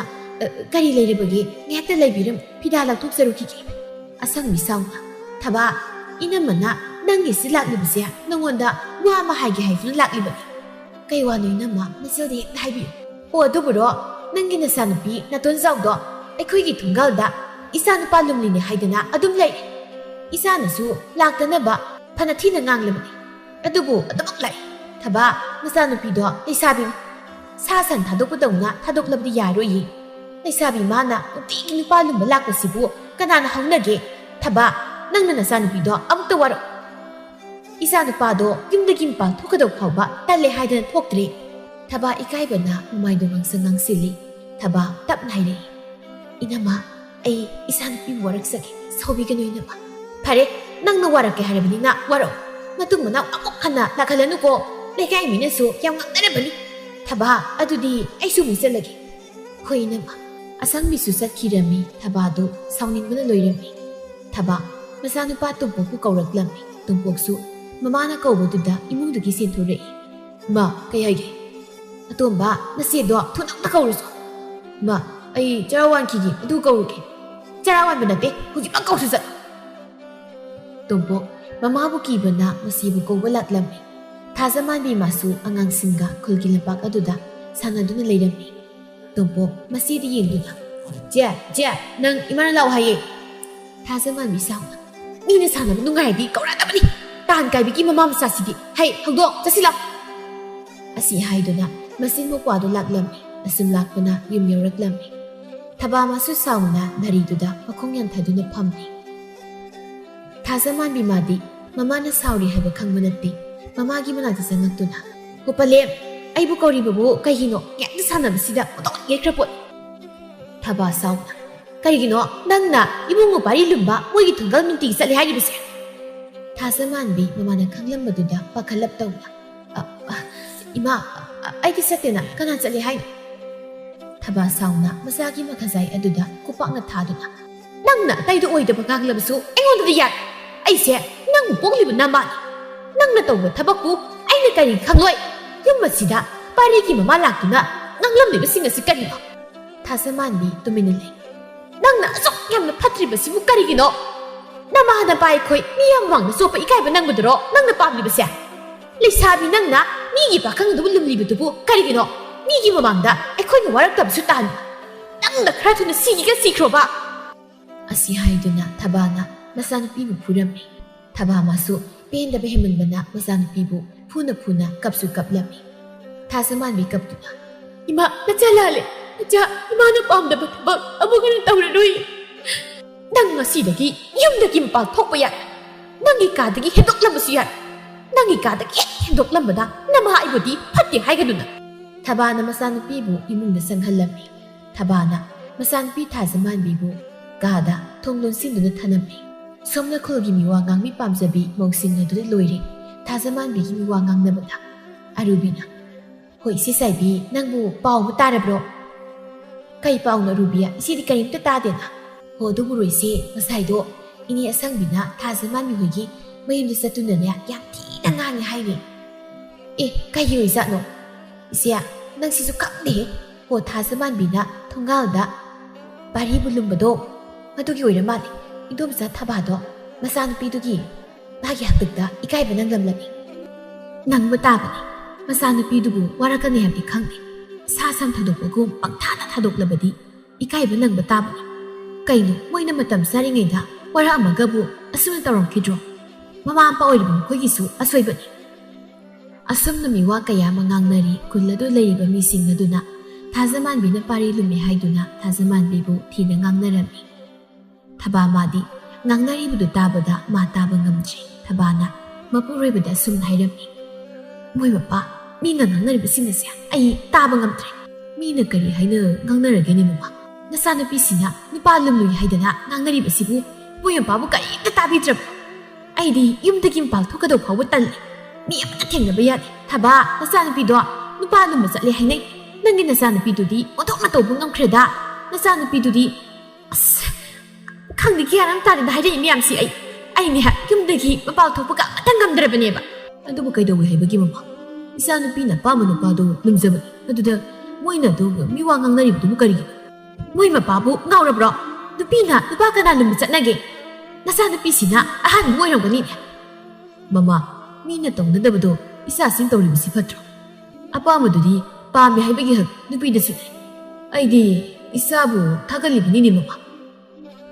ꯀꯔꯤ ꯂꯩꯔꯕꯒꯦ ꯉꯥꯏꯍꯥꯛꯇ ꯂꯩꯕꯤꯔꯝ ꯐꯤꯗꯥ ꯂꯧꯊꯣꯛꯆꯔꯨꯈꯤꯒꯦ ꯑꯁꯪꯕꯤ ꯁꯥꯎꯅ ꯊꯕꯥ ꯏꯅꯝꯃꯅ ꯅꯪꯒꯤꯁꯤ ꯂꯥꯛꯂꯤꯕꯁꯦ ꯅꯉꯣꯟꯗ ꯋꯥ ꯑꯃ ꯍꯥꯏꯒꯦ ꯍꯥꯏꯗꯨꯅ ꯂꯥꯛꯂꯤꯕꯅꯤ ꯀꯩ ꯋꯥꯅꯣ ꯏꯅꯝꯃ ꯅꯆꯦꯜꯗ ꯍꯦꯛꯇ ꯍꯥꯏꯕꯤꯌꯨ ꯑꯣ ꯑꯗꯨꯕꯨꯔꯣ ꯅꯪꯒꯤ ꯅꯆꯥꯅꯨꯄꯤ ꯅꯥꯇꯣꯟ ꯆꯥꯎꯗꯣ ꯑꯩꯈꯣꯏꯒꯤ ꯊꯣꯡꯒꯥꯜꯗ ꯏꯆꯥ ꯅꯨꯄꯥ ꯂꯨꯝꯂꯤꯅꯦ ꯍꯥꯏꯗꯅ ꯑꯗꯨꯝ ꯂꯩ ꯏꯆꯥꯅꯁꯨ ꯂꯥꯛꯇꯅꯕ ꯐꯅ ꯊꯤꯅ ꯉꯥꯡꯂꯕꯅꯤ ꯑꯗꯨꯕꯨ ꯑꯗꯨꯃꯛ ꯂꯥꯛꯏ ꯊꯕꯥ ꯅꯆꯥꯅꯨꯄꯤꯗꯣ ꯂꯩꯁꯥꯕꯤꯅꯤ सा सन थादोꯛꯄꯗꯧꯅ थादोꯛꯂꯕꯗꯤ ꯌꯥꯔꯣꯏꯌꯦ ꯂꯩꯁꯥꯕꯤ ꯃꯥꯅ ꯅꯨꯡꯇꯤꯒꯤ ꯅꯨꯄꯥ ꯂꯨꯝꯕ ꯂꯥꯛꯄꯁꯤꯕꯨ ꯀꯅꯥꯅ ꯍꯧꯅꯒꯦ ꯊꯕꯥ ꯅꯪꯅ ꯅꯆꯥꯅꯨꯄꯤꯗꯣ ꯑꯃꯨꯛꯇ ꯋꯥꯔꯣ ꯏꯆꯥ ꯅꯨꯄꯥꯗꯣ ꯌꯨꯝꯗꯒꯤ ꯃꯄꯥꯟ ꯊꯣꯛꯀꯗꯧ ꯐꯥꯎꯕ ꯇꯜꯂꯦ ꯍꯥꯏꯗꯅ ꯊꯣꯛꯇ꯭ꯔꯦ ꯊꯕꯥ ꯏꯀꯥꯏꯕꯅ ꯃꯃꯥꯏꯗꯣ ꯉꯥꯡꯁꯤꯜꯂꯤ ꯊꯕꯥ ꯇꯞꯅ ꯍꯥꯏꯔꯛꯏ ꯏꯅꯝꯃ ꯑꯩ ꯏꯆꯥꯅꯨꯄꯤꯕꯨ ꯋꯥꯔꯛꯆꯒꯦ ꯁꯥꯎꯕꯤꯒꯅꯨ ꯏꯅꯝꯃ ꯐꯔꯦ ꯅꯪꯅ ꯋꯥꯔꯛꯀꯦ ꯍꯥꯏꯔꯕꯅꯤꯅ ꯋꯥꯔꯣ ꯃꯇꯨꯡ ꯃꯅꯥꯎ ꯑꯃꯨꯛ ꯍꯟꯅ ꯂꯥꯛꯍꯜꯂꯅꯨꯀꯣ ꯂꯩꯀꯥꯏ ꯃꯤꯅꯁꯨ ꯌꯥꯝ ꯉꯥꯡꯅꯔꯕꯅꯤ ꯊꯕꯥ ꯑꯗꯨꯗꯤ ꯑꯩꯁꯨ ꯑꯃꯨꯛ ꯆꯠꯂꯒꯦ ꯍꯣꯏ ꯏꯅꯝꯃ ꯑꯁꯪꯕꯤꯁꯨ ꯆꯠꯈꯤꯔꯝꯃꯤ ꯊꯕꯥꯗꯣ ꯁꯥꯎꯅꯤꯡꯕꯅ ꯂꯣꯏꯔꯝꯃꯤ ꯊꯕꯥ ꯃꯆꯥꯅꯨꯄꯥ ꯇꯣꯝꯄꯣꯛꯄꯨ ꯀꯧꯔꯛꯂꯝꯃꯤ ꯇꯣꯝꯄꯣꯛꯁꯨ ꯃꯃꯥꯅ ꯀꯧꯕꯗꯨꯗ ꯏꯃꯨꯡꯗꯒꯤ ꯆꯦꯟꯊꯣꯔꯛꯏ ꯃꯥ ꯀꯩ ꯍꯥꯏꯒꯦ ꯑꯇꯣꯝꯕ ꯅꯆꯦꯗꯣ ꯊꯨꯅ ꯑꯝꯇ ꯀꯧꯔꯨꯆꯣ ꯃꯥ ꯑꯩ ꯆꯔꯥ ꯋꯥꯟꯈꯤꯒꯦ ꯑꯗꯨ ꯀꯧꯔꯨꯒꯦ ꯆꯔꯥ ꯋꯥꯟꯕ ꯅꯠꯇꯦ ꯍꯧꯖꯤꯛꯃꯛ ꯀꯧꯁꯨ ꯆꯠꯂꯨ ꯇꯣꯝꯄꯣꯛ ꯃꯃꯥꯕꯨ ꯀꯤꯕꯅ ꯃꯁꯤꯕꯨ ꯀꯧꯕ ꯂꯥꯛꯂꯝꯃꯤ ꯊꯥꯖꯃꯥꯟꯕꯤ ꯃꯥꯁꯨ ꯑꯉꯥꯡꯁꯤꯡꯒ ꯈꯨꯜꯒꯤ ꯂꯝꯄꯥꯛ ꯑꯗꯨꯗ ꯁꯥꯟꯅꯗꯨꯅ ꯂꯩꯔꯝꯃꯤ ꯇꯣꯝꯄꯣꯛ ꯃꯁꯤꯗ ꯌꯦꯡꯗꯨꯅ ꯆꯦ ꯅꯪ ꯏꯃꯥꯅ ꯂꯥꯛꯑꯣ ꯍꯥꯏꯌꯦ ꯊꯥꯖꯃꯥꯟꯕꯤ ꯁꯥꯎꯅ ꯃꯤꯅ ꯁꯥꯟꯅꯕ ꯅꯨꯡꯉꯥꯏꯔꯗꯤ ꯀꯧꯔꯛꯇꯕꯅꯤ ꯇꯥꯟ ꯀꯥꯏꯕꯤꯒꯤ ꯃꯃꯥ ꯃꯆꯥꯁꯤꯗꯤ ꯍꯩ ꯍꯧꯗꯣꯛ ꯆꯠꯁꯤꯜꯂꯣ ꯑꯁꯤ ꯍꯥꯏꯗꯨꯅ ꯃꯆꯤꯟ ꯃꯧꯄ꯭ꯋꯥꯗꯨ ꯂꯥꯛꯂꯝꯃꯤ ꯑꯁꯨꯝ ꯂꯥꯛꯄꯅ ꯌꯨꯝ ꯌꯧꯔꯛꯂꯝꯃꯤ ꯊꯕꯥ ꯃꯥꯁꯨ ꯁꯥꯎꯅ ꯙꯔꯤꯗꯨꯗ ꯃꯈꯣꯡ ꯌꯥꯟꯊꯗꯨꯅ ꯐꯝꯃꯤ ꯊꯥꯖꯃꯥꯟꯕꯤ ꯃꯥꯗꯤ ꯃꯃꯥꯅ ꯁꯥꯎꯔꯤ ꯍꯥꯏꯕ ꯈꯪꯕ ꯅꯠꯇꯦ ꯃꯃꯥꯒꯤ ꯃꯅꯥꯛꯇ ꯆꯪꯉꯛꯇꯨꯅ ꯍꯣꯄꯂꯦꯝ ꯑꯩꯕꯨ ꯀꯧꯔꯤꯕꯕꯨ ꯀꯩꯒꯤꯅꯣ ꯉꯥꯛꯇ ꯁꯥꯟꯅꯕꯁꯤꯗ ꯑꯣꯟꯊꯣꯛ ꯌꯦꯠꯈ꯭ꯔ ꯄꯣꯠꯅꯤ ꯊꯕꯥ ꯁꯥꯎꯅ ꯀꯩꯒꯤꯅꯣ ꯅꯪꯅ ꯏꯃꯨꯡ ꯄꯥꯔꯤ ꯂꯨꯝꯕ ꯃꯣꯏꯒꯤ ꯊꯨꯡꯒꯜ ꯅꯨꯡꯇꯤꯒꯤ ꯆꯠꯂꯦ ꯍꯥꯏꯔꯤꯕꯁꯦ ꯊꯥꯖꯃꯥꯟꯕꯤ ꯃꯃꯥꯅ ꯈꯪꯂꯝꯕꯗꯨꯗ ꯄꯥꯈꯠꯂꯞ ꯇꯧꯅ ꯏꯃꯥ ꯑꯩꯗꯤ ꯆꯠꯇꯦꯅ ꯀꯅꯥ ꯆꯠꯂꯦ ꯍꯥꯏꯅꯣ ꯊꯕꯥ ꯁꯥꯎꯅ ꯃꯆꯥꯒꯤ ꯃꯈꯖꯥꯏ ꯑꯗꯨꯗ ꯈꯨꯄꯥꯛꯅ ꯊꯥꯗꯨꯅ ꯅꯪꯅ ꯑꯇꯩꯗ ꯑꯣꯏꯗꯕ ꯉꯥꯡꯂꯕꯁꯨ ꯑꯩꯉꯣꯟꯗꯗꯤ ꯌꯥꯏ ꯑꯩꯁꯦ ꯅꯪꯕꯨ ꯄꯣꯛꯂꯤꯕ ꯅꯃꯥꯅꯤ ꯅꯪꯅ ꯇꯧꯕ ꯊꯕꯛꯄꯨ ꯑꯩꯅ ꯑꯩꯅ ꯀꯔꯤ ꯈꯪꯂꯣꯏ ꯌꯨꯝ ꯑꯁꯤꯗ ꯄꯥꯔꯤꯒꯤ ꯃꯃꯥ ꯂꯥꯛꯇꯨꯅ ꯉꯥꯡꯂꯝꯂꯤꯕꯁꯤꯡ ꯑꯁꯤ ꯀꯔꯤꯅꯣ ꯊꯥꯖꯃꯥꯟꯕꯤ ꯇꯨꯃꯤꯟꯅ ꯂꯩ ꯅꯪꯅ ꯑꯁꯨꯛ ꯌꯥꯝꯅ ꯐꯠꯇ꯭ꯔꯤꯕꯁꯤꯕꯨ ꯀꯔꯤꯒꯤꯅꯣ ꯅꯃꯥꯅ ꯄꯥꯏꯈꯣꯏ ꯃꯤ ꯌꯥꯝ ꯋꯥꯡꯅ ꯆꯣꯞꯄ ꯏꯀꯥꯏꯕ ꯅꯪꯕꯗꯨꯔꯣ ꯅꯪꯅ ꯄꯥꯝꯂꯤꯕꯁꯦ ꯂꯩꯁꯥꯕꯤ ꯅꯪꯅ ꯃꯤꯒꯤ ꯄꯥꯈꯪ ꯑꯗꯨꯕꯨ ꯂꯨꯝꯂꯤꯕꯗꯨꯕꯨ ꯀꯔꯤꯒꯤꯅꯣ ꯃꯤꯒꯤ ꯃꯃꯥꯡꯗ ꯑꯩꯈꯣꯏꯅ ꯋꯥꯔꯛꯇꯕꯁꯨ ꯇꯥꯍꯟꯕ ꯅꯪꯅ ꯈꯔ ꯊꯨꯅ ꯁꯤꯒꯤꯒ ꯁꯤꯈ꯭ꯔꯣꯕ ꯑꯁꯤ ꯍꯥꯏꯗꯨꯅ ꯊꯕꯥꯅ ꯃꯆꯥꯅꯨꯄꯤꯕꯨ ꯐꯨꯔꯝꯃꯤ ꯊꯕꯥꯃꯁꯨ ꯄꯦꯟꯗꯕ ꯍꯦꯃꯟꯕꯅ ꯃꯆꯥꯅꯨꯄꯤꯕꯨ ꯐꯨꯅ ꯐꯨꯅ ꯀꯞꯁꯨ ꯀꯞꯂꯝꯃꯤ ꯊꯥꯖꯃꯥꯟꯕꯤ ꯀꯞꯇꯨꯅ ꯏꯃꯥ ꯅꯆꯥ ꯂꯥꯜꯂꯦ ꯅꯆꯥ ꯏꯃꯥꯅ ꯄꯥꯝꯗꯕ ꯊꯕꯛ ꯑꯃꯨꯛ ꯍꯟꯅ ꯇꯧꯔꯔꯣꯏ ꯅꯪ ꯉꯁꯤꯗꯒꯤ ꯌꯨꯝꯗꯒꯤ ꯃꯄꯥꯟ ꯊꯣꯛꯄ ꯌꯥꯏ ꯅꯪꯒꯤ ꯀꯥꯗꯒꯤ ꯍꯦꯟꯗꯣꯛꯂꯝꯕꯁꯨ ꯌꯥꯏ ꯅꯪꯒꯤ ꯀꯥꯗꯒꯤ ꯍꯦꯟꯗꯣꯛꯂꯝꯕꯗ ꯅꯃꯥ ꯑꯩꯕꯨꯗꯤ ꯐꯠꯇꯦ ꯍꯥꯏꯒꯅꯨꯅ ꯊꯕꯥꯅ ꯃꯆꯥꯅꯨꯄꯤꯕꯨ ꯏꯃꯨꯡꯗ ꯆꯪꯍꯜꯂꯝꯃꯤ ꯊꯕꯥꯅ ꯃꯆꯥꯅꯨꯄꯤ ꯊꯥꯖꯃꯥꯟꯕꯤꯕꯨ ꯀꯥꯗ ꯊꯣꯡ ꯂꯣꯟꯁꯤꯟꯗꯨꯅ ꯊꯅꯝꯃꯤ ꯁꯣꯝꯅ ꯈꯨꯜꯒꯤ ꯃꯤꯋꯥ ꯉꯥꯡꯕꯤ ꯄꯥꯝꯖꯕꯤ ꯃꯧꯁꯤꯡ ꯑꯗꯨꯗ ꯂꯣꯏꯔꯦ ꯊꯥꯖꯃꯥꯟꯕꯤꯒꯤ ꯃꯤꯋꯥ ꯉꯥꯡꯅꯕꯗ ꯑꯔꯨꯕꯤꯅ ꯍꯣꯏ ꯏꯆꯦ ꯆꯥꯏꯕꯤ ꯅꯪꯕꯨ ꯄꯥꯎ ꯑꯃ ꯇꯥꯔꯕ꯭ꯔꯣ ꯀꯩ ꯄꯥꯎꯅꯣ ꯑꯔꯨꯕꯤꯌꯥ ꯏꯆꯦꯗꯤ ꯀꯔꯤꯝꯇ ꯇꯥꯗꯦꯅ ꯍꯣ ꯑꯗꯨꯕꯨꯔꯣ ꯏꯆꯦ ꯉꯁꯥꯏꯗꯣ ꯏꯅꯦ ꯑꯁꯪꯕꯤꯅ ꯊꯥꯖꯃꯥꯟꯕꯤ ꯍꯣꯏꯒꯤ ꯃꯌꯨꯝꯗ ꯆꯠꯇꯨꯅꯅꯦ ꯌꯥꯝ ꯊꯤꯅ ꯉꯥꯡꯉꯦ ꯍꯥꯏꯅꯦ ꯑꯦ ꯀꯩꯒꯤ ꯑꯣꯏꯖꯥꯠꯅꯣ ꯏꯆꯦ ꯅꯪ ꯁꯤꯁꯨ ꯈꯪꯗꯦꯍꯦ ꯍꯣ ꯊꯥꯖꯃꯥꯟꯕꯤꯅ ꯊꯣꯡꯒꯥꯜꯗ ꯄꯥꯔꯤꯕꯨ ꯂꯨꯝꯕꯗꯣ ꯃꯗꯨꯒꯤ ꯑꯣꯏꯔ ꯃꯥꯜꯂꯦ ꯏꯟꯗꯣꯝꯆꯥ ꯊꯕꯥꯗꯣ ꯃꯆꯥꯅꯨꯄꯤꯗꯨꯒꯤ ꯃꯥꯒꯤ ꯍꯥꯛꯇꯛꯇ ꯏꯀꯥꯏꯕ ꯅꯪꯂꯝꯂꯅꯤ ꯅꯪꯕ ꯇꯥꯕꯅꯤ ꯃꯆꯥꯅꯨꯄꯤꯗꯨꯕꯨ ꯋꯥꯔꯛꯀꯅꯤ ꯍꯥꯏꯕꯗꯤ ꯈꯪꯗꯦ ꯁꯥ ꯁꯝ ꯊꯥꯗꯣꯛꯄꯒꯨꯝ ꯄꯪꯊꯥꯗ ꯊꯥꯗꯣꯛꯂꯕꯗꯤ ꯏꯀꯥꯏꯕ ꯅꯪꯕ ꯇꯥꯕꯅꯤ ꯀꯩꯅꯣ ꯃꯣꯏꯅ ꯃꯇꯝ ꯆꯥꯔꯤꯉꯩꯗ ꯋꯥꯔꯛꯑꯝꯃꯒꯕꯨ ꯑꯁꯨꯝꯅ ꯇꯧꯔꯝꯈꯤꯗ꯭ꯔꯣ ꯃꯃꯥ ꯃꯄꯥ ꯑꯣꯏꯔꯤꯕ ꯃꯈꯣꯏꯒꯤꯁꯨ ꯑꯁꯣꯏꯕꯅꯤ ꯑꯁꯨꯝꯅ ꯃꯤꯋꯥ ꯀꯌꯥ ꯑꯃ ꯉꯥꯡꯅꯔꯤ ꯈꯨꯜ ꯑꯗꯨ ꯂꯩꯔꯤꯕ ꯃꯤꯁꯤꯡ ꯑꯗꯨꯅ ꯊꯥꯖꯃꯥꯟꯕꯤꯅ ꯄꯥꯔꯤ ꯂꯨꯝꯃꯦ ꯍꯥꯏꯗꯨꯅ ꯊꯥꯖꯃꯥꯟꯕꯤꯕꯨ ꯊꯤꯅ ꯉꯥꯡꯅꯔꯝꯃꯤ ꯊꯕꯥꯃꯥꯗꯤ ꯉꯥꯡꯅꯔꯤꯕꯗꯨ ꯇꯥꯕꯗ ꯃꯥ ꯇꯥꯕ ꯉꯝꯗ꯭ꯔꯤ ꯊꯕꯥꯅ ꯃꯄꯨꯔꯣꯏꯕꯗ ꯑꯁꯨꯝꯅ ꯍꯥꯏꯔꯝꯃꯤ ꯃꯣꯏ ꯃꯄꯥ ꯃꯤꯅ ꯉꯥꯡꯅꯔꯤꯕꯁꯤꯡ ꯑꯁꯦ ꯑꯩ ꯇꯥꯕ ꯉꯝꯗ꯭ꯔꯦ ꯃꯤꯅ ꯀꯔꯤ ꯍꯥꯏꯅ ꯉꯥꯡꯅꯔꯒꯦꯅꯦ ꯃꯃꯥ ꯅꯆꯥꯅꯨꯄꯤꯁꯤꯅ ꯅꯨꯄꯥ ꯂꯨꯝꯂꯨꯏ ꯍꯥꯏꯗꯅ ꯉꯥꯡꯅꯔꯤꯕꯁꯤꯕꯨ ꯃꯣꯏ ꯃꯄꯥꯕꯨ ꯀꯔꯤꯝꯇ ꯇꯥꯕꯤꯗ꯭ꯔꯕ ꯑꯩꯗꯤ ꯌꯨꯝꯗꯒꯤ ꯃꯄꯥꯟ ꯊꯣꯛꯀꯗꯧ ꯐꯥꯎꯕ ꯇꯜꯂꯤ ꯃꯤ ꯑꯃꯠꯇ ꯊꯦꯡꯅꯕ ꯌꯥꯗꯦ ꯊꯕꯥ ꯅꯆꯥꯅꯨꯄꯤꯗꯣ ꯅꯨꯄꯥ ꯂꯨꯝꯕ ꯆꯠꯂꯦ ꯍꯥꯏꯅꯩ ꯅꯪꯒꯤ ꯅꯆꯥꯅꯨꯄꯤꯗꯨꯗꯤ ꯑꯣꯟꯊꯣꯛꯅ ꯇꯧꯕ ꯉꯝꯈ꯭ꯔꯦꯗ ꯅꯆꯥꯅꯨꯄꯤꯗꯨꯗꯤ ꯑꯁ ꯈꯪꯗꯦ ꯒ꯭ꯌꯥꯟ ꯑꯃ ꯇꯥꯗꯦꯗ ꯍꯥꯏꯔꯛꯏ ꯃꯌꯥꯝꯁꯤ ꯑꯩꯅꯦ ꯌꯨꯝꯗꯒꯤ ꯃꯄꯥꯟ ꯊꯣꯛꯄꯒ ꯑꯃꯠꯇ ꯉꯝꯗ꯭ꯔꯕꯅꯦꯕ ꯑꯗꯨꯕꯨ ꯀꯩꯗꯧꯋꯤ ꯍꯥꯏꯕꯒꯤ ꯃꯃꯥ ꯏꯆꯥꯅꯨꯄꯤꯅ ꯑꯄꯥꯝꯕ ꯅꯨꯄꯥꯗꯣ ꯂꯨꯝꯖꯕꯅꯤ ꯑꯗꯨꯗ ꯃꯣꯏꯅ ꯑꯗꯨꯒ ꯃꯤꯋꯥ ꯉꯥꯡꯅꯔꯤꯕꯗꯨꯕꯨ ꯀꯔꯤꯒꯤꯅꯣ ꯃꯣꯏ ꯃꯄꯥꯕꯨ ꯉꯥꯎꯔꯕ꯭ꯔꯣ ꯅꯨꯄꯤꯅ ꯅꯨꯄꯥ ꯀꯅꯥ ꯂꯨꯝꯕ ꯆꯠꯅꯒꯦ ꯅꯆꯥꯅꯨꯄꯤꯁꯤꯅ ꯑꯍꯥꯟꯕ ꯑꯣꯏꯔꯝꯒꯅꯤꯅꯦ ꯃꯃꯥ ꯃꯤꯅ ꯇꯧꯅꯗꯕꯗꯣ ꯏꯆꯥꯁꯤꯡ ꯇꯧꯔꯤꯕꯁꯤ ꯐꯠꯇ꯭ꯔꯣ ꯑꯄꯥꯝꯕꯗꯨꯗꯤ ꯄꯥꯝꯃꯦ ꯍꯥꯏꯕꯒꯤ ꯍꯛ ꯅꯨꯄꯤꯗꯁꯨ ꯂꯩ ꯑꯩꯗꯤ ꯏꯆꯥꯕꯨ ꯊꯥꯒꯠꯂꯤꯕꯅꯤꯅꯦ ꯃꯃꯥ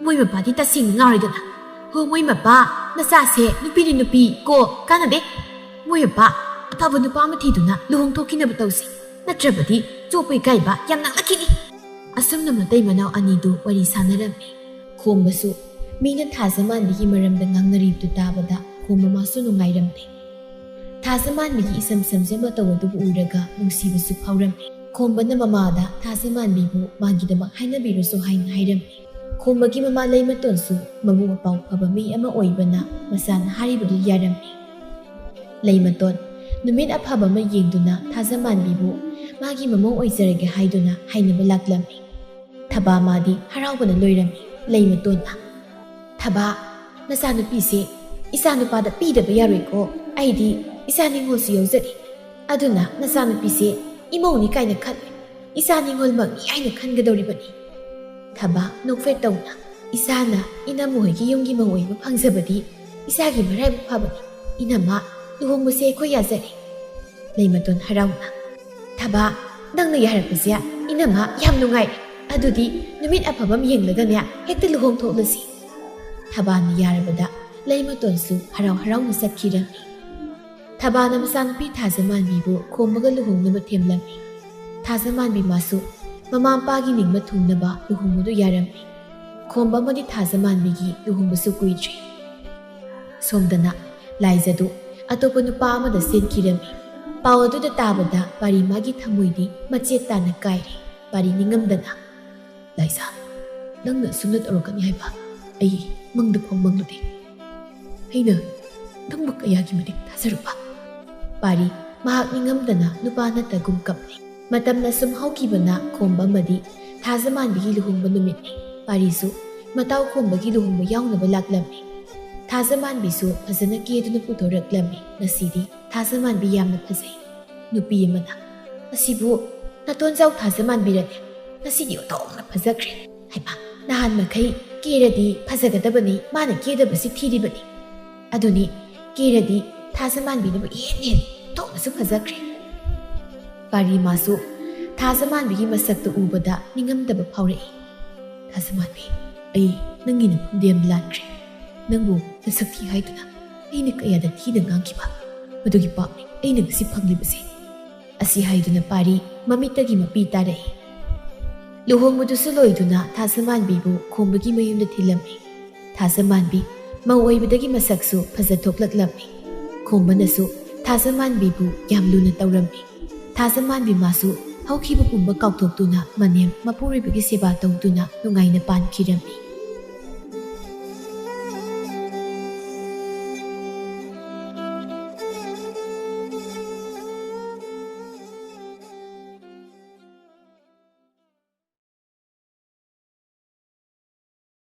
ꯃꯣꯏ ꯃꯄꯥꯗꯤ ꯇꯁꯦꯡꯅ ꯉꯥꯎꯔꯤꯗꯅ ꯍꯣ ꯃꯣꯏ ꯃꯄꯥ ꯅꯆꯥꯁꯦ ꯅꯨꯄꯤꯅꯤ ꯅꯨꯄꯤ ꯀꯣ ꯀꯥꯟꯅꯗꯦ ꯃꯣꯏ ꯃꯄꯥ ꯑꯐꯕ ꯅꯨꯄꯥ ꯑꯃ ꯊꯤꯗꯨꯅ ꯂꯨꯍꯣꯡꯊꯣꯛꯈꯤꯅꯕ ꯇꯧꯁꯤ ꯅꯠꯇ꯭ꯔꯕꯗꯤ ꯆꯣꯞꯄ ꯏꯀꯥꯏꯕ ꯌꯥꯝ ꯅꯛꯂꯛꯈꯤꯅꯤ ꯑꯁꯨꯝꯅ ꯃꯇꯩ ꯃꯅꯥꯎ ꯑꯅꯤꯗꯨ ꯋꯥꯔꯤ ꯁꯥꯟꯅꯔꯝꯃꯤ ꯈꯣꯝꯕꯁꯨ ꯃꯤꯅ ꯊꯥꯖꯃꯥꯟꯕꯤꯒꯤ ꯃꯔꯝꯗ ꯉꯥꯡꯅꯔꯤꯕꯗꯨ ꯇꯥꯕꯗ ꯈꯣꯝꯕ ꯃꯥꯁꯨ ꯅꯨꯡꯉꯥꯏꯔꯝꯗꯦ ꯊꯥꯖꯃꯥꯟꯕꯤꯒꯤ ꯏꯁꯝ ꯁꯝꯖꯕ ꯇꯧ ꯑꯗꯨꯕꯨ ꯎꯔꯒ ꯅꯨꯡꯁꯤꯕꯁꯨ ꯐꯥꯎꯔꯝꯃꯤ ꯈꯣꯝꯕꯅ ꯃꯃꯥꯗ ꯊꯥꯖꯃꯥꯟꯕꯤꯕꯨ ꯃꯥꯒꯤꯗꯃꯛ ꯍꯥꯏꯅꯕꯤꯔꯁꯨ ꯍꯥꯏꯅ ꯍꯥꯏꯔꯝꯃꯤ ꯈꯣꯝꯕꯒꯤ ꯃꯃꯥ ꯂꯩꯃꯇꯣꯟꯁꯨ ꯃꯕꯨꯛ ꯃꯄꯥꯎ ꯐꯕ ꯃꯤ ꯑꯃ ꯑꯣꯏꯕꯅ ꯃꯆꯥꯅ ꯍꯥꯏꯔꯤꯕꯗꯨ ꯌꯥꯔꯝꯃꯤ ꯂꯩꯃꯇꯣꯟ ꯅꯨꯃꯤꯠ ꯑꯐꯕ ꯑꯃ ꯌꯦꯡꯗꯨꯅ ꯊꯥꯖꯃꯥꯟꯕꯤꯕꯨ ꯃꯥꯒꯤ ꯃꯃꯧ ꯑꯣꯏꯖꯔꯒꯦ ꯍꯥꯏꯗꯨꯅ ꯍꯥꯏꯅꯕ ꯂꯥꯛꯂꯝꯃꯤ ꯊꯕꯥꯃꯥꯗꯤ ꯍꯔꯥꯎꯕꯅ ꯂꯣꯏꯔꯝꯃꯤ ꯂꯩꯃꯇꯣꯟꯅ ꯊꯕꯥ ꯅꯆꯥꯅꯨꯄꯤꯁꯦ ꯏꯆꯥꯅꯨꯄꯥꯗ ꯄꯤꯗꯕ ꯌꯥꯔꯣꯏꯀꯣ ꯑꯩꯗꯤ ꯏꯆꯥ ꯅꯤꯡꯉꯣꯜꯁꯨ ꯌꯥꯎꯖꯔꯤ ꯑꯗꯨꯅ ꯅꯆꯥꯅꯨꯄꯤꯁꯦ ꯏꯃꯧꯅꯤ ꯀꯥꯏꯅ ꯈꯜꯂꯦ ꯏꯆꯥ ꯅꯤꯡꯉꯣꯜꯃꯛꯅꯤ ꯍꯥꯏꯅ ꯈꯟꯒꯗꯧꯔꯤꯕꯅꯤ ꯊꯕꯥ ꯅꯣꯛꯐꯦꯠ ꯇꯧꯅ ꯏꯆꯥꯅ ꯏꯅꯝꯃꯍꯣꯏꯒꯤ ꯌꯨꯝꯒꯤ ꯃꯧ ꯑꯣꯏꯕ ꯐꯪꯖꯕꯗꯤ ꯏꯆꯥꯒꯤ ꯃꯔꯥꯏꯕꯛ ꯐꯕꯅꯤ ꯏꯅꯝꯃ ꯂꯨꯍꯣꯡꯕꯁꯦ ꯑꯩꯈꯣꯏ ꯌꯥꯖꯔꯤ ꯂꯩꯃꯇꯣꯟ ꯍꯔꯥꯎꯅ ꯊꯕꯥ ꯅꯪꯅ ꯌꯥꯔꯛꯄꯁꯦ ꯏꯅꯝꯃ ꯌꯥꯝ ꯅꯨꯡꯉꯥꯏꯔꯦ ꯑꯗꯨꯗꯤ ꯅꯨꯃꯤꯠ ꯑꯐꯕ ꯑꯃ ꯌꯦꯡꯂꯒꯅꯦ ꯍꯦꯛꯇ ꯂꯨꯍꯣꯡꯊꯣꯛꯂꯁꯤ ꯊꯕꯥꯅ ꯌꯥꯔꯕꯗ ꯂꯩꯃꯇꯣꯟꯁꯨ ꯍꯔꯥꯎ ꯍꯔꯥꯎꯅ ꯆꯠꯈꯤꯔꯝꯃꯤ ꯊꯕꯥꯅ ꯃꯆꯥꯅꯨꯄꯤ ꯊꯥꯖꯃꯥꯟꯕꯤꯕꯨ ꯈꯣꯝꯕꯒ ꯂꯨꯍꯣꯡꯅꯕ ꯊꯦꯝꯂꯝꯃꯤ ꯊꯥꯖꯃꯥꯟꯕꯤ ꯃꯥꯁꯨ ꯃꯃꯥ ꯃꯄꯥꯒꯤ ꯅꯤꯡꯕ ꯊꯨꯡꯅꯕ ꯂꯨꯍꯣꯡꯕꯗꯨ ꯌꯥꯔꯝꯃꯤ ꯈꯣꯝꯕ ꯑꯃꯗꯤ ꯊꯥꯖꯃꯥꯟꯕꯤꯒꯤ ꯂꯨꯍꯣꯡꯕꯁꯨ ꯀꯨꯏꯗ꯭ꯔꯤ ꯁꯣꯝꯗꯅ ꯂꯥꯏꯖꯗꯨ ꯑꯇꯣꯞꯄ ꯅꯨꯄꯥ ꯑꯃꯗ ꯆꯦꯟꯈꯤꯔꯝꯃꯤ ꯄꯥꯎ ꯑꯗꯨꯗ ꯇꯥꯕꯗ ꯄꯥꯔꯤꯃꯥꯒꯤ ꯊꯃꯣꯏꯗꯤ ꯃꯆꯦꯠ ꯇꯥꯅ ꯀꯥꯏꯔꯦ ꯄꯥꯔꯤ ꯅꯤꯡꯉꯝꯗꯅ ꯂꯥꯏꯖ ꯅꯪꯅ ꯑꯁꯨꯝꯅ ꯇꯧꯔꯛꯀꯅꯤ ꯍꯥꯏꯕ ꯑꯩ ꯃꯪꯗ ꯐꯥꯎ ꯃꯪꯂꯨꯗꯦ ꯑꯩꯅ ꯅꯪꯕꯨ ꯀꯌꯥꯒꯤ ꯃꯇꯤꯛ ꯊꯥꯖꯔꯨꯕ ꯄꯥꯔꯤ ꯃꯍꯥꯛ ꯅꯤꯡꯉꯝꯗꯅ ꯅꯨꯄꯥ ꯅꯠꯇꯒꯨꯝ ꯀꯞꯂꯤ ꯃꯇꯝꯅ ꯁꯨꯝ ꯍꯧꯈꯤꯕꯅ ꯈꯣꯝꯕ ꯑꯃꯗꯤ ꯊꯥꯖꯃꯥꯟꯕꯤꯒꯤ ꯂꯨꯍꯣꯡꯕ ꯅꯨꯃꯤꯠꯅꯤ ꯄꯥꯔꯤꯁꯨ ꯃꯇꯥꯎ ꯈꯣꯝꯕꯒꯤ ꯂꯨꯍꯣꯡꯕ ꯌꯥꯎꯅꯕ ꯂꯥꯛꯂꯝꯃꯤ ꯊꯥꯖꯃꯥꯟꯕꯤꯁꯨ ꯐꯖꯅ ꯀꯦꯗꯨꯅ ꯄꯨꯊꯣꯔꯛꯂꯝꯃꯤ꯫ ꯉꯁꯤꯗꯤ ꯊꯥꯖꯃꯥꯟꯕꯤ ꯌꯥꯝꯅ ꯐꯖꯩ꯫ ꯅꯨꯄꯤ ꯑꯃꯅ "ꯑꯁꯤꯕꯨ ꯅꯇꯣꯟꯖꯥꯎ ꯊꯥꯖꯃꯥꯟꯕꯤꯔꯅꯦ? ꯉꯁꯤꯗꯤ ꯑꯣꯟꯊꯣꯛꯅ ꯐꯖꯈ꯭ꯔꯦ꯫ ꯍꯩꯃꯥ, ꯅꯍꯥꯟ ꯃꯈꯩ ꯀꯦꯔꯗꯤ ꯐꯖꯒꯗꯕꯅꯤ, ꯃꯥꯅ ꯀꯦꯗꯕꯁꯤ ꯊꯤꯔꯤꯕꯅꯤ꯫ ꯑꯗꯨꯅꯤ ꯀꯦꯔꯗꯤ ꯊꯥꯖꯃꯥꯟꯕꯤꯅꯕꯨ ꯍꯦꯜꯂꯤ, ꯑꯣꯟꯊꯣꯛꯅꯁꯨ ꯐꯖꯈ꯭ꯔꯦ"꯫ ꯄꯥꯔꯤꯃꯥꯁꯨ ꯊꯥꯖꯃꯥꯟꯕꯤꯒꯤ ꯃꯁꯛꯇꯨ ꯎꯕꯗ ꯅꯤꯡꯉꯝꯗꯕ ꯐꯥꯎꯔꯛꯏ꯫ "ꯊꯥꯖꯃꯥꯟꯕꯤ, ꯑꯩ ꯅꯪꯒꯤ ꯅꯐꯝꯗ ꯌꯥꯝ ꯂꯥꯟꯈ꯭ꯔꯦ꯫ ꯅꯪꯕꯨ ꯅꯁꯛ ꯊꯤ ꯍꯥꯏꯗꯨꯅ ꯑꯩꯅ ꯀꯌꯥꯗ ꯊꯤꯅ ꯉꯥꯡꯈꯤꯕ, ꯃꯗꯨꯒꯤ ꯄꯥꯞꯅꯤ ꯑꯩꯅ ꯉꯁꯤ ꯐꯪꯂꯤꯕꯁꯦ"꯫ ꯑꯁꯤ ꯍꯥꯏꯗꯨꯅ ꯄꯥꯔꯤ ꯃꯃꯤꯠꯇꯒꯤ ꯃꯄꯤ ꯇꯥꯔꯛꯏ꯫ ꯂꯨꯍꯣꯡꯕꯗꯨꯁꯨ ꯂꯣꯏꯗꯨꯅ ꯊꯥꯖꯃꯥꯟꯕꯤꯕꯨ ꯈꯣꯡꯕꯒꯤ ꯃꯌꯨꯝꯗ ꯊꯤꯜꯂꯝꯃꯤ꯫ ꯊꯥꯖꯃꯥꯟꯕꯤ ꯃꯧ ꯑꯣꯏꯕꯗꯒꯤ ꯃꯁꯛꯁꯨ ꯐꯖꯊꯣꯛꯂꯛꯂꯝꯃꯤ꯫ ꯈꯣꯡꯕꯅꯁꯨ ꯊꯥꯖꯃꯥꯟꯕꯤꯕꯨ ꯌꯥꯝ ꯂꯨꯅ ꯇꯧꯔꯝꯃꯤ꯫ ꯊꯥꯖꯃꯥꯟꯕꯤ ꯃꯥꯁꯨ ꯍꯧꯈꯤꯕ ꯄꯨꯝꯕ ꯀꯥꯎꯊꯣꯛꯇꯨꯅ ꯃꯅꯦꯝ ꯃꯄꯨꯔꯣꯏꯕꯒꯤ ꯁꯦꯕꯥ ꯇꯧꯗꯨꯅ ꯅꯨꯡꯉꯥꯏꯅ ꯄꯥꯟꯈꯤꯔꯝꯃꯤ꯫